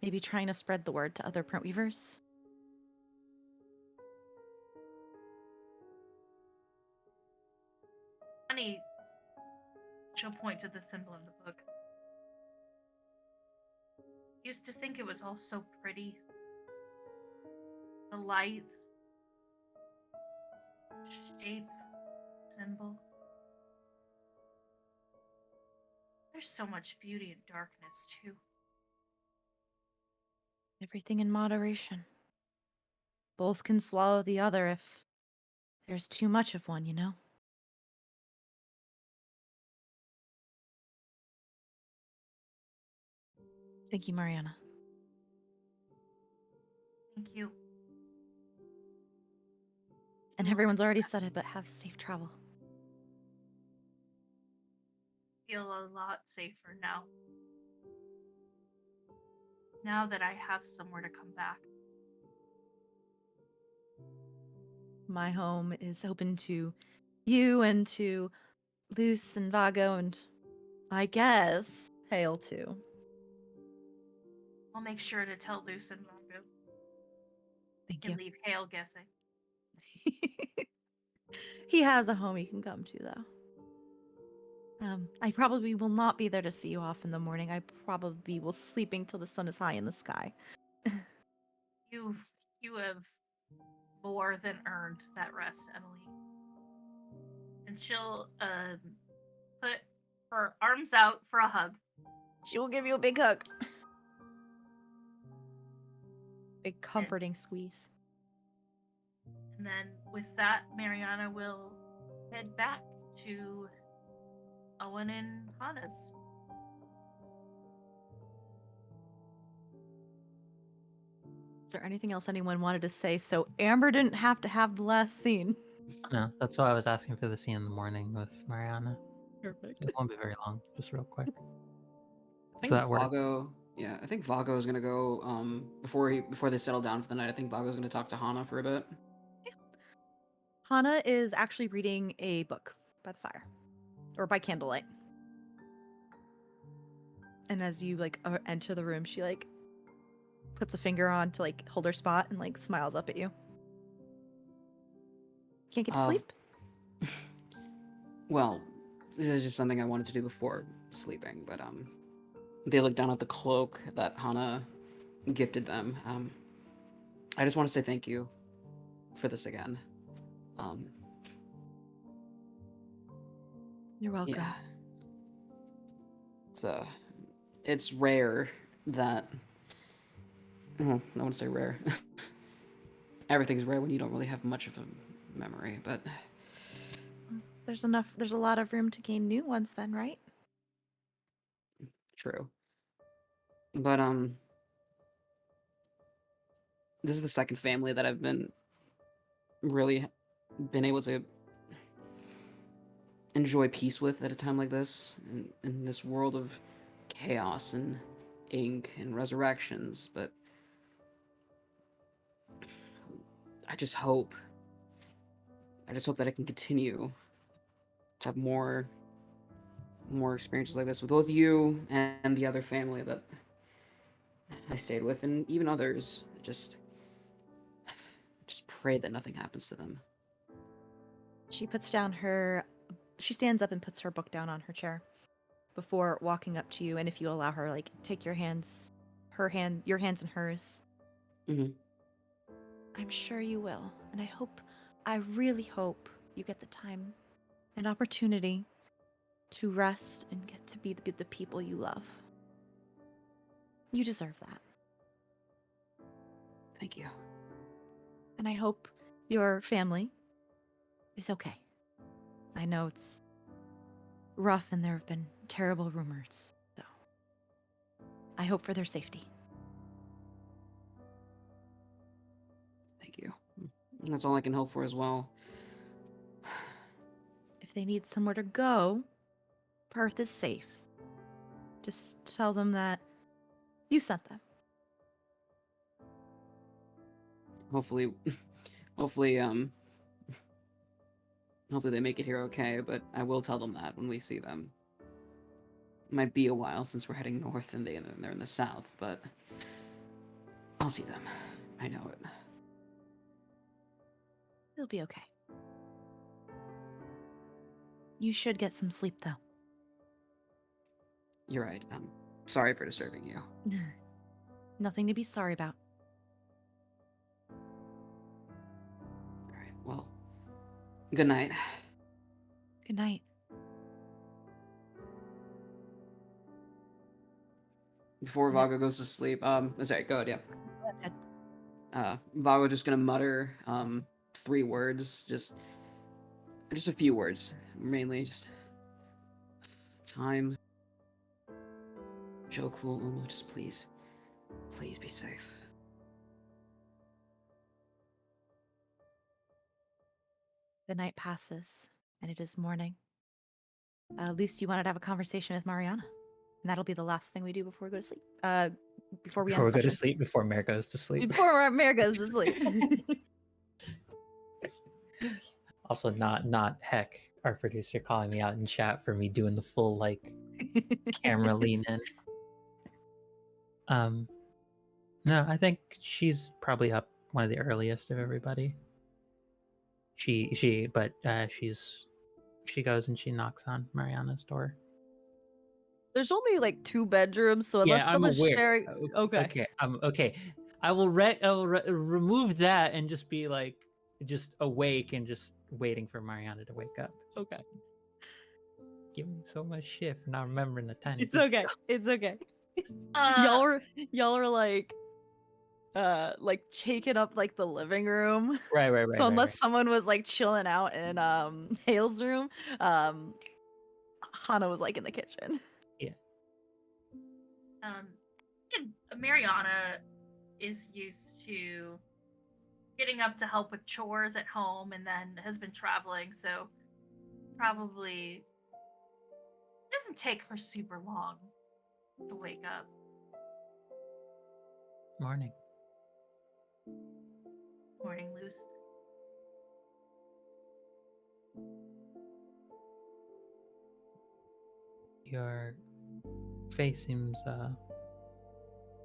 maybe trying to spread the word to other print weavers. Funny, she'll point to the symbol in the book. Used to think it was all so pretty. The light, shape, symbol. There's so much beauty in darkness, too. Everything in moderation. Both can swallow the other if there's too much of one, you know? Thank you, Mariana. Thank you. And everyone's already said it, but have safe travel. Feel a lot safer now. Now that I have somewhere to come back. My home is open to you and to Luce and Vago and I guess Hale too. I'll make sure to tell Luce and Margot. Thank And you. leave Hale guessing. He has a home he can come to, though. I probably will not be there to see you off in the morning. I probably will sleeping till the sun is high in the sky. You have more than earned that rest, Emily. And she'll put her arms out for a hug. She will give you a big hug. Big comforting squeeze. And then with that, Mariana will head back to Owen and Hana's. Is there anything else anyone wanted to say so Amber didn't have to have the last scene? No, that's why I was asking for the scene in the morning with Mariana. Perfect. It won't be very long, just real quick. I think that work? Vago. Yeah, I think Vago is gonna go before they settle down for the night. I think Vago's gonna talk to Hana for a bit. Yeah. Hana is actually reading a book by the fire, or by candlelight. And as you like enter the room, she like puts a finger on to like hold her spot and like smiles up at you. Can't get to Uh, sleep? Well, this is just something I wanted to do before sleeping, but they look down at the cloak that Hana gifted them. I just want to say thank you for this again. You're welcome. Yeah. It's rare that I don't want to say rare. Everything's rare when you don't really have much of a memory, but There's a lot of room to gain new ones then, right? true. But this is the second family that I've really been able to enjoy peace with at a time like this, in this world of chaos and ink and resurrections. But I just hope that I can continue to have more experiences like this with both you and the other family that I stayed with, and even others. Just pray that nothing happens to them. She stands up and puts her book down on her chair before walking up to you, and if you allow her, like, take your hands in hers. Mm-hmm. I'm sure you will, and I really hope you get the time and opportunity to rest and get to be the people you love. You deserve that. Thank you. And I hope your family is okay. I know it's rough and there have been terrible rumors, so I hope for their safety. Thank you. That's all I can hope for as well. If they need somewhere to go, Perth is safe. Just tell them that you sent them. Hopefully, hopefully, hopefully they make it here okay, but I will tell them that when we see them. It might be a while since we're heading north and they're in the south, but I'll see them. I know it. They'll be okay. You should get some sleep, though. You're right. I'm sorry for disturbing you. Nothing to be sorry about. All right. Well, good night. Good night. Before Yeah. Vago goes to sleep, sorry, go ahead, yeah. Go ahead. Vago just gonna mutter, 3 words, just a few words, mainly just time. Joku, Umu, just please be safe. The night passes, and it is morning. Lucy, you wanted to have a conversation with Mariana, and that'll be the last thing we do before we go to sleep. Before we end Before we go to session. sleep, before Mare goes to sleep. Before Mare goes to sleep. Also, not Heck, our producer, calling me out in chat for me doing the full like camera lean in. No, I think she's probably up one of the earliest of everybody. She goes and she knocks on Mariana's door. There's only like 2 bedrooms, so Yeah, unless I'm someone's aware. sharing. Okay. Okay. Okay. I will remove that and just be like, just awake and just waiting for Mariana to wake up. Okay. Give me so much shit for not remembering the tiny. It's okay. It's okay. Uh, y'all are like taking up like the living room. Right. So unless someone was like chilling out in Hale's room, Hana was like in the kitchen. Mariana is used to getting up to help with chores at home and then has been traveling, so probably doesn't take her super long to wake up. Morning. Morning, Luce. Your face seems,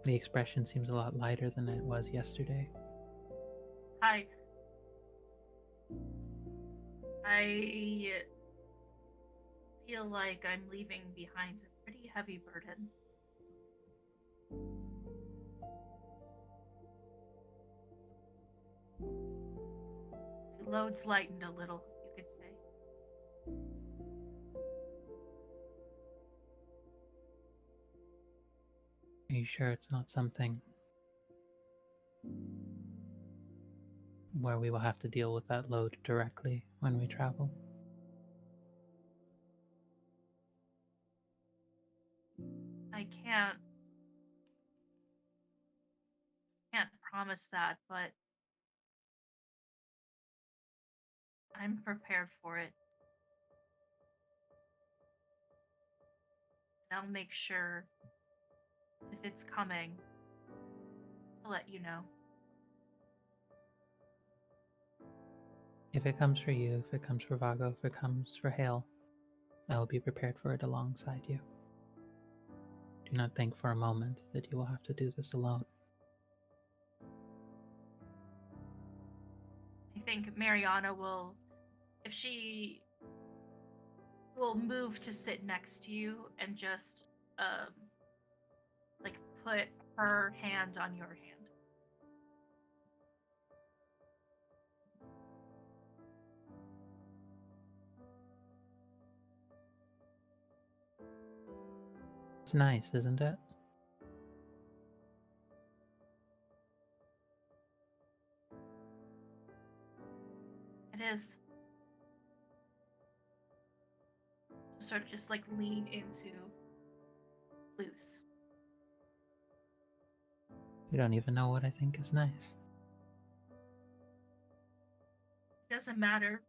the expression seems a lot lighter than it was yesterday. I feel like I'm leaving behind a pretty heavy burden. The load's lightened a little, you could say. Are you sure it's not something where we will have to deal with that load directly when we travel? I can't promise that, but I'm prepared for it. I'll make sure if it's coming, I'll let you know. If it comes for you, if it comes for Vago, if it comes for Hale, I will be prepared for it alongside you. Do not think for a moment that you will have to do this alone. I think Mariana will, if she will move to sit next to you and just, like, put her hand on your hand. It's nice, isn't it? It is. Sort of just like lean into loose. You don't even know what I think is nice. Doesn't matter.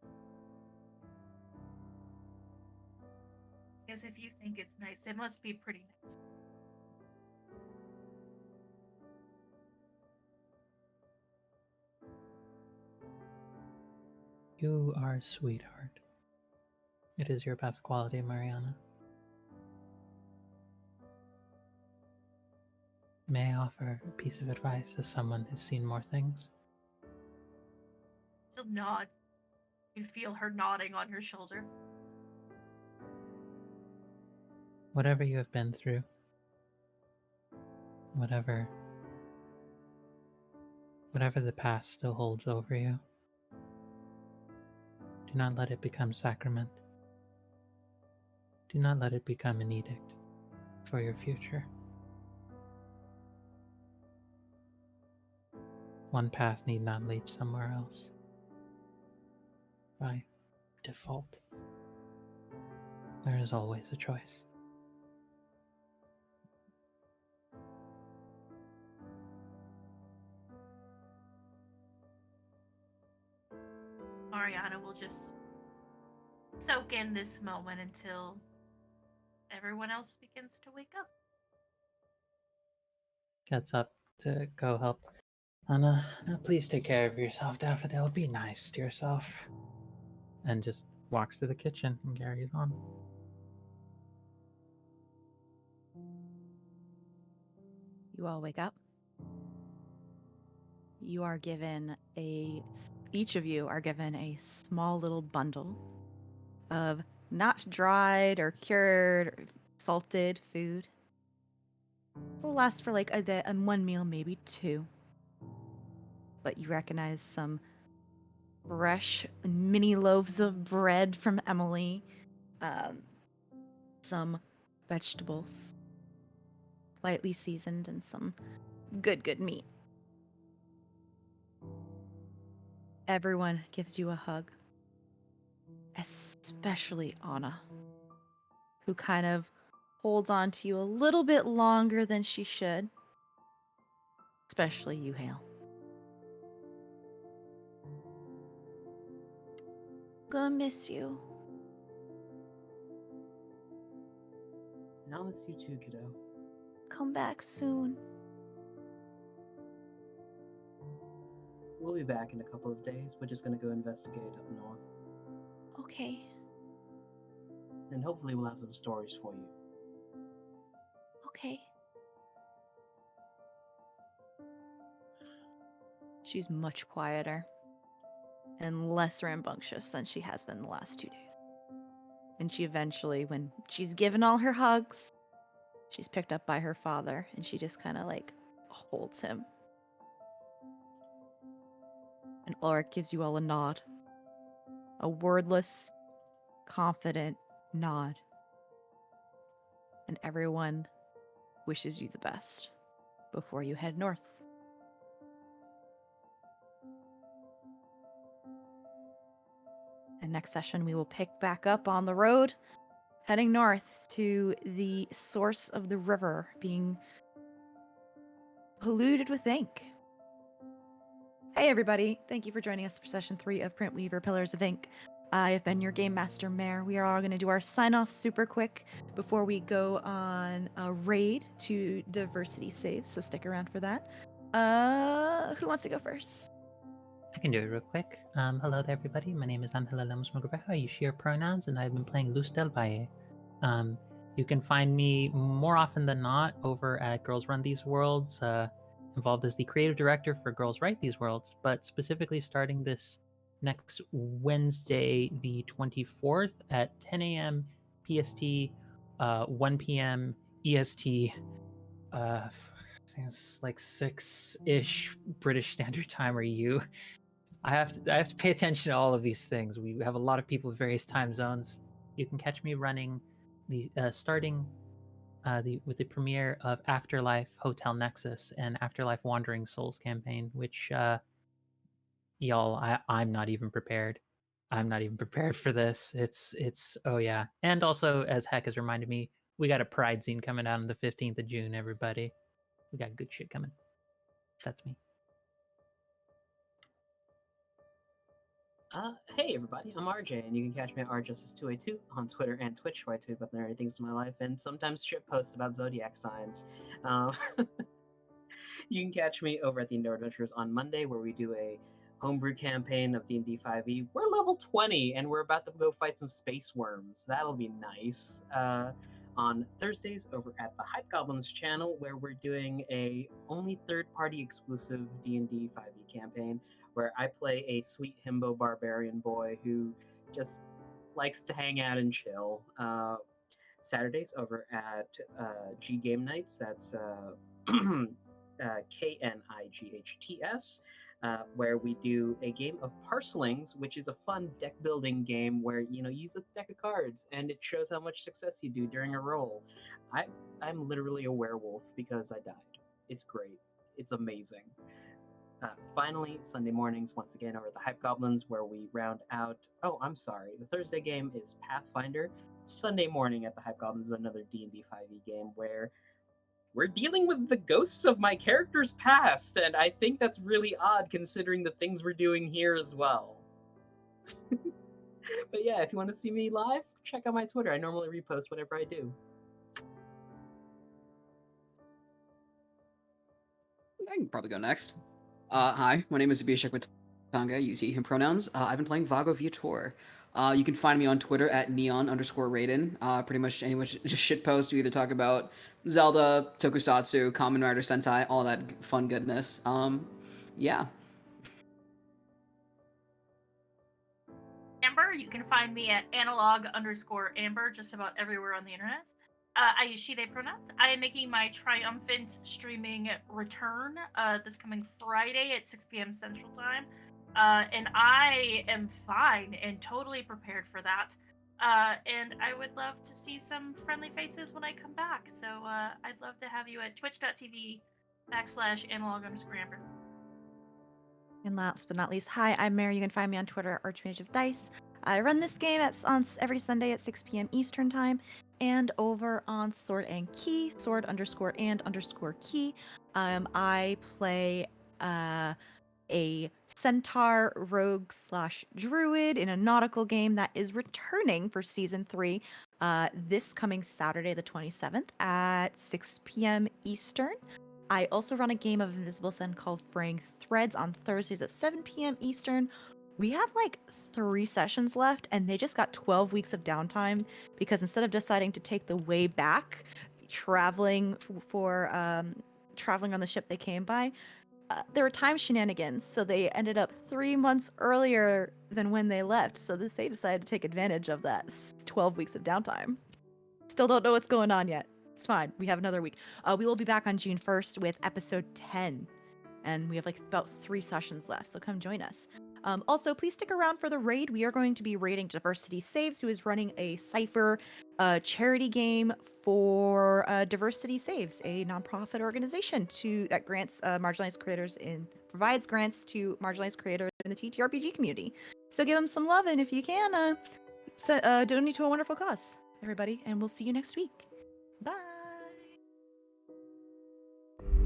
Because if you think it's nice, it must be pretty nice. You are a sweetheart. It is your best quality, Mariana. May I offer a piece of advice as someone who's seen more things? She'll nod. You can feel her nodding on your shoulder. Whatever you have been through, whatever the past still holds over you, do not let it become sacrament. Do not let it become an edict for your future. One path need not lead somewhere else. By default, there is always a choice. Mariana will just soak in this moment until everyone else begins to wake up. Gets up to go help. Anna, now please take care of yourself, Daffodil. Be nice to yourself. And just walks to the kitchen and carries on. You all wake up. You are given each of you are given a small little bundle of not dried or cured or salted food. It'll last for like a day, and one meal, maybe two. But you recognize some fresh mini loaves of bread from Emily, some vegetables, lightly seasoned, and some good meat. Everyone gives you a hug, especially Anna, who kind of holds on to you a little bit longer than she should. Especially you, Hale. Gonna miss you. And I'll miss you too, kiddo. Come back soon. We'll be back in a couple of days. We're just gonna go investigate up north. Okay. And hopefully we'll have some stories for you. Okay. She's much quieter and less rambunctious than she has been the last 2 days. And she eventually, when she's given all her hugs, she's picked up by her father and she just kind of like holds him. And Ulrich gives you all a nod. A wordless, confident nod. And everyone wishes you the best before you head north. And next session, we will pick back up on the road, heading north to the source of the river being polluted with ink. Hey, everybody. Thank you for joining us for session 3 of Print Weaver Pillars of Ink. I have been your Game Master, Mare. We are all going to do our sign-off super quick before we go on a raid to Diversity Saves, so stick around for that. Who wants to go first? I can do it real quick. Hello there, everybody. My name is Angela Lemos Mogrovejo. I use she, her pronouns, and I've been playing Luz del Valle. You can find me more often than not over at Girls Run These Worlds, involved as the creative director for Girls Write These Worlds, but specifically starting this next Wednesday, the 24th at 10 a.m. PST, 1 p.m. EST. I think it's like 6-ish British Standard Time or EU. I have to pay attention to all of these things. We have a lot of people with various time zones. You can catch me running the starting with the premiere of Afterlife Hotel Nexus and Afterlife Wandering Souls campaign, which y'all, I'm not even prepared. I'm not even prepared for this. It's oh yeah. And also, as Heck has reminded me, we got a Pride zine coming out on the 15th of June, everybody. We got good shit coming. That's me. Hey everybody, I'm RJ, and you can catch me at rjustice282 on Twitter and Twitch, where I tweet about the nerdy things in my life, and sometimes shit posts about zodiac signs. You can catch me over at the Indoor Adventures on Monday, where we do a homebrew campaign of D&D 5e. We're level 20, and we're about to go fight some space worms. That'll be nice. On Thursdays over at the Hype Goblins channel, where we're doing a only third-party exclusive D&D 5e campaign, where I play a sweet himbo barbarian boy who just likes to hang out and chill. Saturdays over at G Game Nights. That's KNIGHTS, where we do a game of Parslings, which is a fun deck building game where you use a deck of cards and it shows how much success you do during a roll. I'm literally a werewolf because I died. It's great. It's amazing. Finally, Sunday mornings, once again, over at the Hype Goblins, where we round out. Oh, I'm sorry. The Thursday game is Pathfinder. Sunday morning at the Hype Goblins is another D&D 5e game where we're dealing with the ghosts of my character's past, and I think that's really odd considering the things we're doing here as well. But yeah, if you want to see me live, check out my Twitter. I normally repost whatever I do. I can probably go next. Hi, my name is Abhishek Watanga. I use he, him pronouns. I've been playing Vago Viator. You can find me on Twitter at neon_Raiden. Pretty much anyone just shitpost to either talk about Zelda, Tokusatsu, Kamen Rider Sentai, all that fun goodness. Yeah. Amber, you can find me at analog_Amber just about everywhere on the internet. I use she, they pronouns. I am making my triumphant streaming return this coming Friday at 6 p.m. Central Time. And I am fine and totally prepared for that. And I would love to see some friendly faces when I come back. So I'd love to have you at twitch.tv/analog_Amber. And last but not least, hi, I'm Mary. You can find me on Twitter at Archmage of Dice. I run this game on every Sunday at 6 p.m. Eastern Time, and over on Sword and Key, sword_and_key. I play a centaur rogue / druid in a nautical game that is returning for season 3 this coming Saturday, the 27th at 6 p.m. Eastern. I also run a game of Invisible Sun called Fraying Threads on Thursdays at 7 p.m. Eastern. We have like 3 sessions left, and they just got 12 weeks of downtime because instead of deciding to take the way back, traveling traveling on the ship they came by, there were time shenanigans, so they ended up 3 months earlier than when they left. So they decided to take advantage of that 12 weeks of downtime. Still don't know what's going on yet. It's fine. We have another week. We will be back on June 1st with episode 10. And we have like about 3 sessions left, so come join us. Also, please stick around for the raid. We are going to be raiding Diversity Saves, who is running a Cypher charity game for Diversity Saves, a nonprofit organization that grants marginalized creators provides grants to marginalized creators in the TTRPG community. So give them some love, and if you can, donate to a wonderful cause, everybody. And we'll see you next week. Bye.